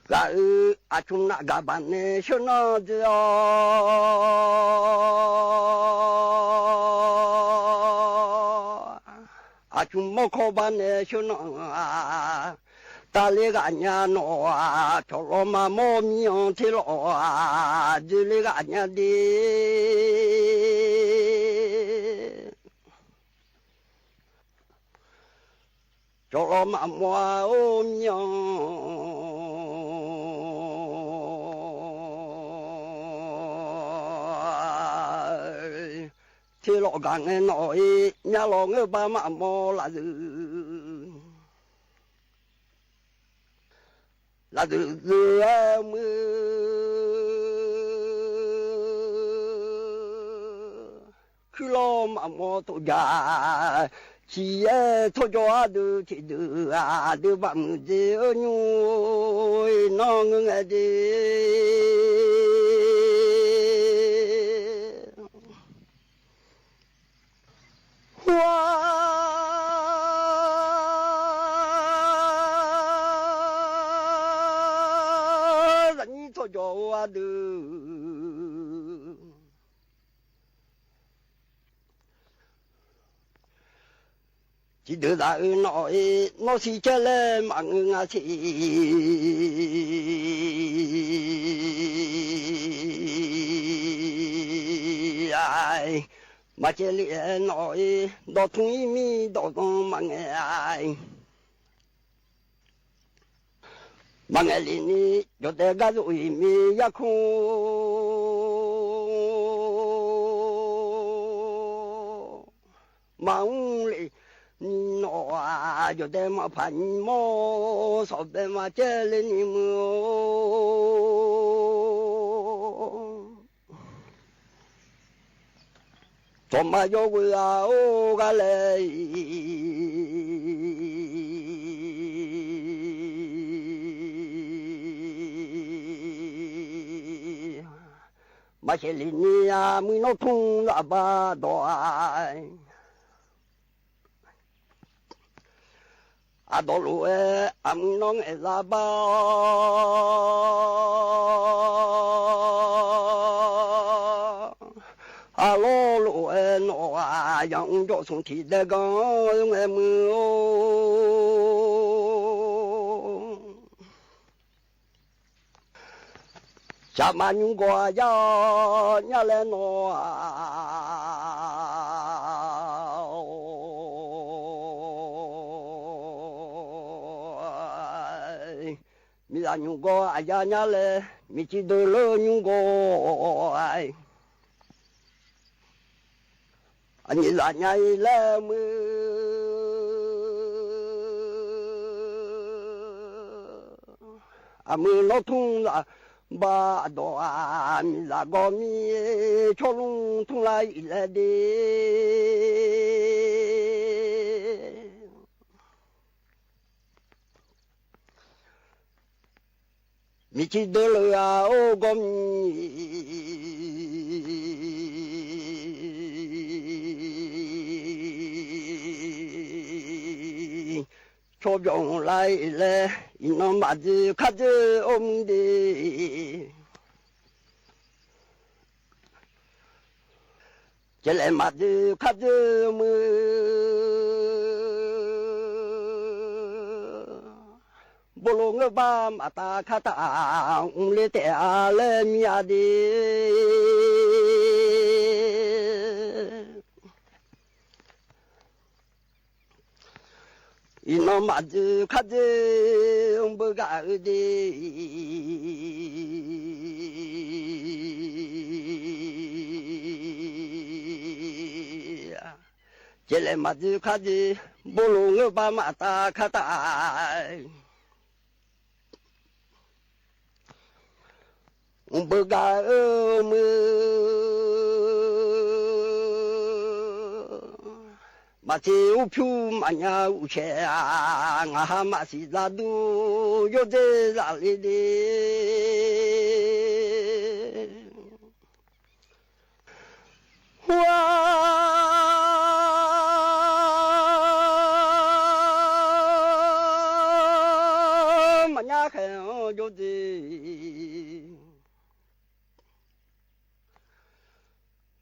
gà à chúng na gà bán cho nó à chúng mò khó bán cho nó 大里个伢喏啊，朝罗马毛命提罗啊，这里个伢的，朝罗马毛命，提罗干个喏伊，伢罗个把马毛拉着。là từ khi lo mà mò tổ già chỉ thôi cho được thì được được bằng gì ở nhồi nó nghe đi cho được chỉ đưa ra nói nó chỉ chơi lên mà ngã chỉ ai mà chơi liền nói đó thùng mi đó mà nghe ai mà nghe liền cho để cái rồi mi ya không mong lì nó cho để mà phản mô sao để mà chơi lên mưa cho mà vô quê ô cái này mà sẽ lên nhà mới nó thung là ba đói à đó lúa ăn nó nghe là ba à lúa lúa nó yang cho xuống thịt để con nghe mưa chả mà nhung qua gió nhà lên nó mi là nhung qua gió nhà lên mi chỉ đôi lơ nhung qua anh là nhảy lên mưa à mưa nó thung là ba đồ mi là go mi cho lung thung lại là đi mi chỉ đưa lời ô go mi cho dùng lại là nó mà gì khác chứ ông đi chỉ lại mà gì khác chứ mưa bố lô ngơ ba mà ta khát ta ông lê tè lên nhà đi nó mà chứ khác chứ ông bơ gà đi chỉ lại mà chứ khác chứ bố lô ngơ ba mà ta khát ta ông bơ gà mà chiếu phiêu mà nhà u che ngã mà xí ra du yo dê ra đi đi hoa mà nhà khen yo dê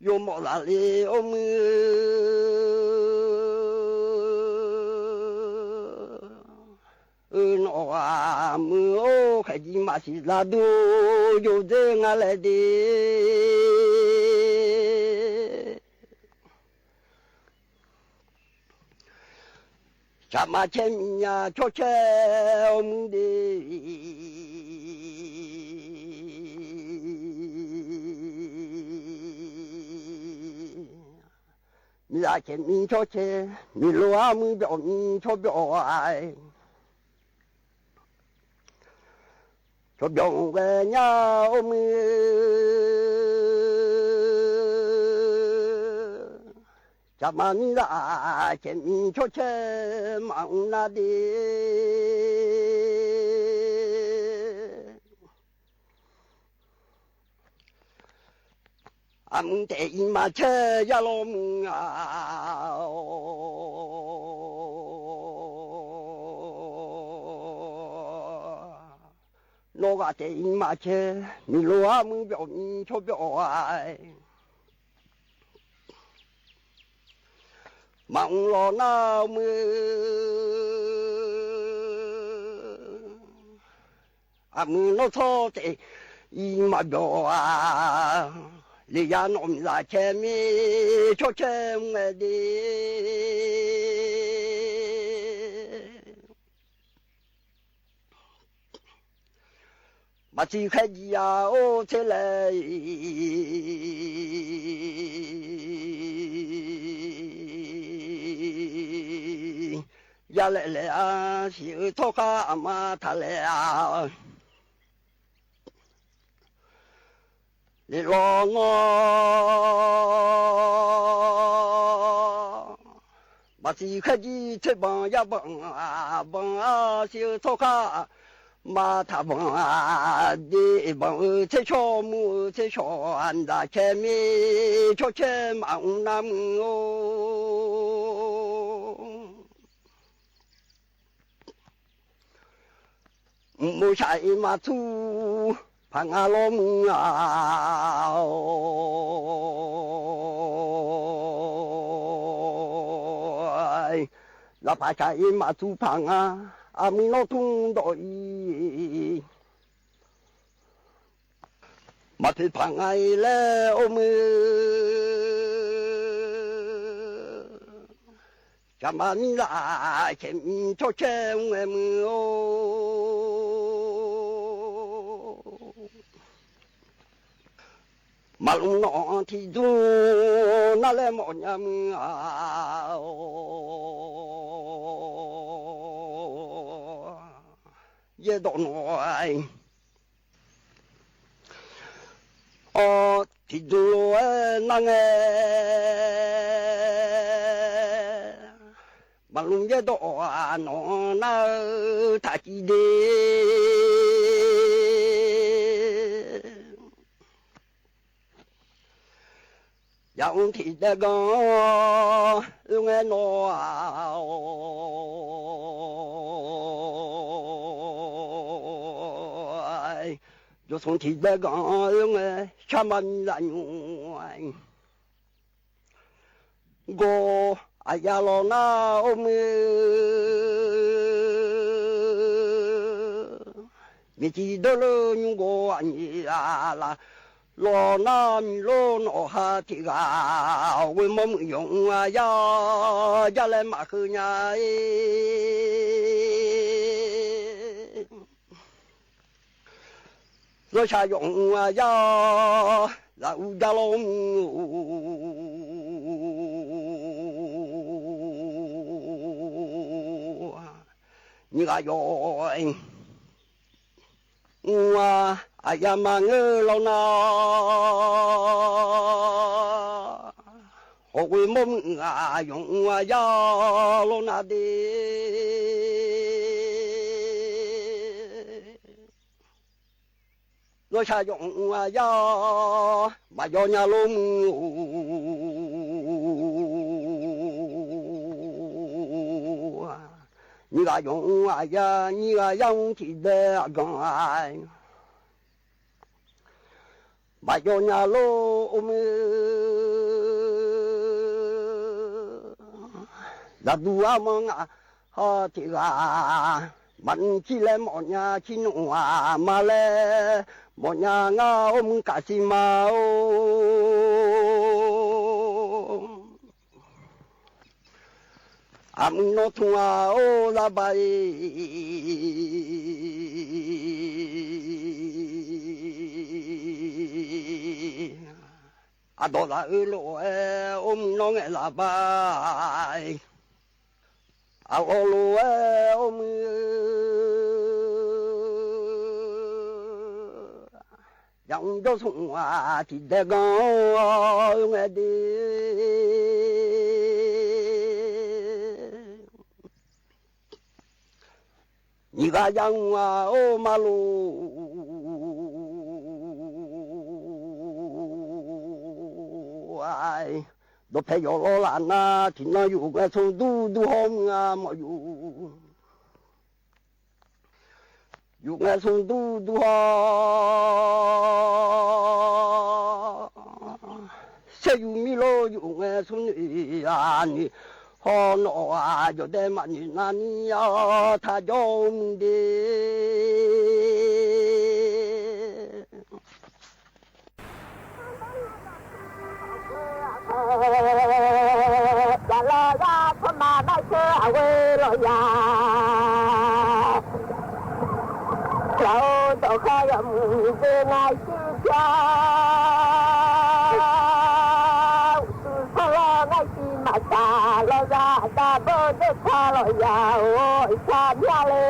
yo mò ra đi ôm no mu o kaji masi la do yo de ngale de chama chenya choche omde mi la chen min choche mi lo amu bio mi cho bio ai cho bio về nhà ôm chama mi la chen min choche mang na de am te ma che ya lo a lo ga te ma che mi lo am bio mi cho bio ai mong lo na mơ am nó cho te ma bio a li ya nom la che mi cho che me di ma chi khai ya o che le ya le a si to ka ma tha le a li lo ngo ma chi khai ji che bang ya bang a si to ka ma tha bang a di bang che cho mu che cho an da che mi cho che mang nam o mu chai ma tu phang a lo mu a la pa chai ma tu phang a mi no tung doi ma thi phang ai le o mu chama mi la chen cho che em o mà lúc nọ thì du nó lên một nhà mưa về độ nói thì du nó nghe mà lúc về độ nó thả chi đi dòng thì đã có nghe nó rồi xong thì đã có nghe chăm ăn lạnh go ai ya lo na ôm mi chỉ đó là những go anh là lo na mi lo no ha ti ga we mom yong ya le ma khu nya lo cha yong ya la u ya lo ni ga yo wa ai mà ngơ lâu na hồ quy mông dùng ya lâu na đi rồi cha dùng ya mà do nhà luôn như là dùng ya như là dùng thì để dùng ai bà cho nhà lô ôm là đua mong ha thì là มันขี้เล่หมอนยาขี้หนูมาแลหมอนยางาอมกะสิมาอามึงโนทุงาโอลาบายอาดอลาโลเออมน้องเอลาบายอาโอโลเออมยังโดสุงอาที่เดกองเอดี你个样啊，哦马路，哎，都陪着老兰呐，听到有个从嘟好啊，没有，有个从嘟好，谁有米咯？有个从你啊你。好诺啊，有的嘛你那你要他用的，呀啦呀，他妈那车为了呀，小到还要母子那西家。ta lo ra ta bơ de ta lo ya ôi ta ya le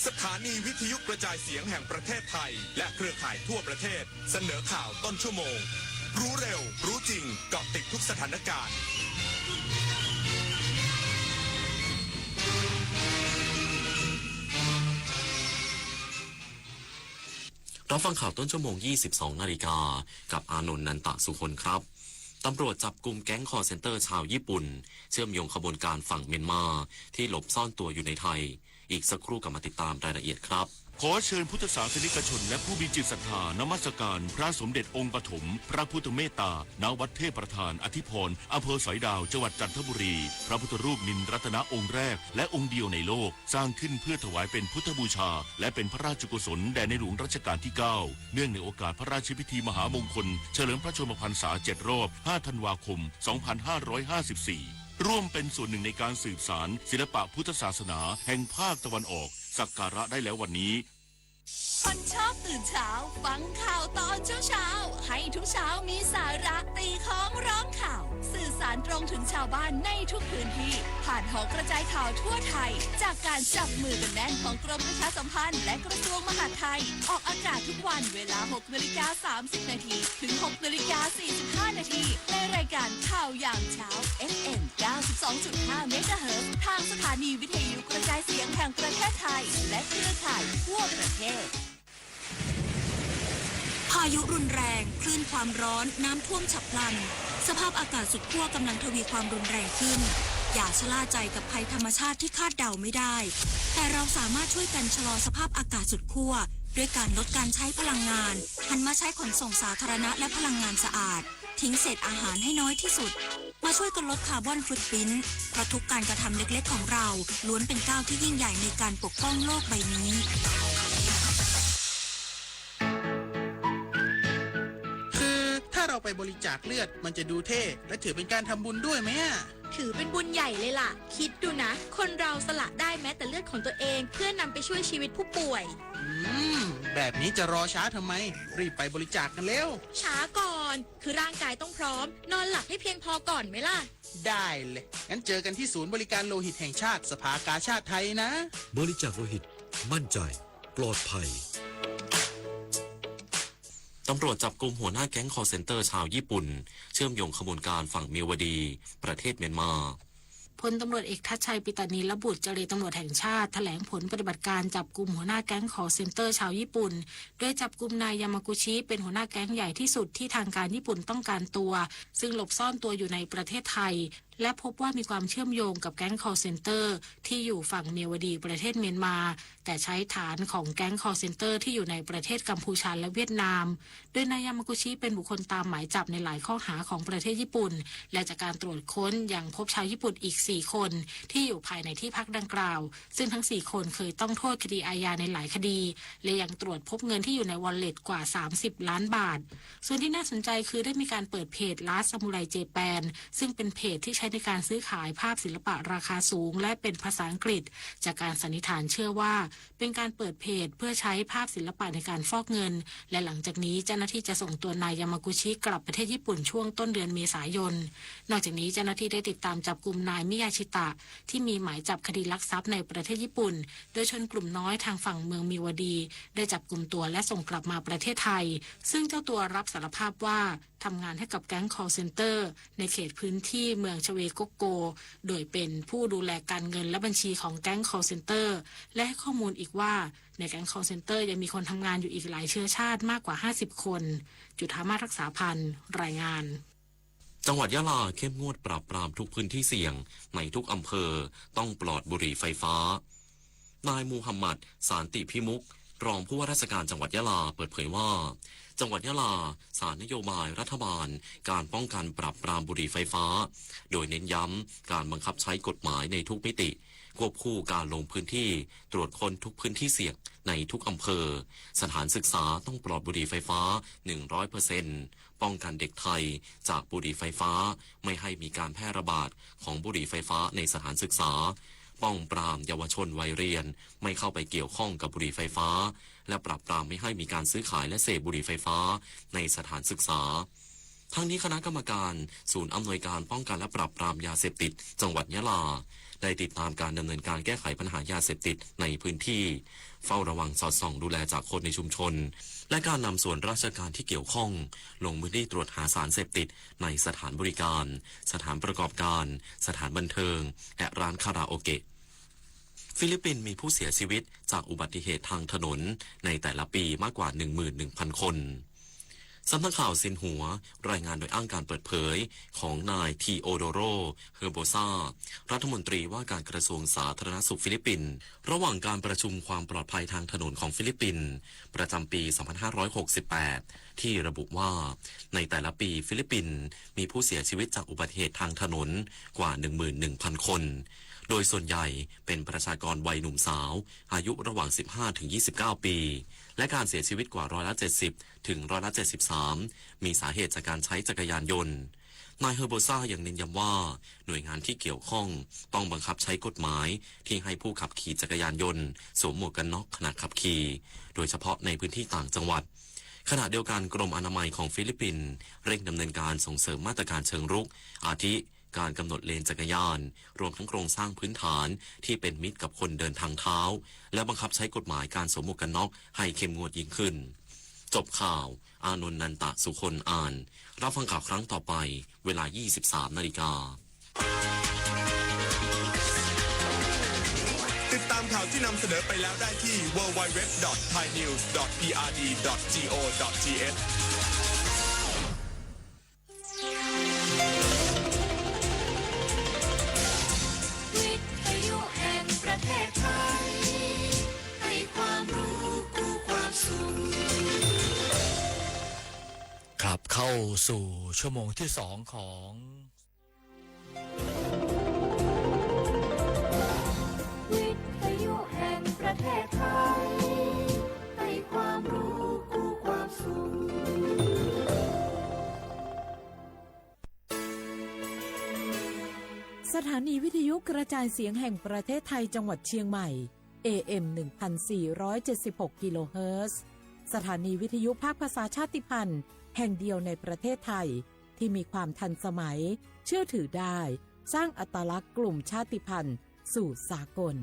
สถานีวิทยุกระจายเสียงแห่งประเทศไทยและเครือข่ายทั่วประเทศเสนอข่าวต้นชั่วโมงรู้เร็วรู้จริงเกาะติดทุกสถานการณ์รับฟังข่าวต้นชั่วโมง 22 นาฬิกากับอานนท์นันตะสุคนครับตำรวจจับกุมแก๊งคอลเซ็นเตอร์ชาวญี่ปุ่นเชื่อมโยงขบวนการฝั่งเมียนมาที่หลบซ่อนตัวอยู่ในไทยอีกสักครู่กลับมาติดตามรายละเอียดครับ ขอเชิญพุทธศาสนิกชนและผู้มีจิตศรัทธานมัสการพระสมเด็จองค์ปฐมพระพุทธเมตตาณวัดเทพประธานอธิพรอำเภอสอยดาวจังหวัดจันทบุรีพระพุทธรูปนินรัตนองค์แรกและองค์เดียวในโลกสร้างขึ้นเพื่อถวายเป็นพุทธบูชาและเป็นพระราชกุศลแด่ในหลวงรัชกาลที่9เนื่องในโอกาสพระราชพิธีมหามงคลเฉลิมพระชนมพรรษา7 รอบ 5 ธันวาคม 2554ร่วมเป็นส่วนหนึ่งในการสืบสานศิลปะพุทธศาสนาแห่งภาคตะวันออกสักการะได้แล้ววันนี้คนชอบตื่นเช้าฟังข่าวตอนเช้าให้ทุกเช้ามีสาระตีของร้องข่าวสื่อสารตรงถึงชาวบ้านในทุกพื้นที่ผ่านหอกระจายข่าวทั่วไทยจากการจับมือกันแน่นของกรมประชาสัมพันธ์และกระทรวงมหาดไทยออกอากาศทุกวันเวลา 6:30 น.ถึง 6:45 น.ในรายการข่าวยามเช้า FM 92.5 เมกะเฮิรตซ์ทางสถานีวิทยุกระจายเสียงแห่งประเทศไทยและเครือข่ายทั่วประเทศพายุรุนแรงคลื่นความร้อนน้ำท่วมฉับพลันสภาพอากาศสุดขั้วกำลังทวีความรุนแรงขึ้นอย่าชะล่าใจกับภัยธรรมชาติที่คาดเดาไม่ได้แต่เราสามารถช่วยกันชะลอสภาพอากาศสุดขั้วด้วยการลดการใช้พลังงานหันมาใช้ขนส่งสาธารณะและพลังงานสะอาดทิ้งเศษอาหารให้น้อยที่สุดมาช่วยกันลดคาร์บอนฟุตพริ้นท์เพราะทุกการกระทำเล็กๆของเราล้วนเป็นก้าวที่ยิ่งใหญ่ในการปกป้องโลกใบนี้ถ้าเราไปบริจาคเลือดมันจะดูเท่และถือเป็นการทำบุญด้วยไหมถือเป็นบุญใหญ่เลยล่ะคิดดูนะคนเราสละได้แม้แต่เลือดของตัวเองเพื่อนำไปช่วยชีวิตผู้ป่วยแบบนี้จะรอช้าทำไมรีบไปบริจาคกันเร็วช้าก่อนคือร่างกายต้องพร้อมนอนหลับให้เพียงพอก่อนไหมล่ะได้เลยงั้นเจอกันที่ศูนย์บริการโลหิตแห่งชาติสภากาชาดไทยนะบริจาคโลหิตมั่นใจปลอดภัยตำรวจจับกุมหัวหน้าแก๊งคอลเซ็นเตอร์ชาวญี่ปุ่นเชื่อมโยงขบวนการฝั่งเมียวดีประเทศเมียนมาพลตำรวจเอกทัชชัยปิตานีระบุเจรตำรวจแห่งชาติแถลงผลปฏิบัติการจับกุมหัวหน้าแก๊งคอลเซ็นเตอร์ชาวญี่ปุ่นโดยจับกุมนายยามากุชิเป็นหัวหน้าแก๊งใหญ่ที่สุดที่ทางการญี่ปุ่นต้องการตัวซึ่งหลบซ่อนตัวอยู่ในประเทศไทย และพบว่ามีความเชื่อมโยงกับแก๊ง call center ที่อยู่ฝั่งเมียวดีประเทศเมียนมาแต่ใช้ฐานของแก๊ง call center ที่อยู่ในประเทศกัมพูชาและเวียดนามโดยนายยามากุชิเป็นบุคคลตามหมายจับในหลายข้อหาของประเทศญี่ปุ่นและจากการตรวจค้นยังพบชาวญี่ปุ่นอีก4คนที่อยู่ภายในที่พักดังกล่าวซึ่งทั้ง4คนเคยต้องโทษคดีอาญาในหลายคดีและยังตรวจพบเงินที่อยู่ในวอลเล็ตกว่า30ล้านบาทส่วนที่น่าสนใจคือได้มีการเปิดเพจ Last Samurai Japan ซึ่งเป็นเพจที่ใช้ในการซื้อขายภาพศิลปะราคาสูงและเป็นภาษาอังกฤษจากการสันนิษฐานเชื่อว่าเป็นการเปิดเพจเพื่อใช้ภาพศิลปะในการฟอกเงินและหลังจากนี้เจ้าหน้าที่จะส่งตัวนายยามากุชิกลับประเทศญี่ปุ่นช่วงต้นเดือนเมษายนนอกจากนี้เจ้าหน้าที่ได้ติดตามจับกุมนายมิยาชิตะที่มีหมายจับคดีลักทรัพย์ในประเทศญี่ปุ่นโดยชนกลุ่มน้อยทางฝั่งเมืองมิวดีได้จับกุมตัวและส่งกลับมาประเทศไทยซึ่งเจ้าตัวรับสารภาพว่าทำงานให้กับแก๊ง call center ในเขตพื้นที่เมืองชเวโกโกโดยเป็นผู้ดูแลการเงินและบัญชีของแก๊ง call center และให้ข้อมูลอีกว่าในแก๊ง call center ยังมีคนทำงานอยู่อีกหลายเชื้อชาติมากกว่า50คนจุฑามาศรักษาพันธ์รายงานจังหวัดยะลาเข้มงวดปราบปรามทุกพื้นที่เสี่ยงในทุกอำเภอต้องปลอดบุหรี่ไฟฟ้านายมูฮัมหมัดสานติพิมุกรองผู้ว่าราชการจังหวัดยะลาเปิดเผยว่าจังหวัดยะลาสารนโยบายรัฐบาลการป้องกันปราบปรามบุหรี่ไฟฟ้าโดยเน้นย้ำการบังคับใช้กฎหมายในทุกมิติควบคู่การลงพื้นที่ตรวจค้นทุกพื้นที่เสี่ยงในทุกอำเภอสถานศึกษาต้องปลอดบุหรี่ไฟฟ้า 100%ป้องกันเด็กไทยจากบุหรี่ไฟฟ้าไม่ให้มีการแพร่ระบาดของบุหรี่ไฟฟ้าในสถานศึกษาป้องปรามเยาวชนวัยเรียนไม่เข้าไปเกี่ยวข้องกับบุหรี่ไฟฟ้าและปราบปรามไม่ให้มีการซื้อขายและเสพบุหรี่ไฟฟ้าในสถานศึกษาทั้งนี้คณะกรรมการศูนย์อำนวยการป้องกันและปราบปรามยาเสพติดจังหวัดยะลาได้ติดตามการดำเนินการแก้ไขปัญหายาเสพติดในพื้นที่เฝ้าระวังสอดส่องดูแลจากคนในชุมชนและการนำส่วนราชการที่เกี่ยวข้องลงพื้นที่ตรวจหาสารเสพติดในสถานบริการสถานประกอบการสถานบันเทิงและร้านคาราโอเกะฟิลิปปินส์มีผู้เสียชีวิตจากอุบัติเหตุทางถนนในแต่ละปีมากกว่า 11,000 คนสำนักข่าวซินหัวรายงานโดยอ้างการเปิดเผยของนายทีโอโดโรเฮอร์โบซารัฐมนตรีว่าการกระทรวงสาธารณสุขฟิลิปปินส์ระหว่างการประชุมความปลอดภัยทางถนนของฟิลิปปินส์ประจำปี 2568 ที่ระบุว่าในแต่ละปีฟิลิปปินส์มีผู้เสียชีวิตจากอุบัติเหตุทางถนนกว่า 11,000 คนโดยส่วนใหญ่เป็นประชากรวัยหนุ่มสาวอายุระหว่าง 15-29 ปีและการเสียชีวิตกว่า70%ถึง73%มีสาเหตุจากการใช้จักรยานยนต์นายเฮอร์โบซายังเน้นย้ำว่าหน่วยงานที่เกี่ยวข้องต้องบังคับใช้กฎหมายที่ให้ผู้ขับขี่จักรยานยนต์สวมหมวกกันน็อกขณะขับขี่โดยเฉพาะในพื้นที่ต่างจังหวัดขณะเดียวกันกรมอนามัยของฟิลิปปินส์เร่งดำเนินการส่งเสริมมาตรการเชิงรุกอาทิการกำหนดเลนจักรยานรวมทั้งโครงสร้างพื้นฐานที่เป็นมิตรกับคนเดินทางเท้าและบังคับใช้กฎหมายการสวมหมวกกันน็อกให้เข้มงวดยิ่งขึ้นจบข่าวอานนท์นันตะสุคนอ่านรับฟังข่าวครั้งต่อไปเวลา 23:00 น.ติดตามข่าวที่นำเสนอไปแล้วได้ที่ www.thainews.prd.go.thประเทศไทยให้ความรู้กู้ความสุขครับเข้าสู่ชั่วโมงที่2ของวิทยุแห่งประเทศไทยให้ความรู้กู้ความสุขสถานีวิทยุกระจายเสียงแห่งประเทศไทยจังหวัดเชียงใหม่ AM 1476 กิโลเฮิรตซ์สถานีวิทยุภาคภาษาชาติพันธุ์แห่งเดียวในประเทศไทยที่มีความทันสมัยเชื่อถือได้สร้างอัตลักษณ์กลุ่มชาติพันธุ์สู่สากล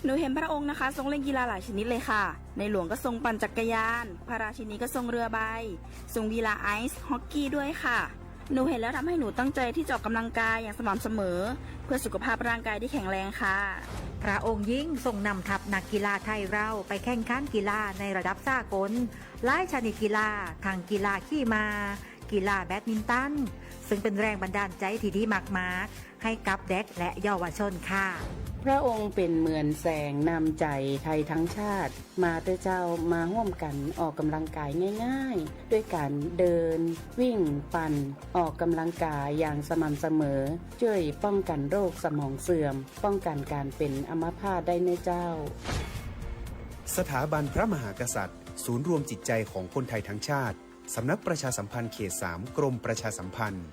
หนูเห็นพระองค์นะคะทรงเล่นกีฬาหลายชนิดเลยค่ะในหลวงก็ทรงปั่นจักรยานพระราชินีก็ทรงเรือใบทรงกีฬาไอซ์ฮอกกี้ด้วยค่ะ หนูเห็นแล้วทำให้หนูตั้งใจที่จะออกกำลังกายอย่างสม่ำเสมอ เพื่อสุขภาพร่างกายที่แข็งแรงค่ะพระองค์ยิ่งทรงนำทัพนักกีฬาไทยเราไปแข่งขันกีฬาในระดับสากลหลายชนิดกีฬาทั้งกีฬาขี่ม้ากีฬาแบดมินตันซึ่งเป็นแรงบันดาลใจที่ดีมากๆให้กับเด็กและเยาวชนค่ะพระองค์เป็นเหมือนแสงนำใจไทยทั้งชาติมาเตเจ้ามาร่วมกันออกกำลังกายง่ายๆด้วยการเดินวิ่งปั่นออกกำลังกายอย่างสม่ำเสมอช่วยป้องกันโรคสมองเสื่อมป้องกันการเป็นอัมพาตได้ในเจ้าสถาบันพระมหากษัตริย์ศูนย์รวมจิตใจของคนไทยทั้งชาติสำนักประชาสัมพันธ์เขต 3 กรมประชาสัมพันธ์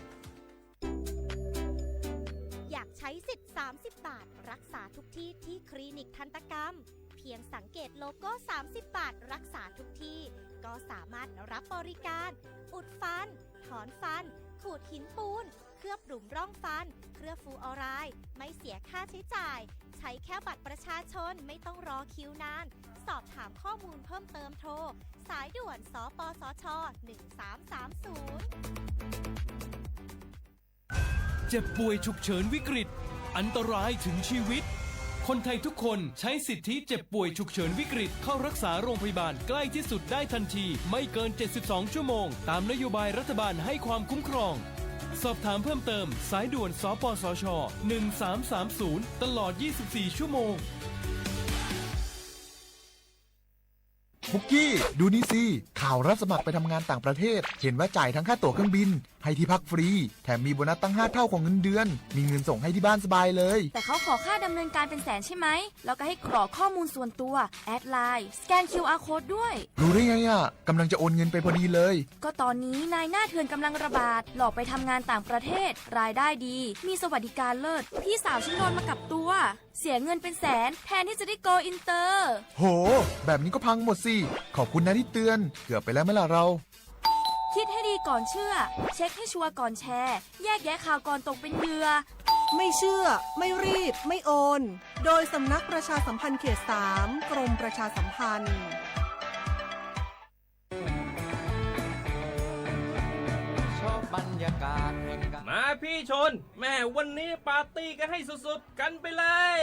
อยากใช้สิทธิ์30 บาทรักษาทุกที่ที่คลินิกทันตกรรมเพียงสังเกตโลโก้30 บาทรักษาทุกที่ก็สามารถรับบริการอุดฟันถอนฟันขูดหินปูนเคลือบหลุมร่องฟันเคลือบฟูออไรด์ไม่เสียค่าใช้จ่ายใช้แค่บัตรประชาชนไม่ต้องรอคิวนานสอบถามข้อมูลเพิ่มเติมโทรสายด่วนสปสช1330เจ็บป่วยฉุกเฉินวิกฤตอันตรายถึงชีวิตคนไทยทุกคนใช้สิทธิเจ็บป่วยฉุกเฉินวิกฤตเข้ารักษาโรงพยาบาลใกล้ที่สุดได้ทันทีไม่เกิน72ชั่วโมงตามนโยบายรัฐบาลให้ความคุ้มครองสอบถามเพิ่มเติมสายด่วนสปสช1330ตลอด24ชั่วโมงบุกกี้ดูนี่สิข่าวรับสมัครไปทำงานต่างประเทศเห็นว่าจ่ายทั้งค่าตั๋วเครื่องบินให้ที่พักฟรีแถมมีโบนัสตั้ง5 เท่าของเงินเดือนมีเงินส่งให้ที่บ้านสบายเลยแต่เขาขอค่าดำเนินการเป็นแสนใช่ไหมแล้วก็ให้กรอกข้อมูลส่วนตัวแอดไลน์สแกน QR Code ด้วยรู้ได้ไงอ่ะกำลังจะโอนเงินไปพอดีเลยก็ตอนนี้นายหน้าเถื่อนกำลังระบาดหลอกไปทำงานต่างประเทศรายได้ดีมีสวัสดิการเลิศพี่สาวฉันโดนมากับตัวเสียเงินเป็นแสนแทนที่จะได้โกอินเตอร์โหแบบนี้ก็พังหมดสิขอบคุณนะที่เตือนเกือบไปแล้วไหมล่ะเราคิดให้ดีก่อนเชื่อเช็คให้ชัวร์ก่อนแชร์แยกแยะข่าวก่อนตกเป็นเหยื่อไม่เชื่อไม่รีบไม่โอนโดยสำนักประชาสัมพันธ์เขต 3 กรมประชาสัมพันธ์ชอบบรรยากาศมาพี่ชนแม่วันนี้ปาร์ตี้กันให้สุดๆกันไปเลย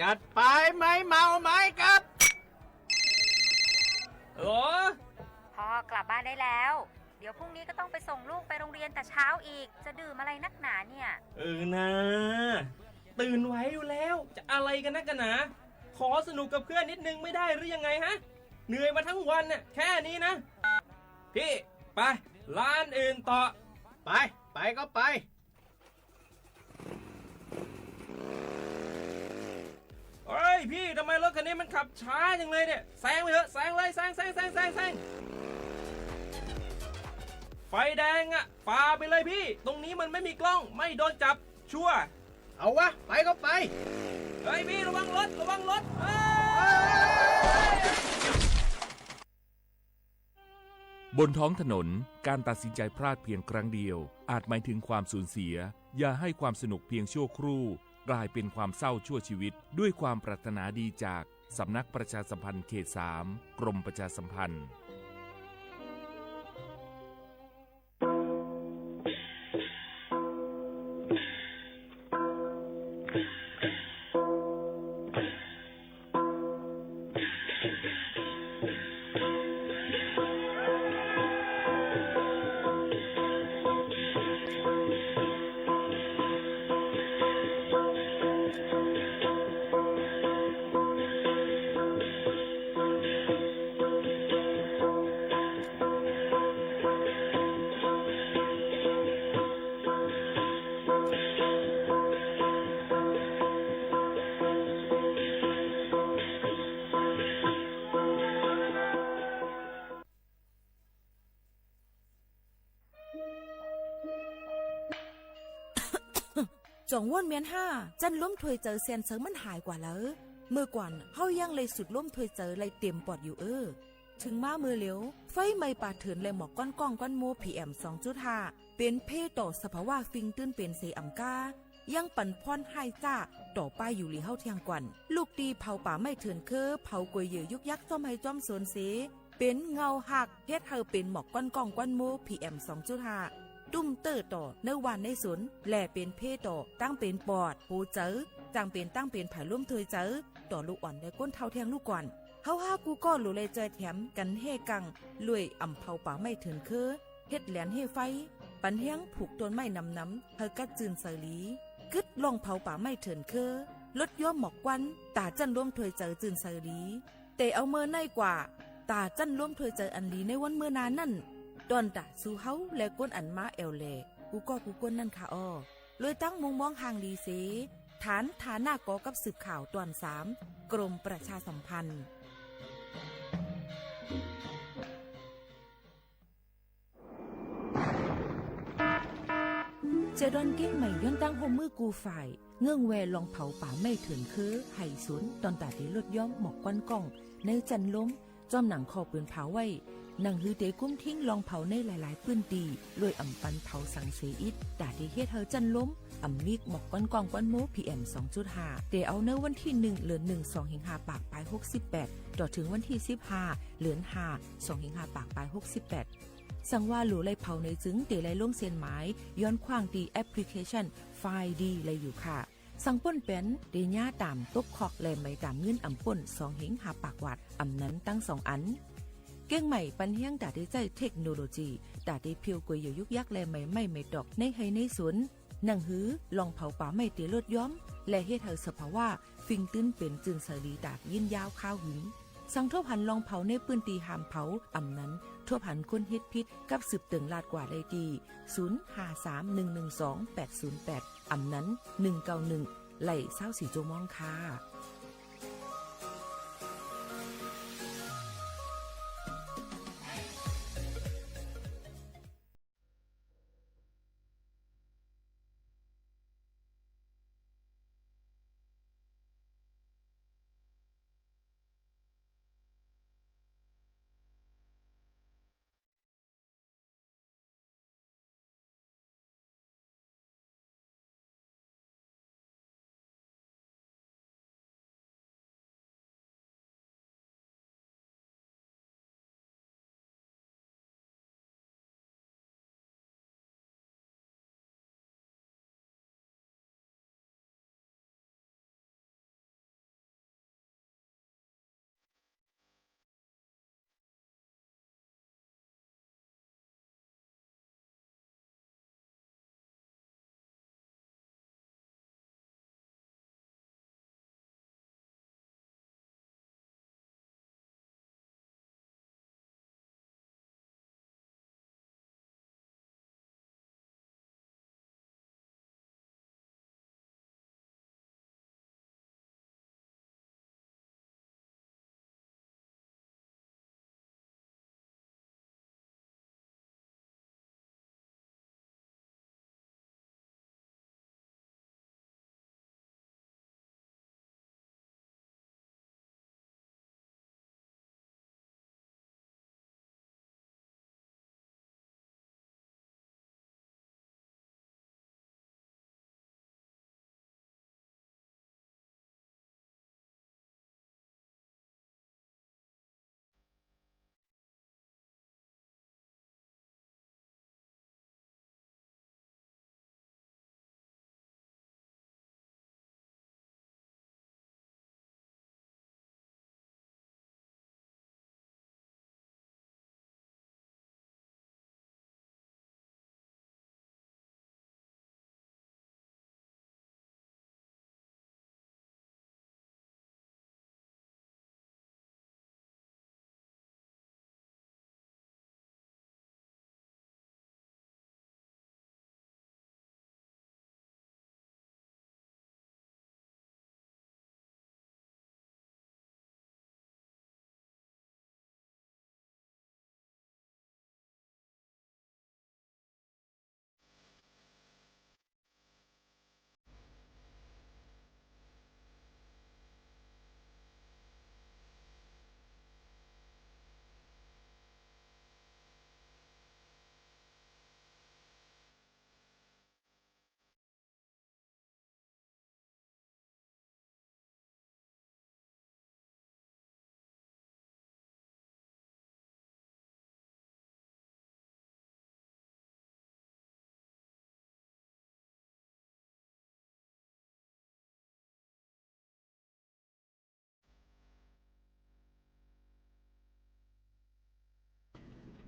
จัดไปไหมเมาไหมครับพ่อกลับบ้านได้แล้วเดี๋ยวพรุ่งนี้ก็ต้องไปส่งลูกไปโรงเรียนแต่เช้าอีกจะดื่มอะไรนักหนาเนี่ยนะตื่นไว้อยู่แล้วจะอะไรกันนักกันหนาขอสนุกกับเพื่อนนิดนึงไม่ได้หรือยังไงฮะเหนื่อยมาทั้งวันเนี่ยแค่นี้นะพี่ไปร้านอื่นต่อไปก็ไปเฮ้ยพี่ทำไมรถคันนี้มันขับช้าจังเลยเนี่ยแซงไปเถอะแซงเลยแซงไฟแดงอ่ะฝ่าไปเลยพี่ตรงนี้มันไม่มีกล้องไม่โดนจับชัวร์เอาวะไปก็ไปเฮ้ยพี่ระวังรถบนท้องถนนการตัดสินใจพลาดเพียงครั้งเดียวอาจหมายถึงความสูญเสียอย่าให้ความสนุกเพียงชั่วครู่กลายเป็นความเศร้าชั่วชีวิตด้วยความปรารถนาดีจากสำนักประชาสัมพันธ์เขต 3 กรมประชาสัมพันธ์จงว่นเมียนห้าจันล้มถวยเจอเซียนเซิงมันหายกว่าแล้วเมื่อก่อนเฮายังเลยสุดล้มถวยเจอเลยเต็มปอดอยู่ถึงมามือเหลียวไฟไหม้ป่าเถื่อนเลยหมอกก้อนก้องก้อนโม PM 2.5 เป็นเพต่อสภาวะฟิงตื้นเป็นเซอัมกายังปั่นพรให้จ้าต่อไปอยู่หลีเฮาเทียงกวันลูกตีเผาป่าไม่เถื่อนเผากวยเยยุกยักจอมให้จอมสวนเสเป็นเงาหักเฮ็ดเฮาเป็นหมอกก้อนก้องก้อนโม PM 2.5 ตุ้มเตอร์ต่อในวันในสนแหล่เป็นเพต่อตั้งเป็นปอดหูเจอจังเป็นตั้งเป็นไผ่ร่วมเทยเจอต่อลูกอ่อนได้ก้นเท่าแทงลูกก่อนเฮาฮากูก็หลูเลยใจแถมกันเฮกังลุยอ่ำเผาป่าไม่ถึงคือเฮ็ดแหลนเฮไฟปันเฮียงผูกต้นไม้น้ำเฮอกัดจืนเสลีกึดลองเผาป่าไม่ถึงคือลดย่อมหมอกควันตาจันร่วมเทยเจอจืนเสลีแต่เอาเมื่อในกว่าตาจันร่วมเทยเจออันลีในวันเมื่อนานนั่นดอนตาสู่เฮาและก้นอันมาแอวแลกูก็กูก้นนั่นค่ะอ้อเลยตั้งมุงมองห่างดีเสฐานฐาหน้ากอกับสืบข่าวตอน3กรมประชาสัมพันธ์เจดอนเก้งใหม่ย้อนตั้งโฮมือกูฝ่ายเงื่องแวลองเผาป่าไม่เถื่อนคือไห่สวนตอนตาที่ลดย่อมหมอกก้อนกล้องในจันล้มจอมหนังคอปืนเผาไว้หนังฮือเตกุ้มทิ้งลองเผาในหลายๆปืนตีลอยอ่ำปันเผาสังเสอิดตาที่เฮ็ดเธอจันล้มอ่ำมิกหมอกก้อนกล้องก้อนโม PM 2.5 เตเอาเนื้อวันที่1เดือน1 2หิงหาปากปลาย68ต่อถึงวันที่15เดือน5 2หิงหาปากปลาย68สั่งว่าหลูไล่เผาในจึงเตไล่ล่งเส้นหมายย้อนขว้างตีแอปพลิเคชันไฟล์ดีเลยอยู่ค่ะสั่งป่นเป็นเดญ่าตามตบขอกแลมใบตามเงินอ่ำป่น2หิงหาปากวัดอ่ำนั้นตั้ง2อันเก้งใหม่ปันเฮียงตาได้ใจเทคโนโลยีตาได้เพียวกวยอยู่ยุกยักแลไม่ดอกในไฮในสวนหนังหือลองเผาป่าไม่เตลดย้อมและเฮ็ดเธอสภาวะฟิงตื้นเป็นจึงสลีตากยินยาวข้าวหึงสังทบหันลองเผาในปืนตีหามเผาอ่ำนั้นทบหันคนเฮ็ดพิษกับสืบตึงลาดกว่าเลยดี0531128808อ่ำนั้น191ไหล24โจมองค่ะ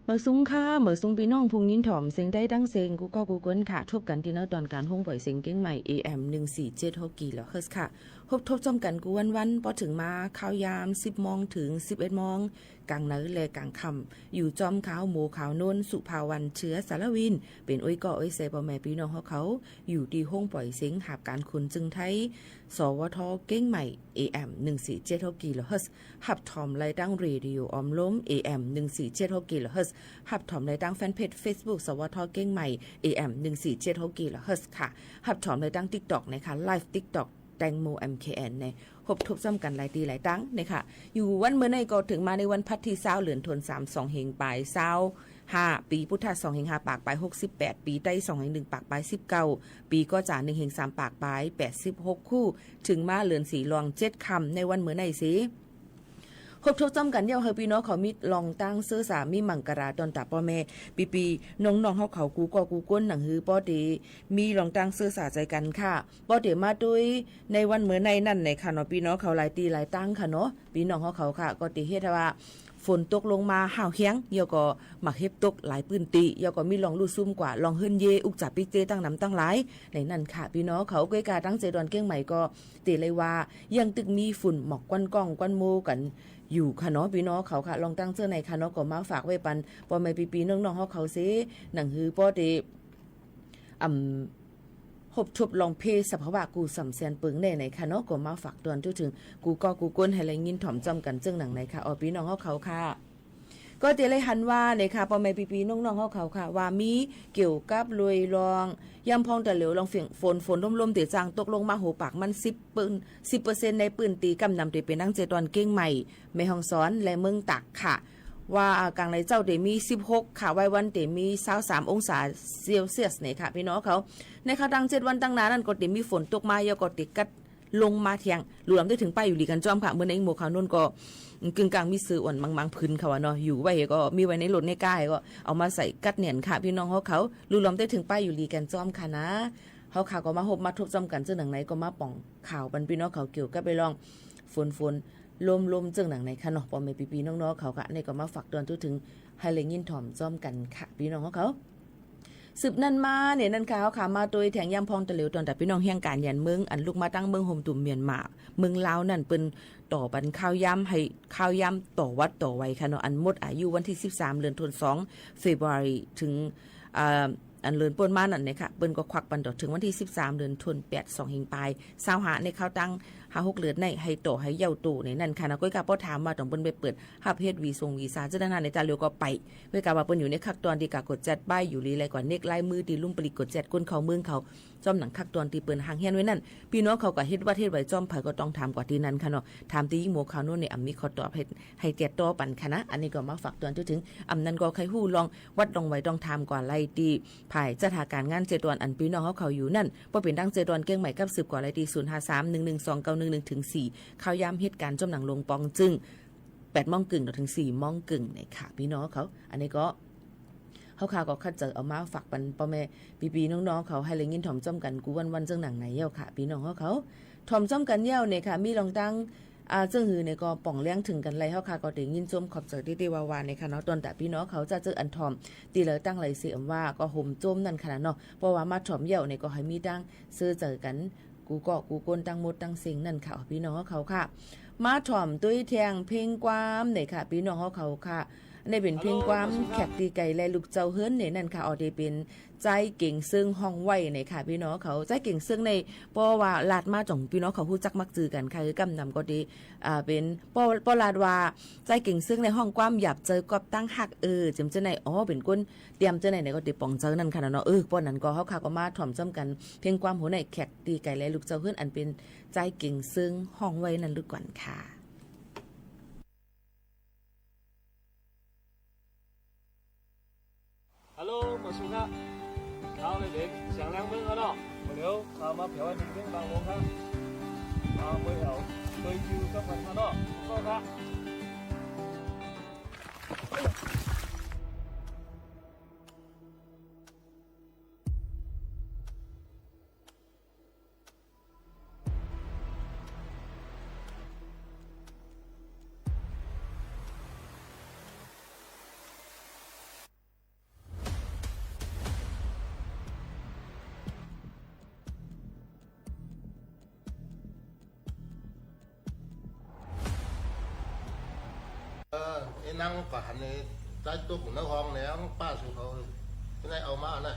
เมื่อซุ้งค่ะเมื่อซุ้งพี่น้องพุงยินถ่อมเสียงได้ดังเสียงกูก็กูกวนค่ะทบกันที่เนื้อตอนการห้องปล่อยเสียงเก้งใหม่ AM 147กิโลเฮิรตซ์ค่ะพบทบจอมกันกูวันพอถึงมาข่าวยาม10 โมงถึง 11 โมงกลางเนื้อและกลางค่ำอยู่จอมขาวหมูขาวนวลสุภาวันเชื้อสารวินเป็นอ้อยก่ออ้อยเสปอแม่พี่น้องเขาอยู่ที่ห้องปล่อยเสียงหาบการคุณจึงไทยสวทเก้งใหม่ AM 147กิโลเฮิรตซ์หับถอมไล่ตั้งเรดิโอออมล้ม AM 147กิโลเฮิรตซ์หับถอมไล่ตั้งแฟนเพจ Facebook สวทเก้งใหม่ AM 147กิโลเฮิรตซ์ค่ะหับถอมไล่ตั้ง TikTok นะคะไลฟ์ TikTokแตงโม MKN ในพบทบซ้ำกันหลายตีหลายตั้งนะคะอยู่วันเมื่อในก็ถึงมาในวันพัดที่20เหลือนทน32เฮงปลาย25ปีพุทธ2เฮง5ปากปลาย68ปีใต้2เฮง1ปากปลาย19ปีก็จ่า1เฮง3ปากปลาย86คู่ถึงมาเหลือน4รอง7คำในวันเมื่อในสิพบทบจำกันเดียวเฮาพี่น้องเขามีลองตั้งเสื้อสามีมังกราตอนตาพ่อแม่ปีน้องๆเขากูก็กูก้นหนังฮือป้อเดมีลองตั้งเสื้อสาใจกันค่ะป้อเดมาด้วยในวันเมื่อในนั่นในค่ะเนาะพี่น้องเขาหลายตีหลายตั้งค่ะเนาะพี่น้องเขาค่ะก็ติเฮ็ดว่าฝนตกลงมาห่าวเฮียงเยาก็มักเฮ็บตกหลายปืนติเยาก็มีลองลู่ซุ่มกว่าลองเฮิรนเยอุกจับปิเจตั้งน้ำตั้งหลายในนั่นค่ะพี่น้องเขาก้อยกาตั้งใจดอนเก้งใหม่ก็ติเลยว่ายังตึกมีฝุ่นหมอกกวนก้องกวนโมกันอยู่ค่ะเนาะพี่น้องเขาค่ะลองตั้งเสื้อในค่ะเนาะก็มาฝากไว้ปันปอไม่ปีน้องๆเขาเสหนังฮือป้อเดหบทบลองเพสภาวะกูสำเสียนปึงในไหนค่ะเนาะก็มาฝากตอนถึงกูก็กูก้นให้ไรยินถ่อมจำกันจึงหนังไหนค่ะพี่น้องเขาค่ะก็เดี๋ยวเลยหันว่าในค่ะปอไม่ปีน้องๆเขาค่ะว่ามีเกี่ยวกับลอยลองยำพองแต่เหลวลองเฟียงฝนลมๆเตะจางตกลงมาโหปากมัน10% ในปืนตีกำนำเตเป็นตั้งเจตอนเก้งใหม่แม่ฮ่องสอนและเมืองตากค่ะว่ากลางในเจ้าเตมี16ค่ะไว้วันเตมี23องศาเซลเซียสเนี่ยค่ะพี่น้องเขาในค่ะตั้ง7วันตั้งนานนั่นก็เตมีฝนตกมายก็ติกัดลงมาเที่ยงรวมได้ถึงป้ายอยู่ดีกันจอมค่ะเมื่อในหมู่เขานุ่นก็กึ่งกลางมีซื้ออ่อนบางพื้นเขาว่าเนาะอยู่ไว้ก็มีไว้ในรถในก้ายก็เอามาใส่กัดเหนียนค่ะพี่น้องเขารวมได้ถึงป้ายอยู่ดีกันจอมค่ะนะเขาข่าวก็มาหบมาทบจำกันเจ้าหนังไหนก็มาป่องข่าวปันพี่น้องเขาเกี่ยวกับไปลองฝนลมเจ้าหนังไหนค่ะเนาะปอมปีน้องๆเขาค่ะนี่ก็มาฝากเตือนถึงให้เลยยินถ่อมจอมกันค่ะพี่น้องเขาสืบนั่นมาเนี่ยนั่นค่ะเขามาโดยแถงยำพองตะเหลวตอนแต่พี่น้องเฮียงการยันเมืองอันลูกมาตั้งเมืองโฮมตุ่มเมียนมาเมืองลาวนั่นเป็นต่อบันข้าวยำให้ข้าวยำต่อวัดต่อไว้ค่ะเนาะอันหมดอายุวันที่13เดือนธันวาคมFebruary ถึงอันเลือนป่นมานั่นเนี่ยค่ะเปิ้นก็ควักปันต่อถึงวันที่13เดือนธันวาคม2เฮงปลาย25ในข้าวตั้ง56เลือนในให้ต่อให้เย้าตู่ในนั่นค่ะนะก้อยกาป้อถามมาต้องเปิ้นไปเปิดหับเฮ็ดวีซ่าเจ้าหน้าในตาเลียวก็ไปก้อยกาว่าเปิ้นอยู่ในคักตอนที่กากดจัดป้ายอยู่ลีไรก่อนเนกลายมือตีลุ่มปริกดจัดก้นเขาเมืองเขาจอมหนังคักตอนที่เปิ้นหางเฮียนไว้นั่นพี่น้องเขาก็เฮ็ดว่าเฮ็ดไว้จอมไผก็ต้องถามกว่าที่นั้นค่ะเนาะถามที่หมู่เขาโน่นในมีขอตอบให้แก่ต่อปันค่ะนะอันนี้ก็มาฝากเตือนถึงนั้นก็ใครฮู้ลองวัดลองไว้ต้องถามกว่าไล่ตีภายจัดหาการงานเจตวนอันพี่น้องเขาอยู่นั่นบ่เป็นดังเจตวนเก้งใหม่กับสืบกว่าไล่ตี053112911ถึง4ข่าวยามเหตุการณ์จอมหนังลงปองจึง8 โมงครึ่งถึง4 โมงครึ่งในค่ะพี่น้องเขาอันนี้ก็เขาข่าวก็คัดเจอเอามาฝากปันพ่อแม่ปีน้องๆเขาให้เลยยินถ่อมจ้อมกันกูวันๆจังหนังไหนเย้าค่ะพี่น้องเขาถ่อมจ้อมกันเย้าเนี่ยค่ะมีลองตั้งซึ่งหือเนี่ยก็ป่องเลี้ยงถึงกันไรเขาค่ะก็ได้ยินจมขอบเจอที่วาวาในค่ะเนาะตอนแต่พี่น้องเขาจะเจออันถ่อมตีเลยตั้งไรเสียมว่าก็ห่มจมนั่นค่ะเนาะเพราะว่ามาถ่อมเย้าเนี่ยก็ให้มีตั้งซื้อเจอกันกูก้นตั้งมดตั้งสิงนั่นค่ะพี่น้องเขาค่ะมาถ่อมตุ้ยแทงเพลงความเนี่ยค่ะพี่น้องเขาค่ะในเป็นเพลงความแขกตีไก่และลูกเจ้าเฮิรนเนี่ยนั่นค่ะออเดเป็นใจเก่งซึ่งห้องไว้เนี่ยค่ะพี่น้องเขาใจเก่งซึ่งในเพราะว่าลาดมาจ่องพี่น้องเขาฮู้จักมักจือกันค่ะคือกำนำก็ดีเป็นปอลาดว่าใจเก่งซึ่งในห้องความหยับเจอกับตั้งหักจำเจาไหนเป็นก้นเตรียมเจาไหนเนี่ยก็ติป่องเจอนั่นค่ะเนาะป้อนั้นก็เขาค่ะก็มาถ่อมจ้ำกันเพลงความหัวในแขกตีไก่และลูกเจ้าเฮิรนอันเป็นใจเก่งซึ่งห้องไว้นั่นลึกก่อนค่ะฮัลโหลมาสุครับข้าวเลยเด็กเสียงแรงเมืองเขาเนาะมาเร็วข้าวมาเผาให้มันเรื่องบางลงครับไม่เอาเคยคิวกับมันเขาเนาะก็ครับ นั่งก็หันในใต้ตัวของนักห้องแล้วป้าสู่เขาไม่ได้เอามานะ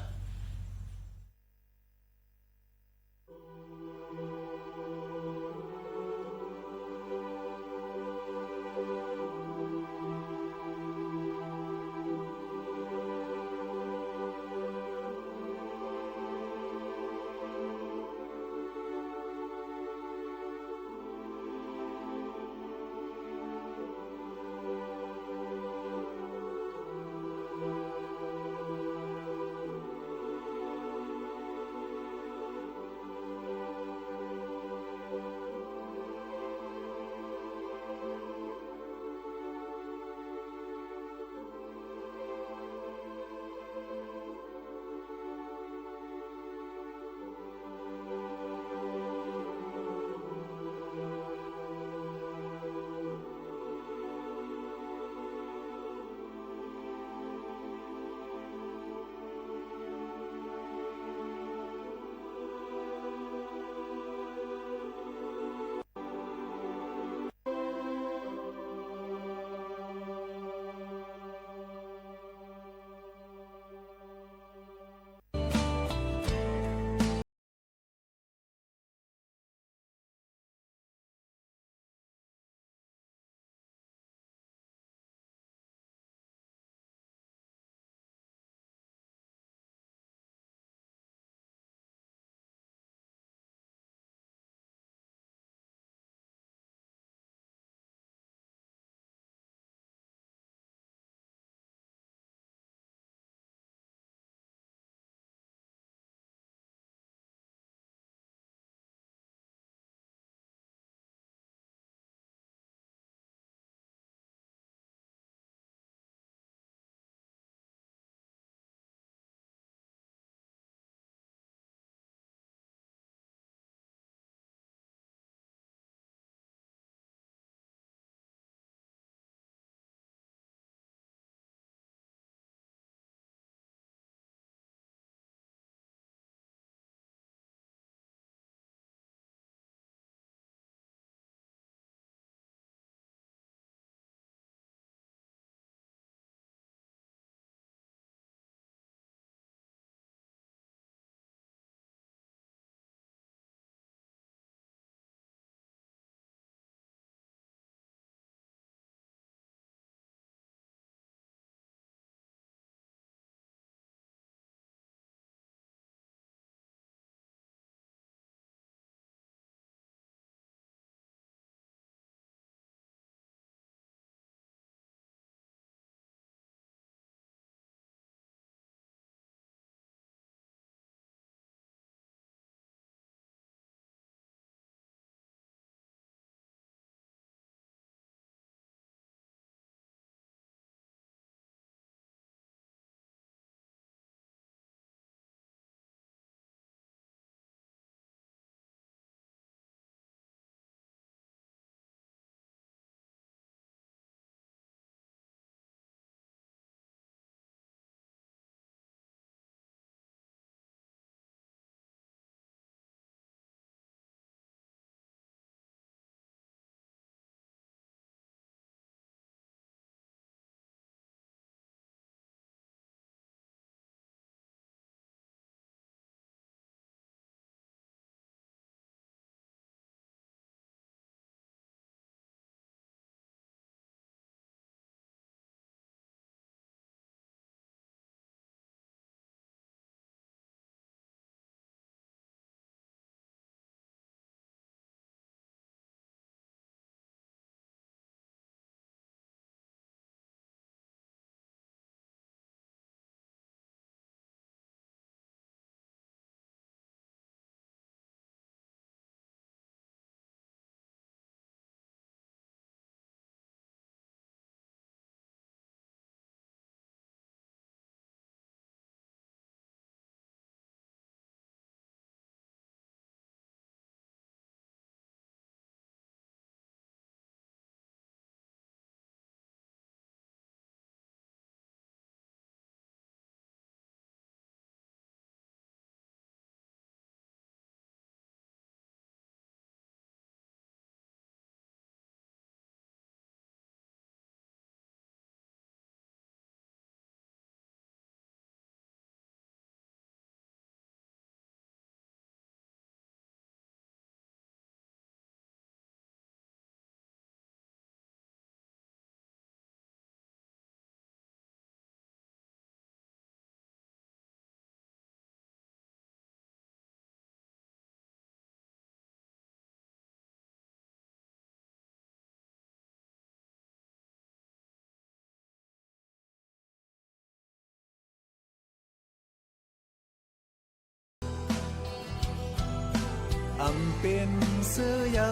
เป็นเสื้อเยา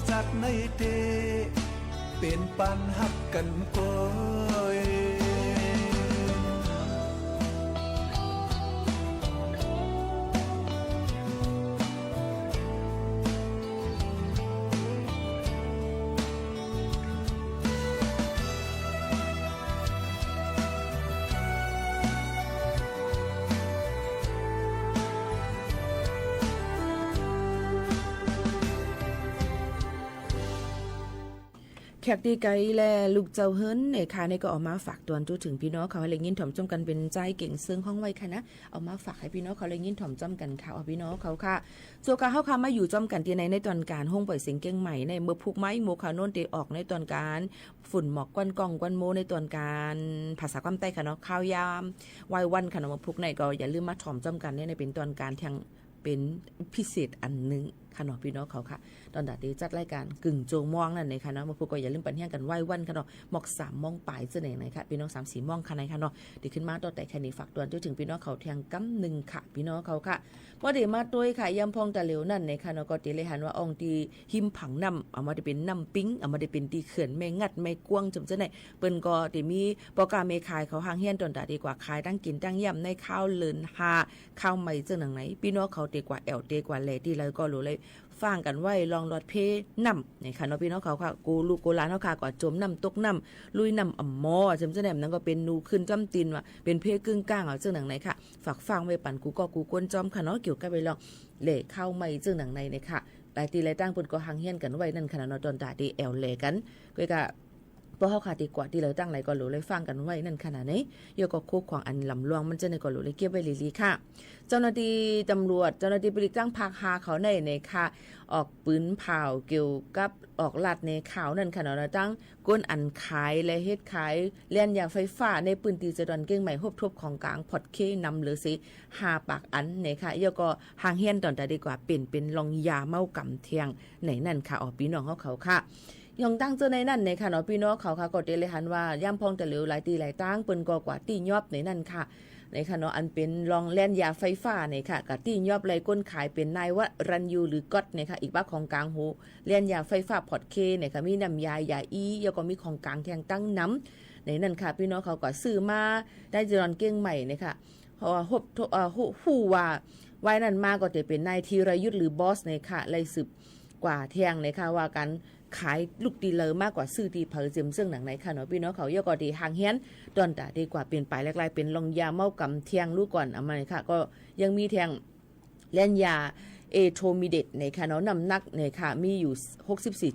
จัดในเตเป็นปันหักกันก้อยแขกดีไกแลลูกเจ้าเฮิรนในค่ะในก็ออกมาฝากตวนจู้ถึงพี่น้องเขาให้เลยยินถ่อมจ้อมกันเป็นใจเก่งซึ่งห้องไว้ค่ะนะเอามาฝากให้พี่น้องเขาเลยยินถ่อมจ้อมกันค่ะเอาพี่น้องเขาค่ะโซกาเฮาค่ะมาอยู่จ้อมกันที่ในตอนการห้องปล่อยเสียงเก่งใหม่ในเมื่อพุกไม้โมคาโนนเตออกในตอนการฝุ่นหมอกกวนกองกวนโมในตอนการภาษาความใต้ค่ะเนาะข้าวยามวัยวันค่ะเนาะพุกในก็อย่าลืมมาถ่อมจ้อมกันในเป็นตอนการทางเป็นพิเศษอันนึงค่ะเนาะพี่น้องเขาค่ะตอนดัดดีจัดรายการกึ่งโจงม่วงนั่นในค่ะเนาะมาพูดก็อย่าลืมปันแห้งกันไหว้วันค่ะเนาะหมอก3โมงปลายเสน่ห์ไหนค่ะพี่น้อง3-4 โมงค่ะในค่ะเนาะดีขึ้นมาต่อแต่แค่นี้ฝากตวนจนถึงพี่น้องเขาเที่ยงกำ1ค่ะพี่น้องเขาค่ะว่าเดี๋ยวมาด้วยค่ะยำพองตะเหลวนั่นในค่ะเนาะก็ตีเลยหันว่าองตีหิมผังน้ำเอามาได้เป็นน้ำปิ้งเอามาได้เป็นตีเขื่อนแม่งัดแม่กวงจำเจ้าไหนเปิ้นก็ตีมีโปรแกรมเมคายเขาห่างเฮียนตอนดัดดีกว่าขายตั้งกินตั้งย่ำในข้าวเลินหาข้าวใหม่เจ้าหนังไหนพี่น้องเขาตีกว่าแอลตีกว่าแลที่เลยก็รู้เลยฟังกันไว้ลองรถเพน้ำในค่ะเนาะพี่น้องเขาค่ะกูลูกกูหลานเขาค่ะก็จมน้ำตกน้ำลุยน้ำอ่ำมอจำเจ้าแหนมนั่นก็เป็นนูขึ้นจ้ำตีนว่ะเป็นเพกึ่งก้างเอาเจ้าหนังไหนค่ะฝากฟังไว้ปั่นกูก็กูกวนจอมค่ะเนาะเกี่ยวกับไปลองเล่เข้าไม่เจ้าหนังในเนี่ยค่ะหลายตีหลายตั้งเพิ่นก็ห่างเฮียนกันไว้นั่นค่ะเนาะตอนตาดีแอลเล่กันก็กะเพราะเขาขาดดีกว่าที่เราตั้งไหนก็รู้เลยฟังกันไว้นั่นขนาดนี้โยก็คุกของอันลำลวงมันจะในก็รู้เลยเก็บไว้ลีๆค่ะเจ้าหน้าที่ตำรวจเจ้าหน้าที่บริจ้างภาค5เขาในค่ะออกปืนเผาเกี่ยวกับออกลัดในข่าวนั่นค่ะเนาะตั้งก้นอันขายและเฮ็ดขายเล่นยาไฟฟ้าในปืนตีจะดอนเก้งใหม่ฮบทบของกลางพอดเคนำหรือสิ5ปากอันในค่ะโยก็ห่างเฮียนตอนแต่ดีกว่าเป็นลองยาเมากำเทียงในนั่นค่ะออกพี่น้องเขาค่ะยองตั้งเจอในนั่นในค่ะเนาะพี่น้องเขาค่ะก็เตเลยหันว่าย่ำพองแต่เหลวหลายตีหลายตั้งเปิ้นก็กว่าตียอบในนั่นค่ะในค่ะเนาะอันเป็นรองแล่นยาไฟฟ้าในค่ะกับตียอบไหลก้นขายเป็นนายวรัญยูหรือก๊อตในค่ะอีกบ้าของกลางโหแล่นยาไฟฟ้าพอดเคในค่ะมีน้ำยาอีแล้วก็มีของกลางแทงตั้งน้ำในนั่นค่ะพี่น้องเขาก็ซื้อมาได้จรอนเก้งใหม่ในค่ะเพราะว่าฮู้ว่าไว้นั่นมาก็จะเป็นนายธีรยุทธหรือบอสในค่ะไล่สืบกว่าแทงในค่ะว่ากันขายลูกดีเลยมากกว่าซื้อดีเผาเจิมซึ่งหนังไหนค่ะเนาะพี่น้องเขาเยอะก็ดีห่างเฮียนตอนตาดีกว่าเป็นปลายแรกๆเป็นลองยาเมากำเทียงลูกก่อนเอามาค่ะก็ยังมีแทงเล่นยาเอโทมิเดตในค่ะเนาะน้ำหนักในค่ะมีอยู่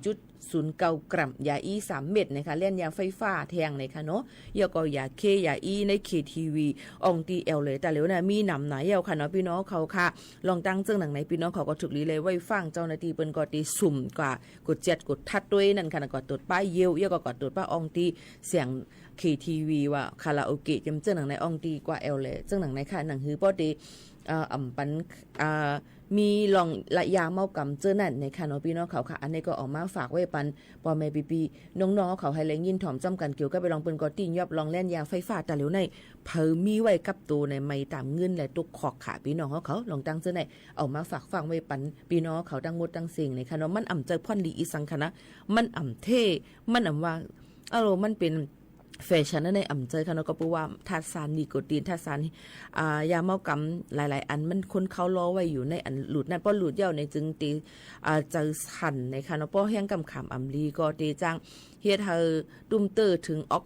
64.09 กรัมยาอี3เม็ดนะคะเล่นยาไฟฟ้าแทงในค่ะเนาะเยอะก็ยาเคยาอีใน KTV อองตีเอลเลยแต่เหลวน่ะมีหนำไหนเยาค่ะเนาะพี่น้องเขาค่ะลองตั้งเจิงหนังไหนพี่น้องเขาก็ถูกลีเลยไว้ฟังเจ้าหน้าที่เปิ้นก็ตีสุ่มกว่ากด7กดทัดด้วยนั่นค่ะก็ตรวจป้ายเยเยอะก็ตรวจป้าอองตีเสียง KTV ว่าคาราโอเกะจำเจิงหนังไหนอองตีกว่าเอลเลยเจิงหนังไหนค่ะหนังฮือป้อตีปันมีลองละยาเมากำเจอนั่นในค่ะเนาะพี่น้องเขาค่ะอันนี้ก็ออกมาฝากไว้ปันปอแม่ปีน้องๆเขาให้แรงยินถ่อมจ้ำกันเกี่ยวกับไปลองเปิ้นก็ติ้งยอบลองแล่นยาไฟฟ้าแต่เหลวในเผอมีไว้กับตัวในไม่ตามเงินและตกขอกขาพี่น้องเขาลองตั้งเจอไหนเอามาฝากฟังไว้ปันพี่น้องเขาตั้งงดตั้งเสียงในค่ะเนาะมันอ่ำใจพ่อนดีอีสังค่ะนะมันอ่ำเท่มันอ่ำว่ามันเป็นแฟชั่นในอ่ำใจค่ะเนาะก็เพราะว่าธาตุสารนิโคตินธาตุสารยาเมากำหลายๆอันมันคนเขาล้อไว้อยู่ในอันหลุดนั่นเพราะหลุดเย่าในจึงตีเจอสันในค่ะเนาะเพราะแห้งกำขามอ่ำลีก็ตีจังเฮ็ดให้ตุ้มเตอร์ถึงออก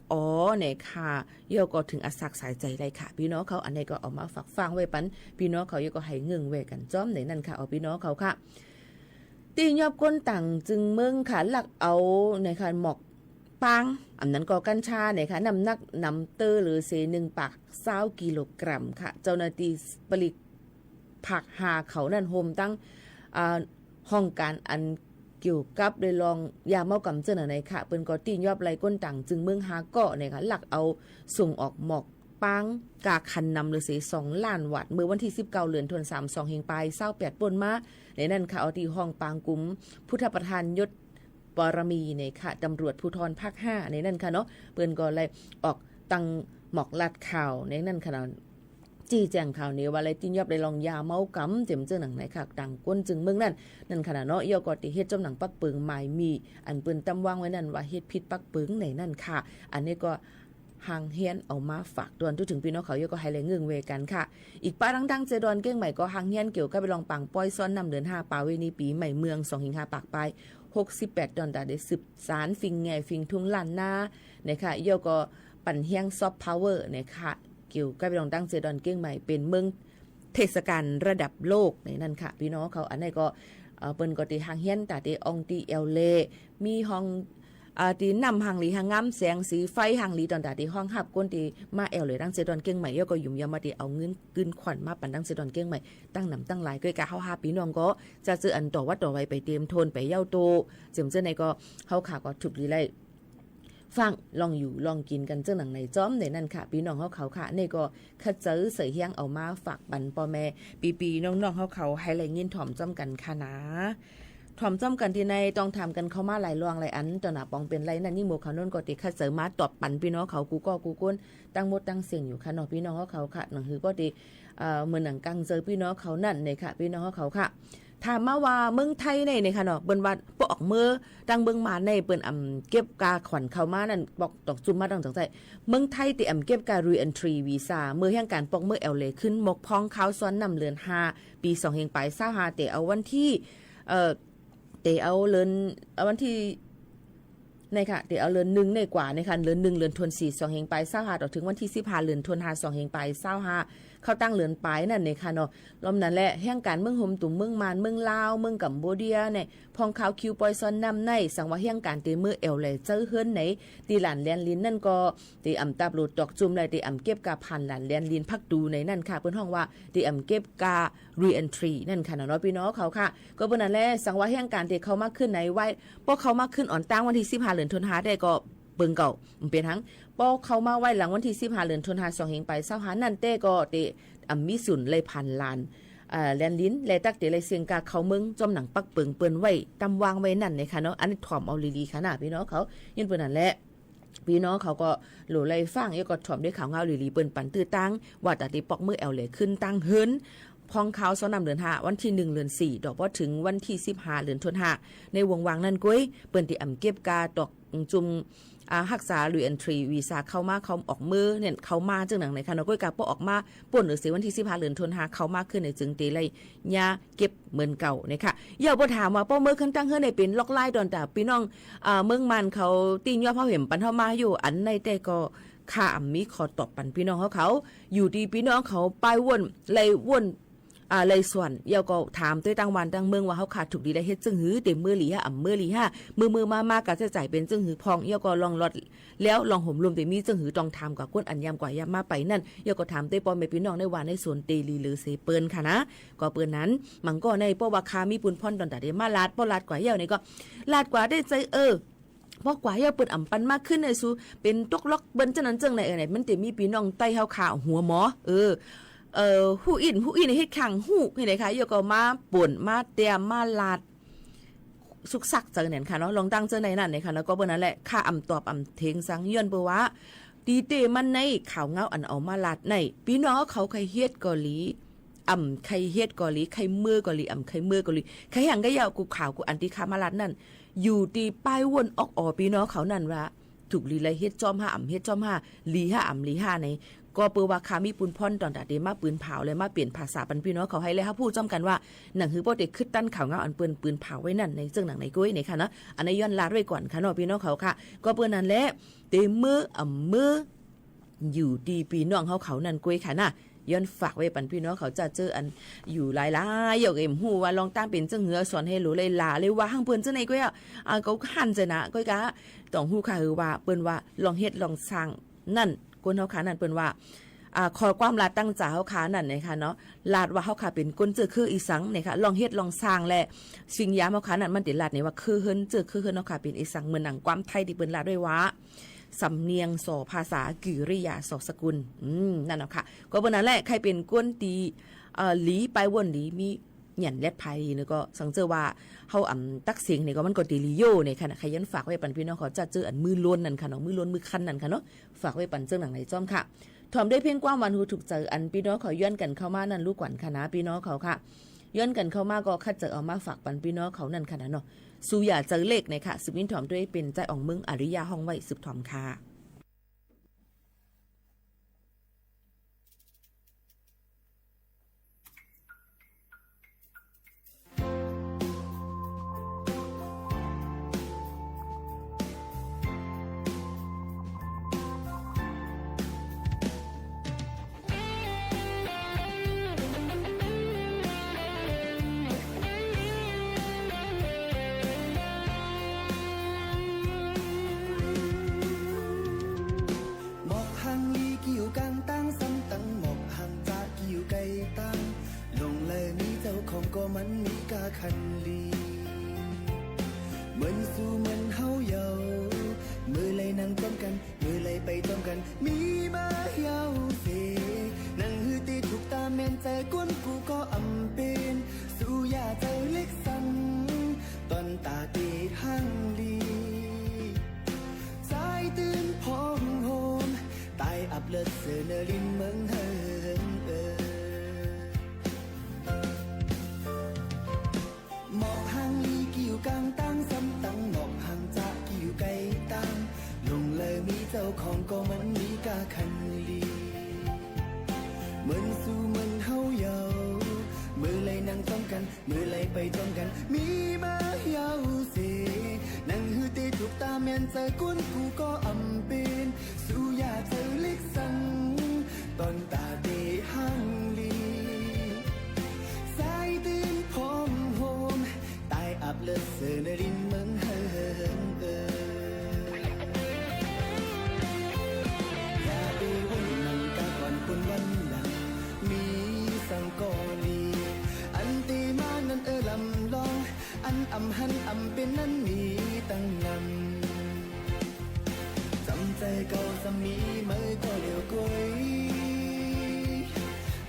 ในค่ะเย่าก็ถึงอสักสายใจเลยค่ะพี่น้องเขาอันนี้ก็เอามาฝากฟังไว้ปันพี่น้องเขาเย่าก็ให้เงื่งไว้กันจ้อมในนั่นค่ะเอาพี่น้องเขาค่ะตียอบก้นต่างจึงเมืองค่ะหลักเอาในค่ะหมอกปังอันนั้นก็กัญชาเนี่ยค่ะน้ำหนักนำเตอร์หรือเซ1 ปาก20 กิโลกรัมค่ะเจ้าหน้าที่ผลิตผักหาเขานั่นโฮมตั้งห้องการอันเกี่ยวกับโดยลองยาเมากำเจอไหนค่ะเปิ้นก็ตียอบไหลก้นต่างจึงเมืองหาเกาะเนี่ยค่ะหลักเอาส่งออกหมอกปังกาคันนำหรือเส2 ล้านวัตต์เมื่อวันที่19เดือนธันวาคม2เฮงปลาย28ป่นมาในนั้นค่ะเอาที่ห้องปางกุมพุทธประธานยศปรมีในค่ะตำรวจภูธรภาค5ในนั่นค่ะเนาะเปิ้นก็เลยออกตังหมอกลัดข่าวในนั่นค่ะ จี้แจงข่าวนี้ว่าอะไรตินยอบได้ลองยาเมากำเต็มเจ้าหนังไหนค่ะดังก้นจึงเมืองนั่นขณะเนาะเยากอติเฮ็ดจำหนังปักเปิงหมายมีอันเปิ้นตำวางไว้นั่นว่าเฮ็ดผิดปักเปิงในนั่นค่ะอันนี้ก็หางเฮียนเอามาฝากตวนถึงพี่น้องเขาเยอะก็ให้แรงเงืองเวกันค่ะอีกป้าดังๆเจดอนเก้งใหม่ก็หางเฮียนเกี่ยวกับไปลองปังป้อยซ้อนนำเดิน5ป่าเวนีปีใหม่เมือง2-5ปากไป68ดอนดาได้10สารฟิงแง่ฟิงทุ่งล้านนาเนี่ยค่ะเยอะก็ปั่นเฮียงซอฟต์พาวเวอร์เนี่ยค่ะเกี่ยวกับไปลองตั้งเจดอนเก้งใหม่เป็นเมืองเทศกาลระดับโลกในนั่นค่ะพี่น้องเขาอันนี้ก็เปิ้นก็ติหางเฮียนตาติอองติเอลเลมีห้องตีนำหางหลีหางงามแสงสีไฟหางหลีตอนตาตีห้องหับก้นตีมาแอลเลยตั้งเซดอนเก้งใหม่ย่อก็ยุ่มยามาตีเอาเงินกึนขวัญมาปั่นตั้งเซดอนเก้งใหม่ตั้งหนำตั้งหลายก้อยกะเฮาหาปีน้องก็จะเจออันต่อวัดต่อไว้ไปเตรียมโทนไปเย้าโตเจิมเจอในก็เฮาขาก็ถูกลีไลฟังลองอยู่ลองกินกันเจ้าหนังในจ้อมในนั่นค่ะพี่น้องเขาค่ะในก็คัดเจอเสยเฮียงเอามาฝากบันปอแม่ปีน้องๆเขาให้ไรเงินถ่อมจ้อมกันค่ะนะถ่อมจ้อมกันที่ในต้องทำกันเข้ามาหลายรองหลายอันตอนหน้าปองเป็นไรนั่นนี่หมู่เขาโน่นก็ติคัดเสริมมาตอบปันพี่น้องเขากูก็กูก้นตั้งหมดตั้งเสียงอยู่ค่ะเนาะพี่น้องเขาค่ะหนังหือก็ติเหมือนหนังกังเจอพี่น้องเขานั่นเนี่ยค่ะพี่น้องเขาค่ะถามมาว่าเมืองไทยในค่ะเนาะเปิ้นว่าบ่ออกมือดังเบิ่งมาในเปิ้นเก็บกาขวัญเข้ามานั่นบอกตอกจุ่มมาดังจังใจเมืองไทยติเก็บกา re-entry visa มือแห่งการปอกมือแอลเลขึ้นหมกพองขาวซ้อนนำเลือน5ปี2เฮงไป25แต่เอาวันที่เตเอาเลินวันที่ในค่ะเตเอาเลิน1ในกว่าในค่ะเลิน1เลินทุน4 2เฮงไป25ต่อถึงวันที่15เลินทุน5 2เฮงไป25เข้าตั้งเลือนปลายนั่นในค่ะเนาะลมนั่นแหละแห่งการเมืองห่มตุ่มเมืองมานเมืองลาวเมืองกัมพูเดียเนี่ยพองขาวคิวปอยซอนนำในสังว่าแห่งการเตมือเอวเลยเจอเฮือนไหนตีหลานแลนลินนั่นก็ตีตาบลูดดอกจุ่มเลยตีเก็บกาพันหลานแลนลินพักดูในนั่นค่ะเพิ่นห้องว่าตีเก็บกา re-entry นั่นค่ะเนาะพี่น้องเขาค่ะก็เพิ่นนั่นแหละสังว่าแห่งการที่เขามาขึ้นในไว้พวกเขามาขึ้นอ่อนตั้งวันที่15เดือนธันวาคมได้ก็เบิ่งเก่าเป็นทั้งพอเขามาไว้หลังวันที่15เดือนธันวาคม2เฮงไป25นั่นเต้ก็ติมีสุนเลยพันล้านแลนลิ้นแลตักเตเลยเสียงกาเขาเมืองจอมหนังปักเปิงเปิ้นไว้ตำวางไว้นั่นนะคะเนาะอันนี้ถ่อมเอาลีๆค่ะนะพี่น้องเขายินเปิ้นนั่นแหละพี่น้องเขาก็โหลไล่ฟังยก็ถ่อมด้วยข่าวเงาลีๆเปิ้นปันตื้อตั้งว่าตาติปอกมือแอลเลยขึ้นตั้งเฮิรนพองเขาซ้อนนำเดือน5วันที่1เดือน4ดอกว่าถึงวันที่15เดือนธันวาคมในวงวางนั่นก้อยเปิ้นที่เก็บกาดอกจุ่มรักษา re-entry visa เข้ามาเขาออกมือเนี่ยเขามาจังหนังไหนค่ะเนาะก้อยกาป้อออกมาป่นหรือเสียวันที่15เดือนธันวาคมเขามาขึ้นในจึงตีเลยยาเก็บเหมือนเก่าเนี่ยค่ะอย่าบ่ถามว่าป้อมือขึ้นตั้งเฮือในเป็นล็อกไล่ดอนแต่พี่น้องเมืองมันเขาตีนยอดเฮาเห็นปันเฮามาอยู่อันในแต่ก็ค่ามีขอตอบปันพี่น้องเขาอยู่ดีพี่น้องเขาไปวนเลยวนเลยส่วนเยาก็ถามด้วยตั้งวันตั้งเมืองว่าเขาขาดถูกดีได้เฮ็ดจึงหือเต็มมือหลีมือหลีมือมากะจะจ่ายเป็นจึงหือพองเยาก็ลองลดแล้วลองห่มรวมแต่มีจึงหือต้องทำกับก้นอันยามกว่ายามมาไปนั่นเยาก็ถามด้วยปอมไปพี่น้องในวันในสวนเตลีหรือเสเปิ้นค่ะนะก็เปิ้นนั้นมันก็ในป้อว่าคามีปุนพ่อนตอนแต่ได้มาลาดป้อลาดกว่าเยานี่ก็ลาดกว่าได้ใจพอกว่าเยาเปิดอ่ำปันมากขึ้นในสูเป็นตกล็อกเบิ้นจังนั้นจังไหนมันแต่มีพี่น้องใต้เฮาขาหัวหมอหูอินเฮ็ดขังหูเห็นไหมคะอยู่ก็มาป่นมาเตรียมมาลาดสุกซักจังเนี่ยค่ะเนาะลองตั้งเจอในนั่นเนี่ยค่ะแล้วก็เบิ่นนั่นแหละค่าตอบเทงสังย้อนเปว่าตีเตมันในข่าวเงาอันเอามาลาดในพี่น้องเขาใครเฮ็ดกอลีใครเฮ็ดกอลีใครมือกอลีใครมือกอลีใครหยังก็ยาวกูข่าวกูอันที่ค่ามาลาดนั่นอยู่ตีป้ายวนออกพี่น้องเขานั่นว่าถูกลีไลเฮ็ดจอม5เฮ็ดจอม5ลี5ลี5ในก็เปิดว่าคามีปุนพ่นตอนตัดเดมาปืนเผาเลยมาเปลี่ยนภาษาปันพี่น้องเขาให้เลยครับพูดจ้อมกันว่าหนังฮือโปรเด็กขึ้นตั้นข่าวเงาอันปืนเผาไว้นั่นในเรื่องหนังในกุ้ยในค่ะเนาะอันนี้ย้อนลาดไว้ก่อนค่ะเนาะพี่น้องเขาค่ะก็เปิ้นนั่นแหละเตมือมืออยู่ดีพี่น้องเขานั่นกุ้ยค่ะนะย้อนฝากไว้ปันพี่น้องเขาจะเจออันอยู่หลายๆอย่างเอ็มฮู้ว่าลองตั้งเป็นเจ้าเหือสอนให้รู้เลยลาเลยว่าห้างเปิ้นเจ้าไหนกุ้ยเขาหันจะนะกุ้ยกะต้องฮู้ค่ะคือว่าเปิ้นว่าลองเฮ็ดลองสร้างนั่นคนเฮาขานั่นเปิ้นว่าขอความลาดตั้งจ่าเฮาขานั่นนะคะเนาะลาดว่าเฮาขาเป็นก้นเจอคืออีสังนะคะลองเฮ็ดลองสร้างแลสิ่งยามเฮาขานั่นมันติลาดนี่ว่าคือเฮิรนเจอคือเฮิรนเฮาขาเป็นอีสังเหมือนหนังความไทยที่เปิ้นลาดด้วยว่าสำเนียงสอภาษากิริยาสอสกุลนั่นเนาะค่ะก็เปิ้นนั่นแหละใครเป็นก้นตีหลีไปวนหลีมีหยันแลดไผนี่ก็สังเจอว่าเฮาตักเสียงนี่ก็มันก็ติลิโยนี่ค่ะใครยันฝากไว้ปันพี่น้องเขาจะเจออันมือล้นนั่นค่ะเนาะมือล้นมือคันนั่นค่ะเนาะฝากไว้ปันเจ้าหนังในจ้อมค่ะ ถ่อมได้เพียงกว้างวันหูถูกเจออันพี่น้องเขาย้อนกันเข้ามานั่นลูกขวัญคณะพี่น้องเขาค่ะย้อนกันเข้ามาก็คัดเจอเอามาฝากปันพี่น้องเขานั่นขนาดเนาะสู้อย่าเจอเลขนะคะสืบวินถ่อมด้วยเป็นใจอ่องมึงอริยาห้องไว้สืบถ่อมค่ะมันมีกาคันลีเหมือนสู้เหมือนเฮาเยามือเลยนั่งต้มกันมือเลยไปต้มกันมีมาเยาเสนั่งหือตีถูกตาแม่นใจก้นกูก็อำเป็นสู้ยาใจเล็กสั่นตอนตาตีหังลีสายตื่นพร้อมโฮมตายอับเลือดเสือเนรินเมืองเฮิงหมอกหางลีกิ่วกลางตั้งซ้ำตั้งหมอกหางจะกิ่วไก่ตั้งลงเลยมีเจ้าของก็มันมีกาคันลีเหมือนสู้เหมือนเฮาเยามือเลยนั่งต้มกันมือเลยไปต้มกันมีมาเยาเสนั่งหือตีถูกตาแม่นใจก้นกูก็อำเป็นสู้ยาเจอเล็กสั่งตอนตาเดหังลีสายตื่นพร้อมโฮมตายอับเลือดเสือในรินเมืองเฮิงอย่าไปวนนั่งกาก่อนคนวันหลังมีสังกอลีอันตีมานั้นลำลองอันอำหันอำเป็นนั้นมีตั้งนำจำใจเก่าสมีเมื่อก็เลี้ยวกวย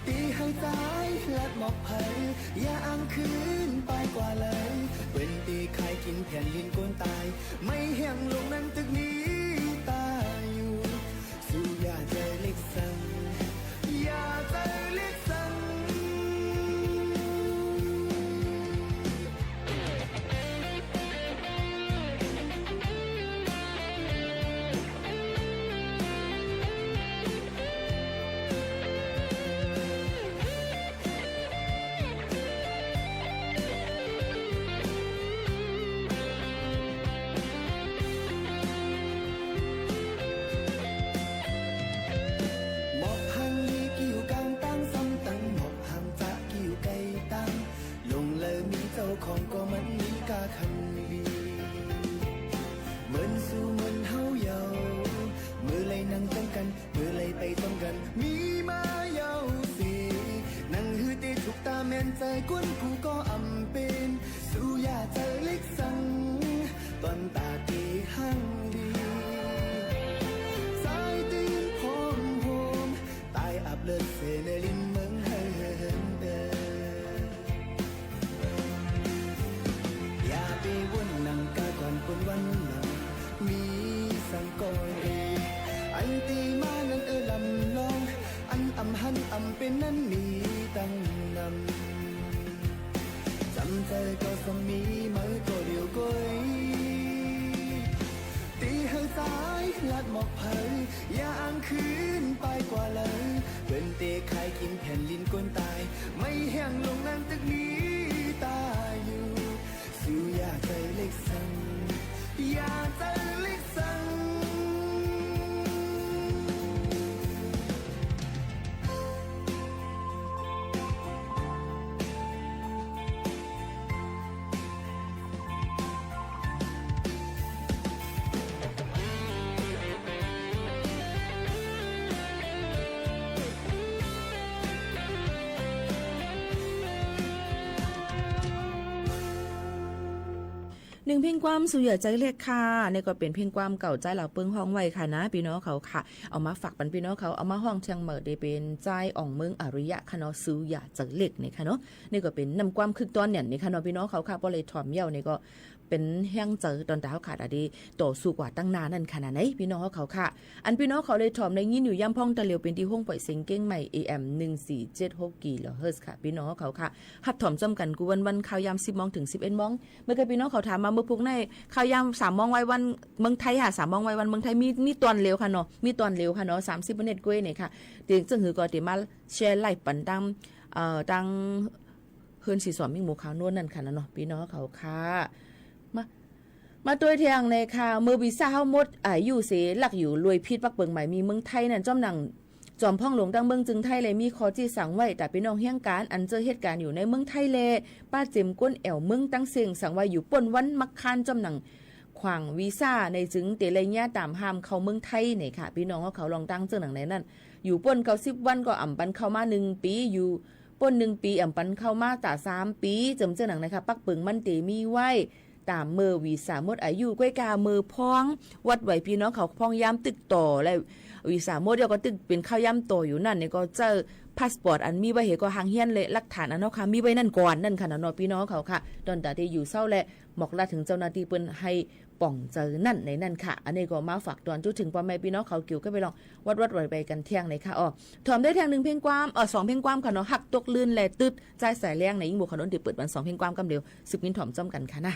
ตีให้ตายลัดหมอกเผยอย่าอ้างคืนไปกว่าเลยเว้นตีใครกินแผ่นลิ้นโกนตายไม่แห้งลงนั้นตึกนี้ตายอยู่สู้อย่าใจเล็กสั่งอย่าใจเล็กสั่งของก็มันมีกาคันลีเหมือนสู้เหมือนเฮาเยามือเลยนั่งต้มกันมือเลยไปต้มกันมีมาเยาสินั่งหือตีถูกตาแม่นใจก้นกูก็อำเป็นสู้ยาเจอเล็กสั่งตอนตาตีหังลีสายตีนพร้อมโฮมตายอับเลือดเสนลินเมืองเฮิงไปวนนั่งกาก่อนคนวันหลังมีสังกอรีอันตีมานั้นลำลองอันอำหันอำเป็นนั้นมีตั้งนำจำใจก็สมีเมื่อก็เดียวก้อยตีให้ตายลัดหมอกเผยอย่าอ้างคืนไปกว่าเลยเป็นเตะใครกินแผ่นลิ้นก้นตายไม่แห้งลงนั้นตึกนี้ตายอยู่สู้อย่าใจเล็กสั่งอย่าใจเล็กสั่งหนึ่งเพลงความสุยใจเรียกค่ะนี่ก็เป็นเพลงความเก่าใจเหล่าเปิงห้องไว้ค่ะนะพี่น้องเขาค่ะเอามาฝากปันพี่น้องเขาเอามาห้องเชียงเหมิดได้เป็นใจอ่องเมืองอริยะค่ะเนาะสุยใจเรียกนี่ค่ะเนาะนี่ก็เป็นนำความคึกตอนเนี่ยนี่ค่ะเนาะพี่น้องเขาค่ะบ่เลยถ่อมเย่านี่ก็ เป็นแห้งเจอตอนดาวขาดอดีต่อสู้กว่าตั้งนานนั่นขนาดไหนพี่น้องเขาค่ะอันพี่น้องเขาเลยถ่อมในยินอยู่ย่ำพ่องตะเลียวเป็นที่ห้องปล่อยเสียงเก้งใหม่ AM 1476กิโลเฮิรตซ์ค่ะพี่น้องเขาค่ะหัดถ่อมจำกันกูวันข่าวยาม10 โมงถึง 11 โมงเมื่อกี้พี่น้องเขาถามมาเมื่อพุกในข่าวยาม3 โมงไว้วันเมืองไทยค่ะ3 โมงไว้วันเมืองไทยมีตอนเร็วค่ะเนาะมีตอนเร็วค่ะเนาะ30 นาทีกว่าเนี่ยค่ะเดี๋ยวจึงหือก็ติมาแชร์ไลฟ์ปันดังเฮือนสีสอมมิ่งหมู่ขาวนวลนั่นค่ะเนาะพี่น้องเขาค่ะมาตัวเทียงในค่ะมือวีซ่าเฮาหมดอยู่เสหลักอยู่รวยพิษปักเบิงใหม่มีเมืองไทยนั่นจอมหนังจอมพ่องหลวงดังเมืองจึงไทยเลยมีขอจี้สั่งไว้แต่พี่น้องเฮียงการอันเจอเหตุการณ์อยู่ในเมืองไทยเลยป้าเจมก้นแอวเมืองตั้งเสียงสั่งไว้อยู่ป่นวันมักคานจอมหนังขวางวีซ่าในจึงเตเลยเนี่ยตามห้ามเข้าเมืองไทยเนี่ยค่ะพี่น้องเขาลองตั้งเจอหนังในนั้นอยู่ป่นเก่า10 วันก็อ่ำปันเข้ามา1 ปีอยู่ป่น1 ปีอ่ำปันเข้ามาตา3 ปีจำเจอหนังนะคะปักเบิงมันเตมีไว้ตามมือวีซ่าหมดอายุก้อยกามือพ้องวัดไหวพี่น้องเขาพ้องย้ำตึกต่อและวีซ่าหมดเดียวก็ตึกเป็นข้าวย้ำต่ออยู่นั่นเนี่ยก็เจอพาสปอร์ตอันมีไว้เหก็หางเฮียนเลยหลักฐานอันเนาะค่ะมีไว้นั่นก่อนนั่นค่ะเนาะพี่น้องเขาค่ะตอนตาที่อยู่เศร้าและหมอกลาถึงเจ้าหน้าที่เปิ้นให้ป่องเจอนั่นในนั่นค่ะอันนี้ก็มาฝากตอนจุดถึงพ่อแม่พี่น้องเขาเกี่ยวก็ไปลองวัดไหวไปกันเที่ยงเลยค่ะถอมได้แทง1 เพลงความ2 เพลงความค่ะเนาะหักตกลื่นแลตึดใจสายแรงในยิ่งบวกขนนติเปิดวัน2 เพลงความกำเดียว10 นิ้นถอมจ้ำกันค่ะนะ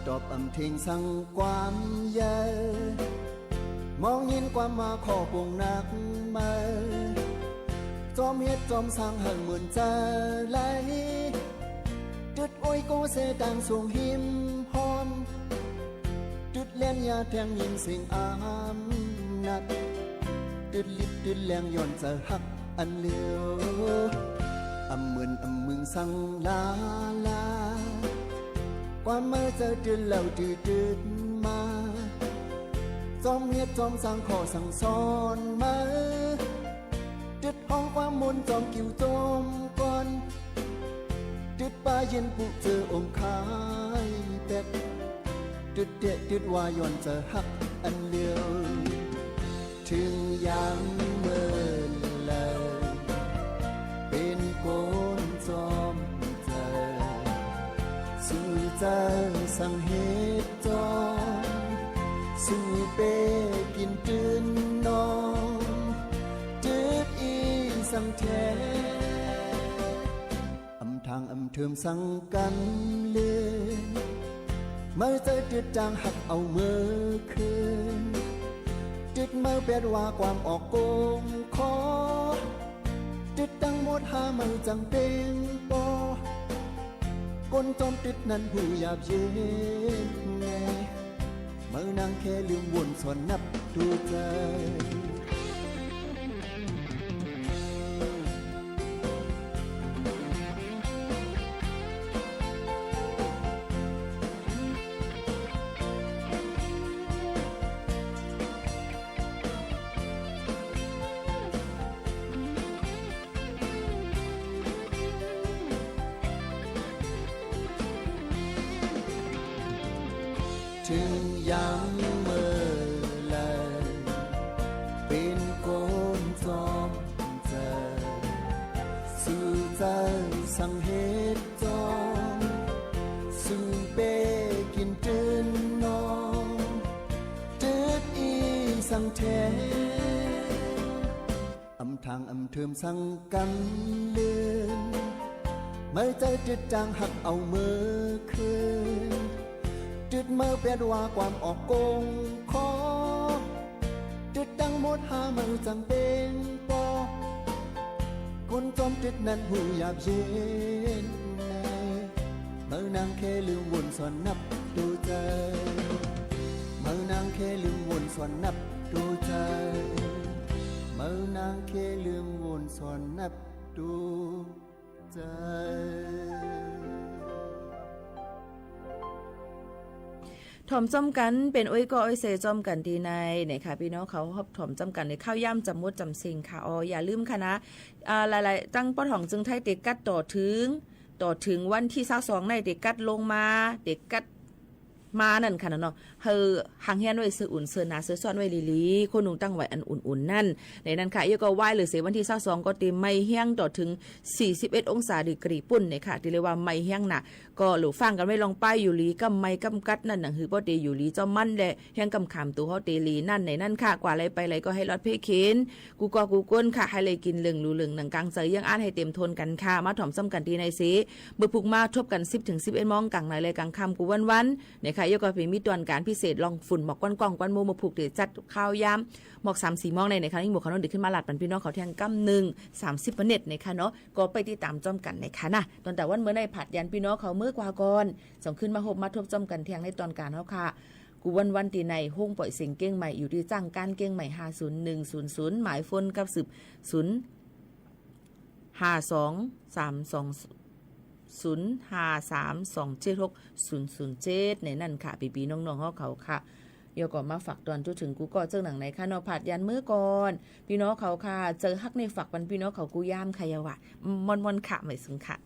ตอบเทงสั่งความเยอะมองยินความมาขอปวงนักมาจอมเฮ็ดจอมสร้างหังเหมือนจะไหลจุดโอ้ยโกเสดังสูงหิมพรจุดเล่นยาแทงยินเสียงอามนัดจุดลิบจุดแรงย้อนจะหักอันเลียวเหมือนมึงสั่งลาความเมื่อเจอจุดเหล่าจุดมาจอมเฮ็ดจอมสร้างขอสั่งสอนมาจุดห้องความมนจอมกิ่วจมก่อนจุดป่าเย็นปุเจอองค์ขายเป็ดจุดเด็ดจุดวายอนจะหักอันเลียวถึงยังเมื่อเลยเป็นโกนจอมเจอสู่เจอสั่งเหตุจอมสู่เป้กินตื่นนอนจืดอีสั่งแท้ทางเทิมสั่งกันเลือนเมื่อเจอจุดจางหักเอาเมื่อคืนจุดเมื่อเป็ดว่าความออกโกงคอจุดตั้งหมดหาเมื่อจังเป็นปอก้นจอมจุดนั้นผู้หยาบเย็นไงเมื่อนางแค่ลืมวนสอนนับดูใจถึงยังเมื่อเลยเป็นโกนจอมเจอสู่ใจสั่งเหตุจอมสู่เป้กินตื่นนอนจืดอีสั่งแท้ทางเทิมสั่งกันเลือนไม่ใจจุดจางหักเอาเมื่อคืนจุดเมื่อเป็ดว่าความออกโกงคอจุดดังหมดหาเมื่อจังเป็นปอคนจอมจุดนั้นหูหยาบเย็นในเมื่อนางแค่ลืมวนสอนนับดูใจเมื่อนางแค่ลืมวนสอนนับดูใจเมื่อนางแค่ลืมวนสอนนับดูใจถ่อมจอมกันเป็นอ้อยก็อ้อยเซจอมกันดีในค่ะพี่น้องเขาถ่อมจอมกันในข้าวย่ำจำมดจำซิงค่ะอย่าลืมค่ะนะหลายๆตั้งป้อถ่องจึงไทยเด็กกัดต่อถึงวันที่22ในเด็กกัดลงมาเด็กกัดมานั่นค่ะเนาะหางเฮียนไว้ซื้ออุ่นเสื้อหนาเสื้อซ้อนไว้ลีๆคนหนุ่งตั้งไว้อันอุ่นๆนั่นในนั้นค่ะยก็ไหว้หรือเสวันที่22ก็เต็มไม่เฮี้ยงต่อถึง41องศาดีกรีปุ่นเนี่ยค่ะที่เรียกว่าไม่เฮี้ยงน่ะก็หลูฟังกันไม่ลองป้ายอยู่ลีกำไม่กำกัดนั่นน่ะคือบ่เตอยู่ลีเจ้ามั่นแหละเฮี้ยงกำขามตัวเฮาเตลีนั่นในนั้นค่ะกว่าอะไรไปอะไรก็ให้รอดเพเคนกูก็กูก้นค่ะให้เลยกินเหลืองรู้เหลืองหนังกลางเสยยังอ่านให้เต็มทนกันค่ะมาถ่อมซ้ำกันดีในสิเมื่อพุกมาทบกัน10 ถึง 11 โมงกลางในเลยกลางค่ำกูวันๆเนี่ยค่ะยก็มีตอนการพิเศษลองฝุ่นหมอกก้อนกองก้อนโมมาผูกเดี๋ยวจัดข้าวยำหมอก3-4 โมงในค่ะนี่หมอกขนมดึกขึ้นมาหลัดปันพี่น้องเขาแทงกำ1 30 เน็ตในค่ะเนาะก็ไปติดตามจอมกันในค่ะนะตอนแต่วันเมื่อในผัดยันพี่น้องเขาเมื่อกว่าก่อนส่งขึ้นมาหบมาทบจอมกันแทงในตอนการเขาค่ะกูวันตีในห้องปล่อยเสียงเก้งใหม่อยู่ที่จ้างการเก้งใหม่50100หมายฟนกับ052327053276007ในนั่นค่ะปีน้องๆเขาค่ะเดี๋ยวก็มาฝากตอนจนถึงกูก็เจอหนังไหนค่ะเนาะผัดยันมื้อก่อนพี่น้องเขาค่ะเจอฮักในฝักวันพี่น้องเขากูย่ามใครวะมอนๆค่ะไม่ซึ้งค่ะ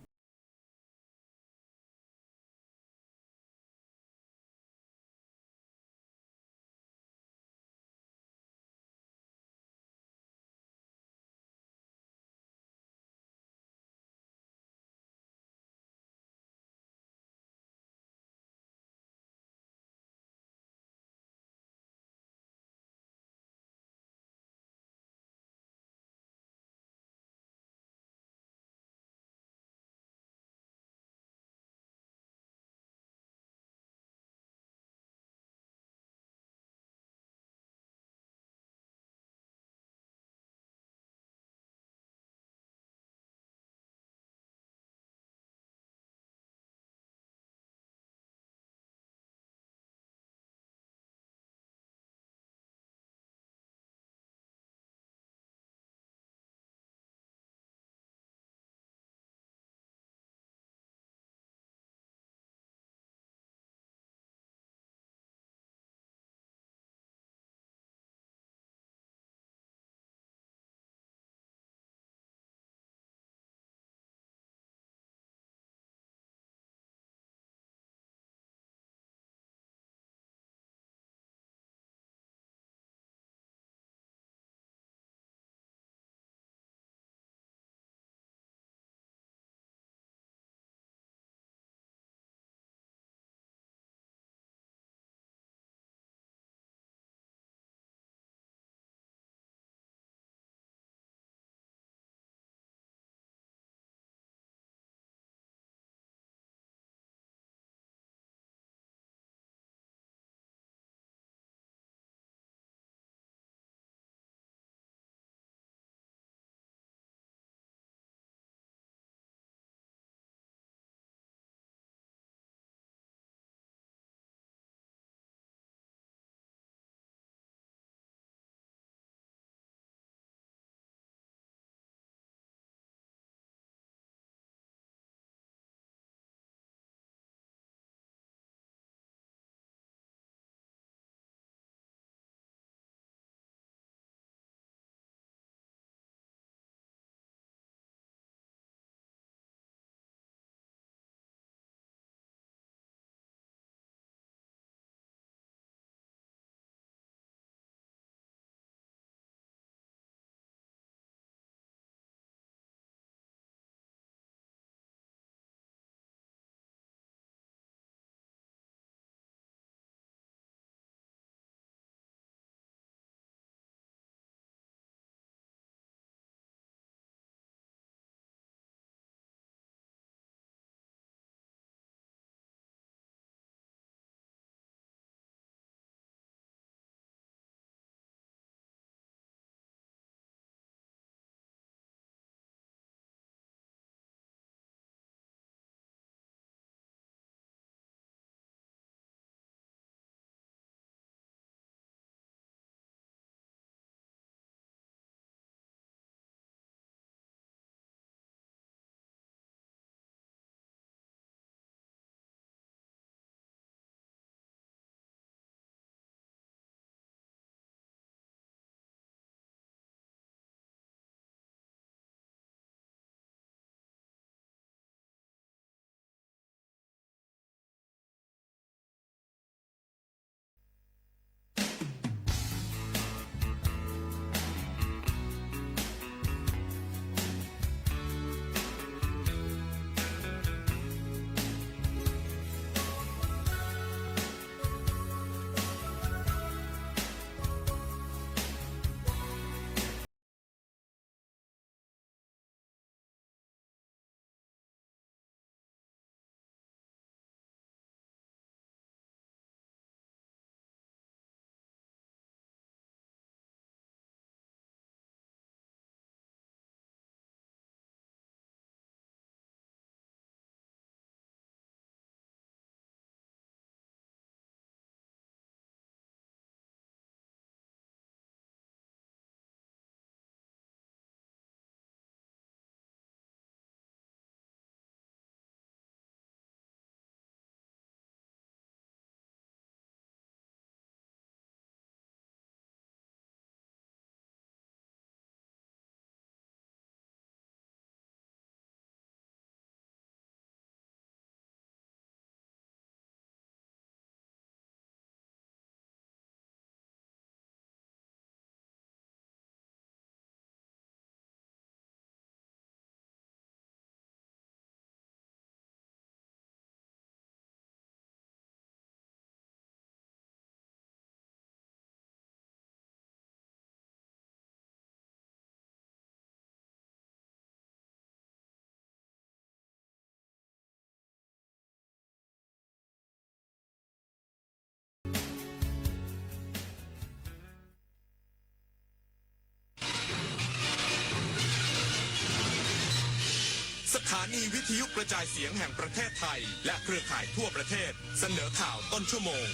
สถานีวิทยุกระจายเสียงแห่งประเทศไทยและเครือข่ายทั่วประเทศเสนอข่าวต้นชั่วโมง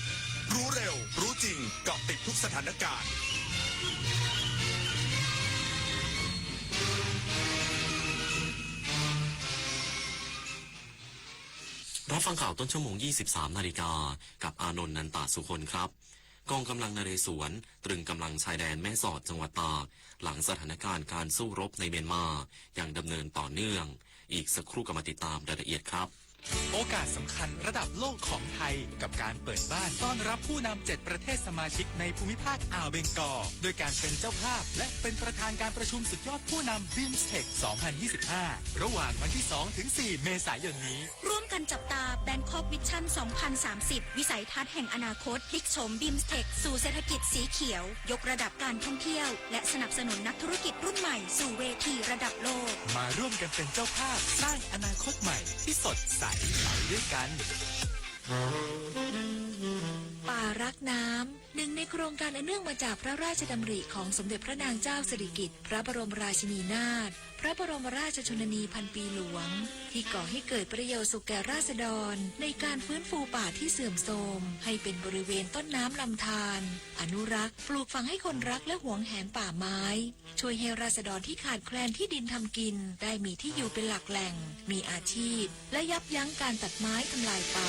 รู้เร็วรู้จริงเกาะติดทุกสถานการณ์รับฟังข่าวต้นชั่วโมง 23 นาฬิกากับอานนท์ นันตาสุคนครับกองกำลังนเรศวรตรึงกำลังชายแดนแม่สอดจังหวัดตากหลังสถานการณ์การสู้รบในเมียนมายังดำเนินต่อเนื่องอีกสักครู่ก็มาติดตามรายละเอียดครับ โอกาสสำคัญระดับโลกของไทยกับการเปิดบ้านต้อนรับผู้นำ7ประเทศสมาชิกในภูมิภาคอ่าวเบงกอลโดยการเป็นเจ้าภาพและเป็นประธานการประชุมสุดยอดผู้นำ BIMSTEC 2025 ระหว่างวันที่ 2-4 เมษายนนี้ร่วมกันจับตา Bangkok Vision 2030 วิสัยทัศน์แห่งอนาคตพลิกโฉม BIMSTEC สู่เศรษฐกิจสีเขียวยกระดับการท่องเที่ยวและสนับสนุนนักธุรกิจรุ่นใหม่สู่เวทีระดับโลกมาร่วมกันเป็นเจ้าภาพสร้างอนาคตใหม่ที่สดใสไปด้วยกันป่ารักน้ำหนึ่งในโครงการอันเนื่องมาจากพระราชดำริของสมเด็จพระนางเจ้าสิริกิติ์พระบรมราชินีนาถพระบรมราชชนนีพันปีหลวงที่ก่อให้เกิดประโยชน์สุขแก่ราษฎรในการฟื้นฟูป่าที่เสื่อมโทรมให้เป็นบริเวณต้นน้ำลำธารอนุรักษ์ปลูกฝังให้คนรักและหวงแหนป่าไม้ช่วยให้ราษฎรที่ขาดแคลนที่ดินทำกินได้มีที่อยู่เป็นหลักแหล่งมีอาชีพและยับยั้งการตัดไม้ทำลายป่า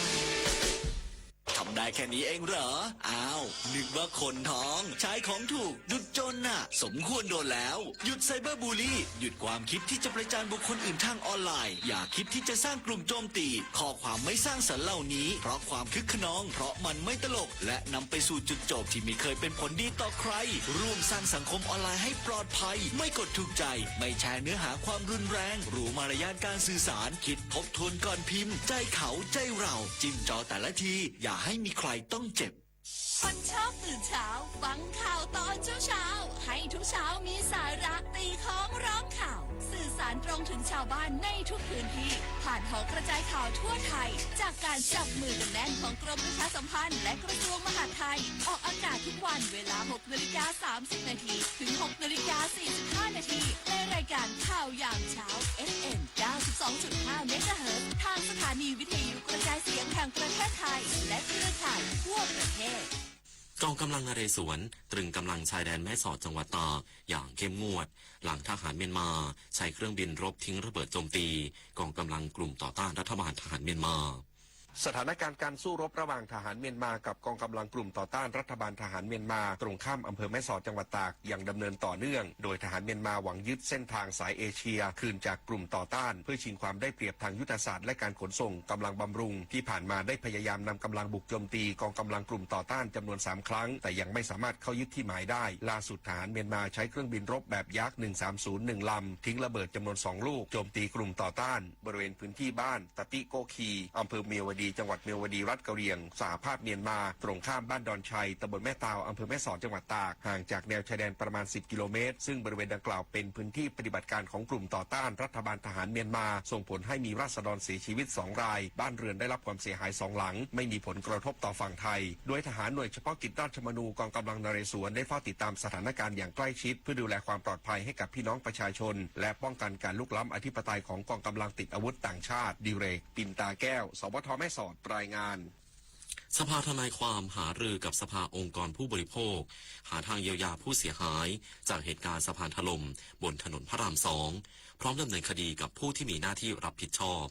ทำได้แค่นี้เองเหรออ้าวนึกว่าคนท้องใช้ของถูกหยุดจนน่ะสมควรโดนแล้วหยุดไซเบอร์บูลลี่หยุดความคิดที่จะประจานบุคคลอื่นทางออนไลน์อย่าคิดที่จะสร้างกลุ่มโจมตีข้อความไม่สร้างสรรค์เหล่านี้เพราะความคึกขนองเพราะมันไม่ตลกและนำไปสู่จุดจบที่ไม่เคยเป็นผลดีต่อใครร่วมสร้างสังคมออนไลน์ให้ปลอดภัยไม่กดถูกใจไม่แชร์เนื้อหาความรุนแรงรู้มารยาทการสื่อสารคิดทบทวนก่อนพิมพ์ใจเขาใจเราจิ้มจอแต่ละทีอย่าให้มีใครต้องเจ็บคนชอบตื่นเช้าฟังข่าวตอนเช้าให้ทุกเช้ามีสาระตีของร้องข่าวสื่อสารตรงถึงชาวบ้านในทุกพื้นที่ผ่านหอกระจายข่าวทั่วไทยจากการจับมือกันแน่นของกรมประชาสัมพันธ์และกระทรวงมหาดไทยออกอากาศทุกวันเวลา 6:30 น.ถึง 6:45 น.ในรายการข่าวยามเช้า FM 92.5 เมกะเฮิรตซ์ทางสถานีวิทยุกระจายเสียงแห่งประเทศไทยและเครือข่ายทั่วประเทศกองกำลังนเรศวรตรึงกำลังชายแดนแม่สอดจังหวัดตากอย่างเข้มงวดหลังทหารเมียนมาใช้เครื่องบินรบทิ้งระเบิดโจมตีกองกำลังกลุ่มต่อต้านรัฐบาลทหารเมียนมาสถานการณ์การสู้รบระหว่างทหารเมียนมากับกองกำลังกลุ่มต่อต้านรัฐบาลทหารเมียนมาตรงข้ามอำเภอแม่สอดจังหวัดตากยังดำเนินต่อเนื่องโดยทหารเมียนมาหวังยึดเส้นทางสายเอเชียคืนจากกลุ่มต่อต้านเพื่อชิงความได้เปรียบทางยุทธศาสตร์และการขนส่งกำลังบำรุงที่ผ่านมาได้พยายามนำกำลังบุกโจมตีกองกำลังกลุ่มต่อต้านจำนวน3ครั้งแต่ยังไม่สามารถเข้ายึดที่หมายได้ล่าสุดทหารเมียนมาใช้เครื่องบินรบแบบยักษ์1301ลำทิ้งระเบิดจำนวน2ลูกโจมตีกลุ่มต่อต้านบริเวณพื้นที่บ้านตะปิโกคีอำเภอเมียวดีจังหวัดเมียวดีรัฐกะเหรี่ยงสหภาพเมียนมาตรงข้ามบ้านดอนชัยตำบลแม่ตาวอำเภอแม่สอดจังหวัดตากห่างจากแนวชายแดนประมาณ10กิโลเมตรซึ่งบริเวณดังกล่าวเป็นพื้นที่ปฏิบัติการของกลุ่มต่อต้านรัฐบาลทหารเมียนมาส่งผลให้มีราษฎรเสียชีวิต2รายบ้านเรือนได้รับความเสียหาย2หลังไม่มีผลกระทบต่อฝั่งไทยโดยทหารหน่วยเฉพาะกิจราชมนูกองกำลังนเรศวรได้เฝ้าติดตามสถานการณ์อย่างใกล้ชิดเพื่อดูแลความปลอดภัยให้กับพี่น้องประชาชนและป้องกันการลุกล้ำอธิปไตยของกองกำลังติดอาวุธต่างชาติดิเรกปิ่นตาแก้วสวทแม่สอดรายงานสภาทนายความหารือกับสภาองค์กรผู้บริโภคหาทางเยียวยาผู้เสียหายจากเหตุการณ์สะพานถล่มบนถนนพระราม2พร้อมดำเนินคดีกับผู้ที่มีหน้าที่รับผิดชอบ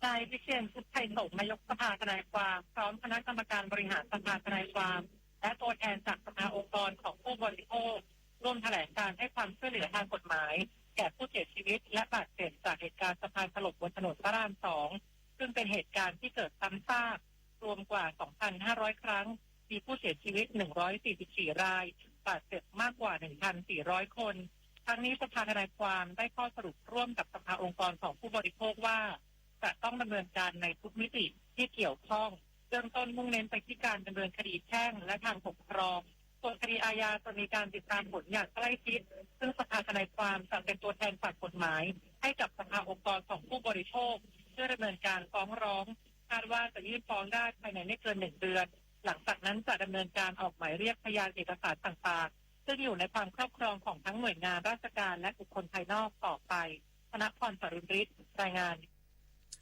นายวิเชียรพุทธไทยสงฆ์นายกสภาทนายความพร้อมคณะกรรมการบริหารสภาทนายความและตัวแทนจากสภาองค์กรของผู้บริโภคร่วมแถลงการให้ความช่วยเหลือทางกฎหมายแก่ผู้เสียชีวิตและบาดเจ็บจากเหตุการณ์สะพานถล่มบนถนนพระราม2ซึ่งเป็นเหตุการณ์ที่เกิดซ้ำซากรวมกว่า 2,500 ครั้งมีผู้เสียชีวิต144รายบาดเจ็บมากกว่า 1,400 คนทั้งนี้สภาทนายความได้ข้อสรุปร่วมกับสภาองค์กรของผู้บริโภคว่าจะต้องดำเนินการในทุกมิติที่เกี่ยวข้องเริ่มต้นมุ่งเน้นไปที่การดำเนินคดีแพ่งและทางปกครองส่วนคดีอาญาจะมีการติดตามผลอย่างใกล้ชิดซึ่งสภาทนายความจะเป็นตัวแทนฝ่ายกฎหมายให้กับสภาองค์กรของผู้บริโภคเพื่อดำเนินการฟ้องร้องคาดว่าจะยื่นฟ้องได้ภายในไม่เกิน1เดือนหลังจากนั้นจะดำเนินการออกหมายเรียกพยานเอกสารต่างๆซึ่งอยู่ในความครอบครองของทั้งหน่วยงานราชการและบุคคลภายนอกต่อไปธนพร สรุณฤทธิ์ รายงาน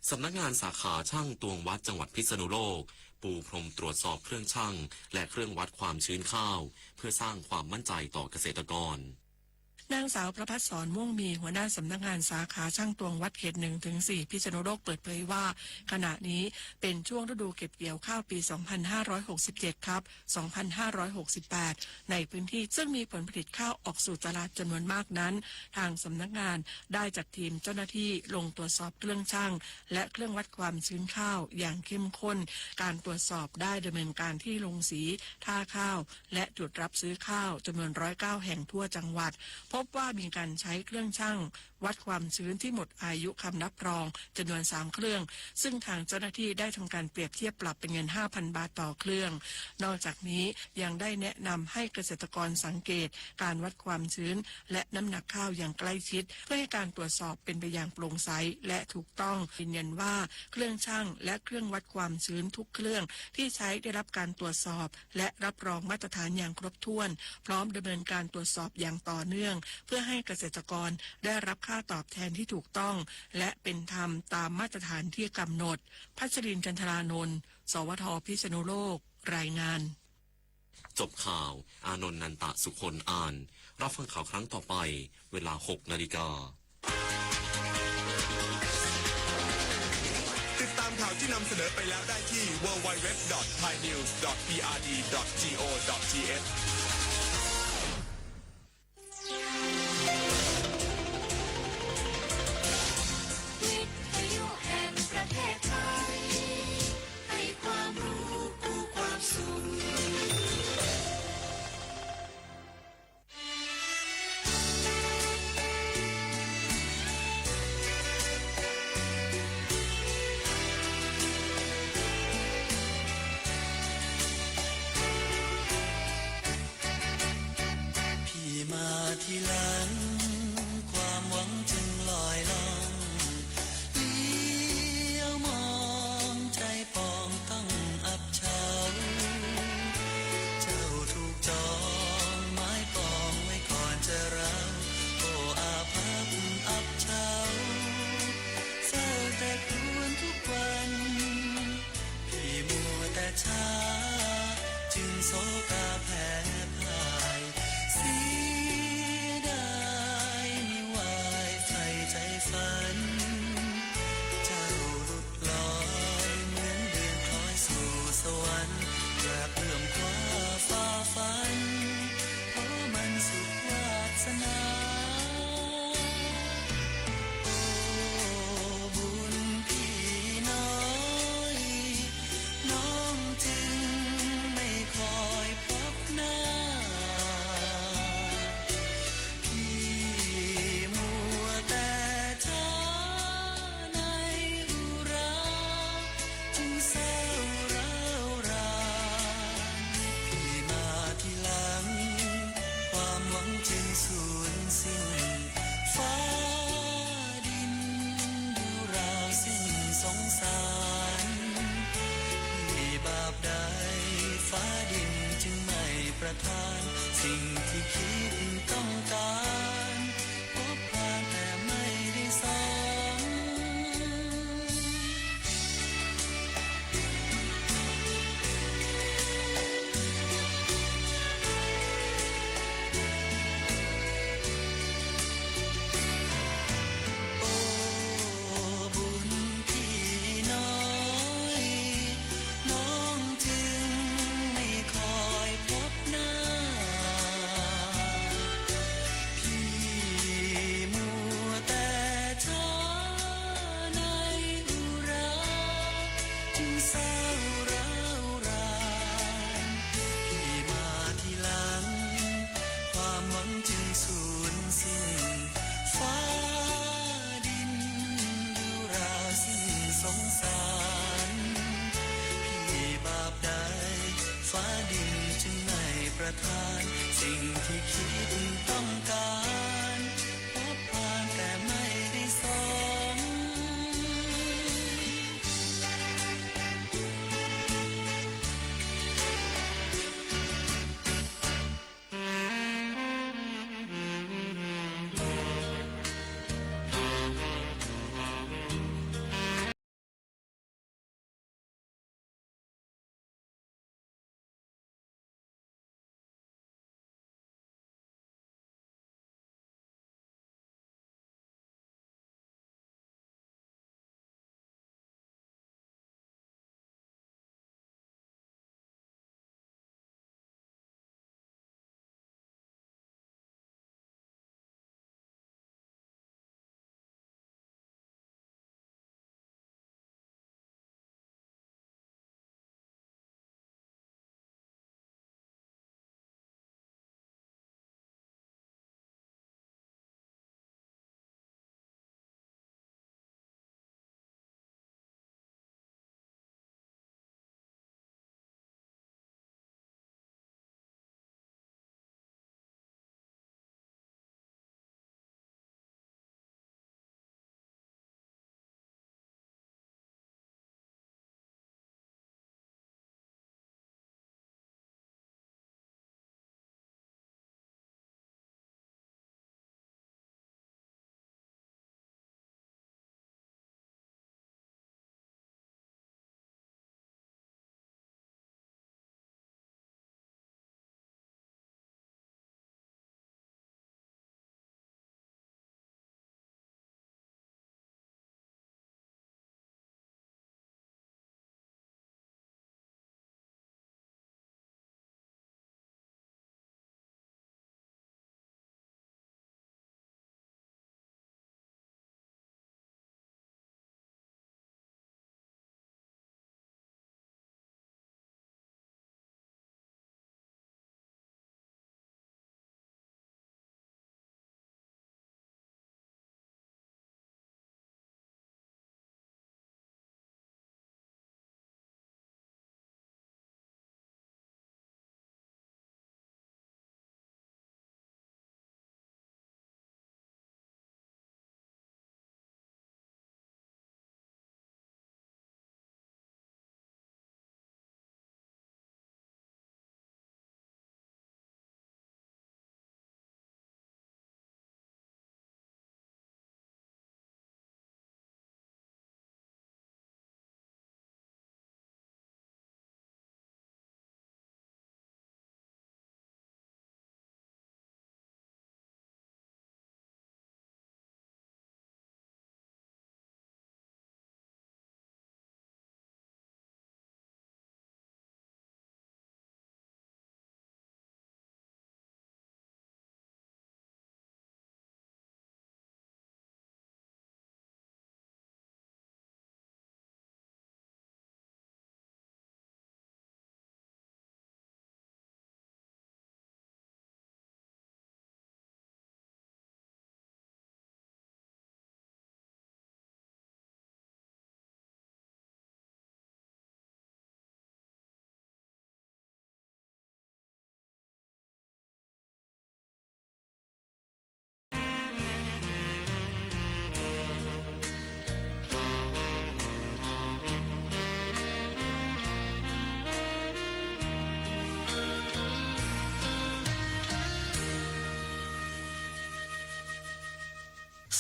สำนักงานสาขาช่างตวงวัดจังหวัดพิษณุโลกปูพรมตรวจสอบเครื่องช่างและเครื่องวัดความชื้นข้าวเพื่อสร้างความมั่นใจต่อเกษตรกรนางสาวประภัสสรม่วงมีหัวหน้าสำนักงานสาขาช่างตวงวัดเขต 1-4 พิษณุโลกเปิดเผยว่าขณะนี้เป็นช่วงฤดูเก็บเกี่ยวข้าวปี 2567 ครับ 2568 ในพื้นที่ซึ่งมีผลผลิตข้าวออกสู่ตลาดจำนวนมากนั้นทางสำนักงานได้จัดทีมเจ้าหน้าที่ลงตรวจสอบเครื่องช่างและเครื่องวัดความชื้นข้าวอย่างเข้มข้นการตรวจสอบได้ดำเนินการที่โรงสีท่าข้าวและจุดรับซื้อข้าวจำนวน 109 แห่งทั่วจังหวัดพบว่ามีการใช้เครื่องชั่งวัดความชื้นที่หมดอายุคำรับรองจำนวน 3 เครื่องซึ่งทางเจ้าหน้าที่ได้ทำการเปรียบเทียบปรับเป็นเงิน 5,000 บาทต่อเครื่องนอกจากนี้ยังได้แนะนำให้เกษตรกรสังเกตการวัดความชื้นและน้ำหนักข้าวอย่างใกล้ชิดเพื่อให้การตรวจสอบเป็นไปอย่างโปร่งใสและถูกต้องยืนยันว่าเครื่องชั่งและเครื่องวัดความชื้นทุกเครื่องที่ใช้ได้รับการตรวจสอบและรับรองมาตรฐานอย่างครบถ้วนพร้อมดำเนินการตรวจสอบอย่างต่อเนื่องเพื่อให้เกษตรกรได้รับค่าตอบแทนที่ถูกต้องและเป็นธรรมตามมาตรฐานที่กำหนดพัชรินทร์ จันทรานนท์สวทพิษณุโลกรายงานจบข่าวอานนท์ นันตะสุคนอ่านรับฟังข่าวครั้งต่อไปเวลา 6 นาฬิกาติดตามข่าวที่นำเสนอไปแล้วได้ที่ www.thainews.prd.go.thทีหลังความหวังจึงลอยล่องเลี้ยวมองใจปองต้องอับเฉาเจ้าถูกจองไม้ปองไว้ก่อนจะเราโอ้อาภัพอับเฉาเฝ้าแต่ครวญทุกวันพี่มัวแต่ช้าจึงโศกาแพ้พ่ายเสียดายมิวายไฟใจฝันเจ้าหลุดลอยเหมือนเดือนคล้อยสู่สวรรค์อยากเลื่อมคว้าฟ้าฝันเพราะมันสุดวาสนาโอ้บุญพี่น้อยน้องจึงไม่คอยพบหน้าสูญสิ้นฟ้าดินดูราวสิ้นสงสารที่บาปใดฟ้าดินจึงไม่ประทานสิ่งที่คิดต้องการพบผ่านแต่ไม่ได้สองสิ่งที่คิดต้องการพบผ่านแต่ไม่ได้สม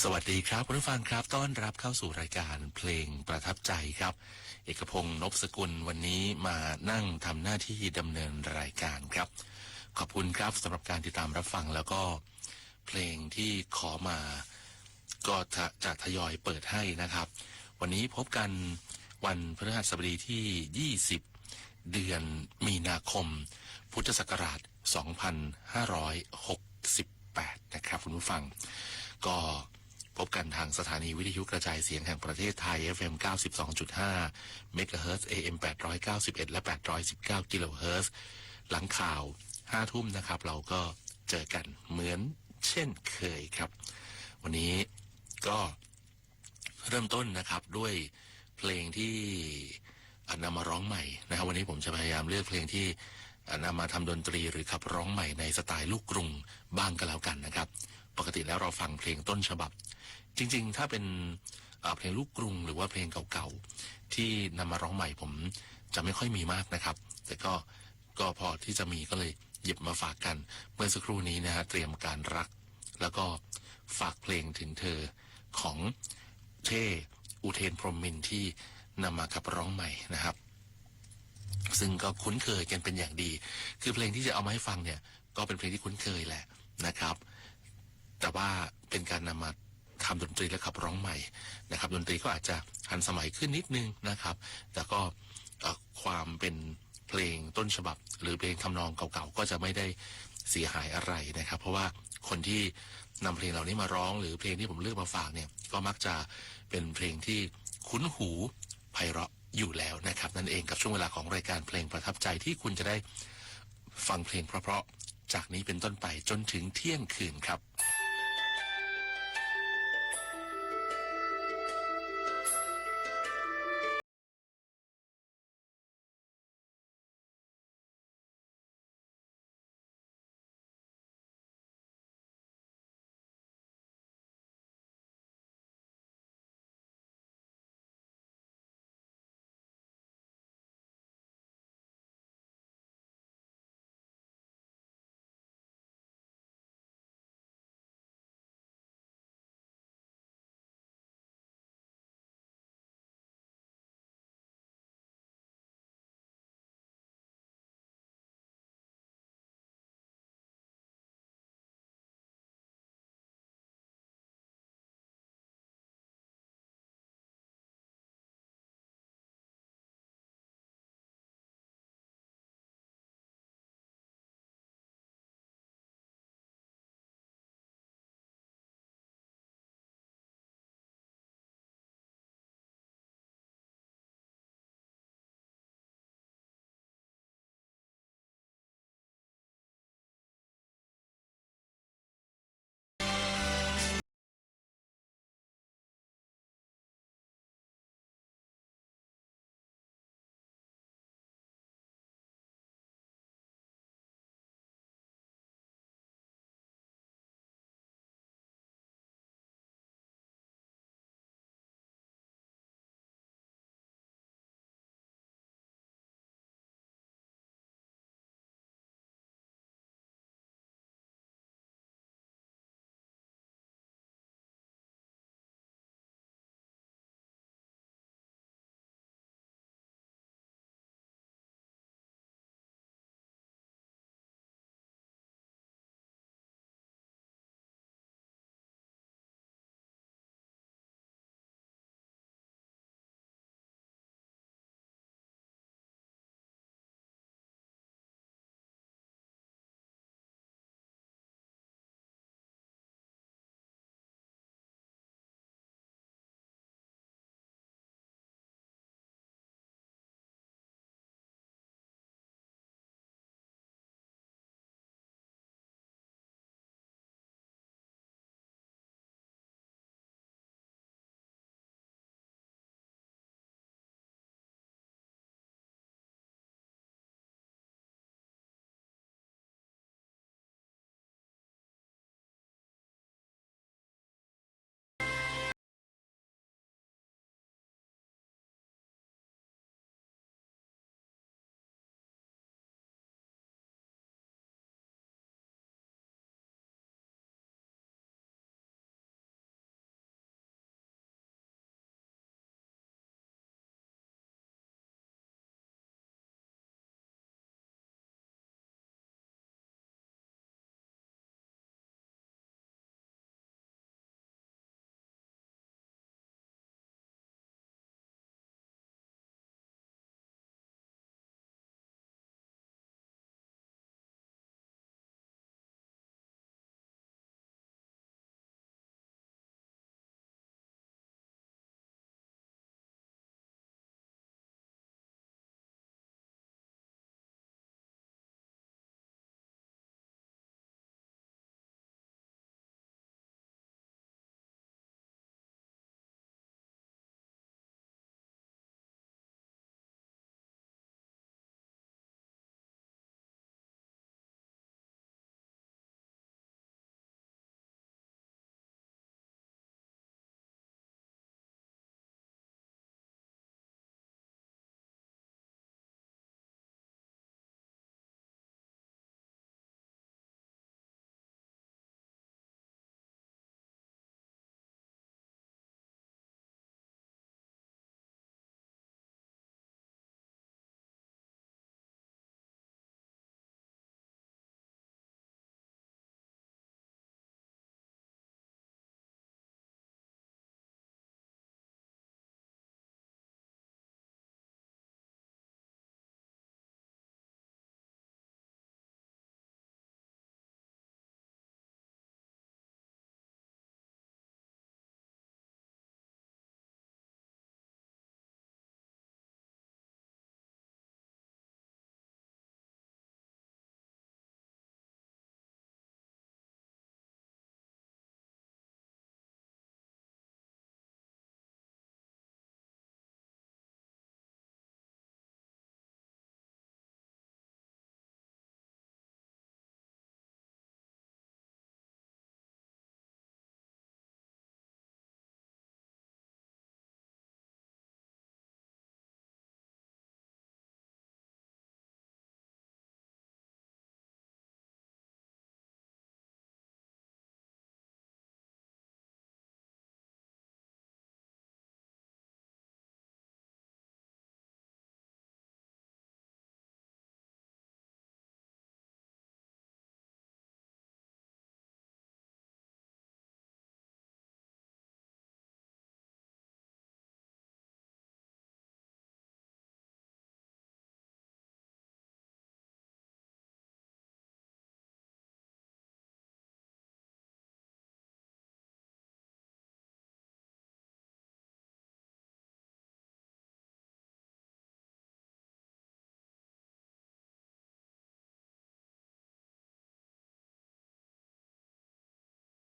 สวัสดีครับคุณผู้ฟังครับต้อนรับเข้าสู่รายการเพลงประทับใจครับเอกพงษ์นพสกุลวันนี้มานั่งทำหน้าที่ดำเนินรายการครับขอบคุณครับสำหรับการติดตามรับฟังแล้วก็เพลงที่ขอมาก็จะทยอยเปิดให้นะครับวันนี้พบกันวันพฤหัสบดีที่20เดือนมีนาคมพุทธศักราช2568นะครับคุณผู้ฟังก็พบกันทางสถานีวิทยุกระจายเสียงแห่งประเทศไทย FM 92.5 MHz AM 891 และ 819 กิโลเฮิรตซ์หลังข่าว 5 ทุ่มนะครับเราก็เจอกันเหมือนเช่นเคยครับวันนี้ก็เริ่มต้นนะครับด้วยเพลงที่นำมาร้องใหม่นะครับวันนี้ผมจะพยายามเลือกเพลงที่นำมาทำดนตรีหรือขับร้องใหม่ในสไตล์ลูกกรุงบ้างก็แล้วกันนะครับปกติแล้วเราฟังเพลงต้นฉบับจริงๆถ้าเป็นเพลงลูกกรุงหรือว่าเพลงเก่าๆที่นำมาร้องใหม่ผมจะไม่ค่อยมีมากนะครับแต่ก็พอที่จะมีก็เลยหยิบมาฝากกันเมื่อสักครู่นี้นะฮะเตรียมการรักแล้วก็ฝากเพลงถึงเธอของเท่อุเทนพรหมมินทร์ที่นำมาขับร้องใหม่นะครับซึ่งก็คุ้นเคยกันเป็นอย่างดีคือเพลงที่จะเอามาให้ฟังเนี่ยก็เป็นเพลงที่คุ้นเคยแหละนะครับแต่ว่าเป็นการนำมาทำดนตรีและขับร้องใหม่นะครับดนตรีก็อาจจะทันสมัยขึ้นนิดนึงนะครับแต่ก็ความเป็นเพลงต้นฉบับหรือเพลงทำนองเก่าๆก็จะไม่ได้เสียหายอะไรนะครับเพราะว่าคนที่นำเพลงเหล่านี้มาร้องหรือเพลงที่ผมเลือกมาฝากเนี่ยก็มักจะเป็นเพลงที่คุ้นหูไพเราะอยู่แล้วนะครับนั่นเองกับช่วงเวลาของรายการเพลงประทับใจที่คุณจะได้ฟังเพลงเพราะๆจากนี้เป็นต้นไปจนถึงเที่ยงคืนครับ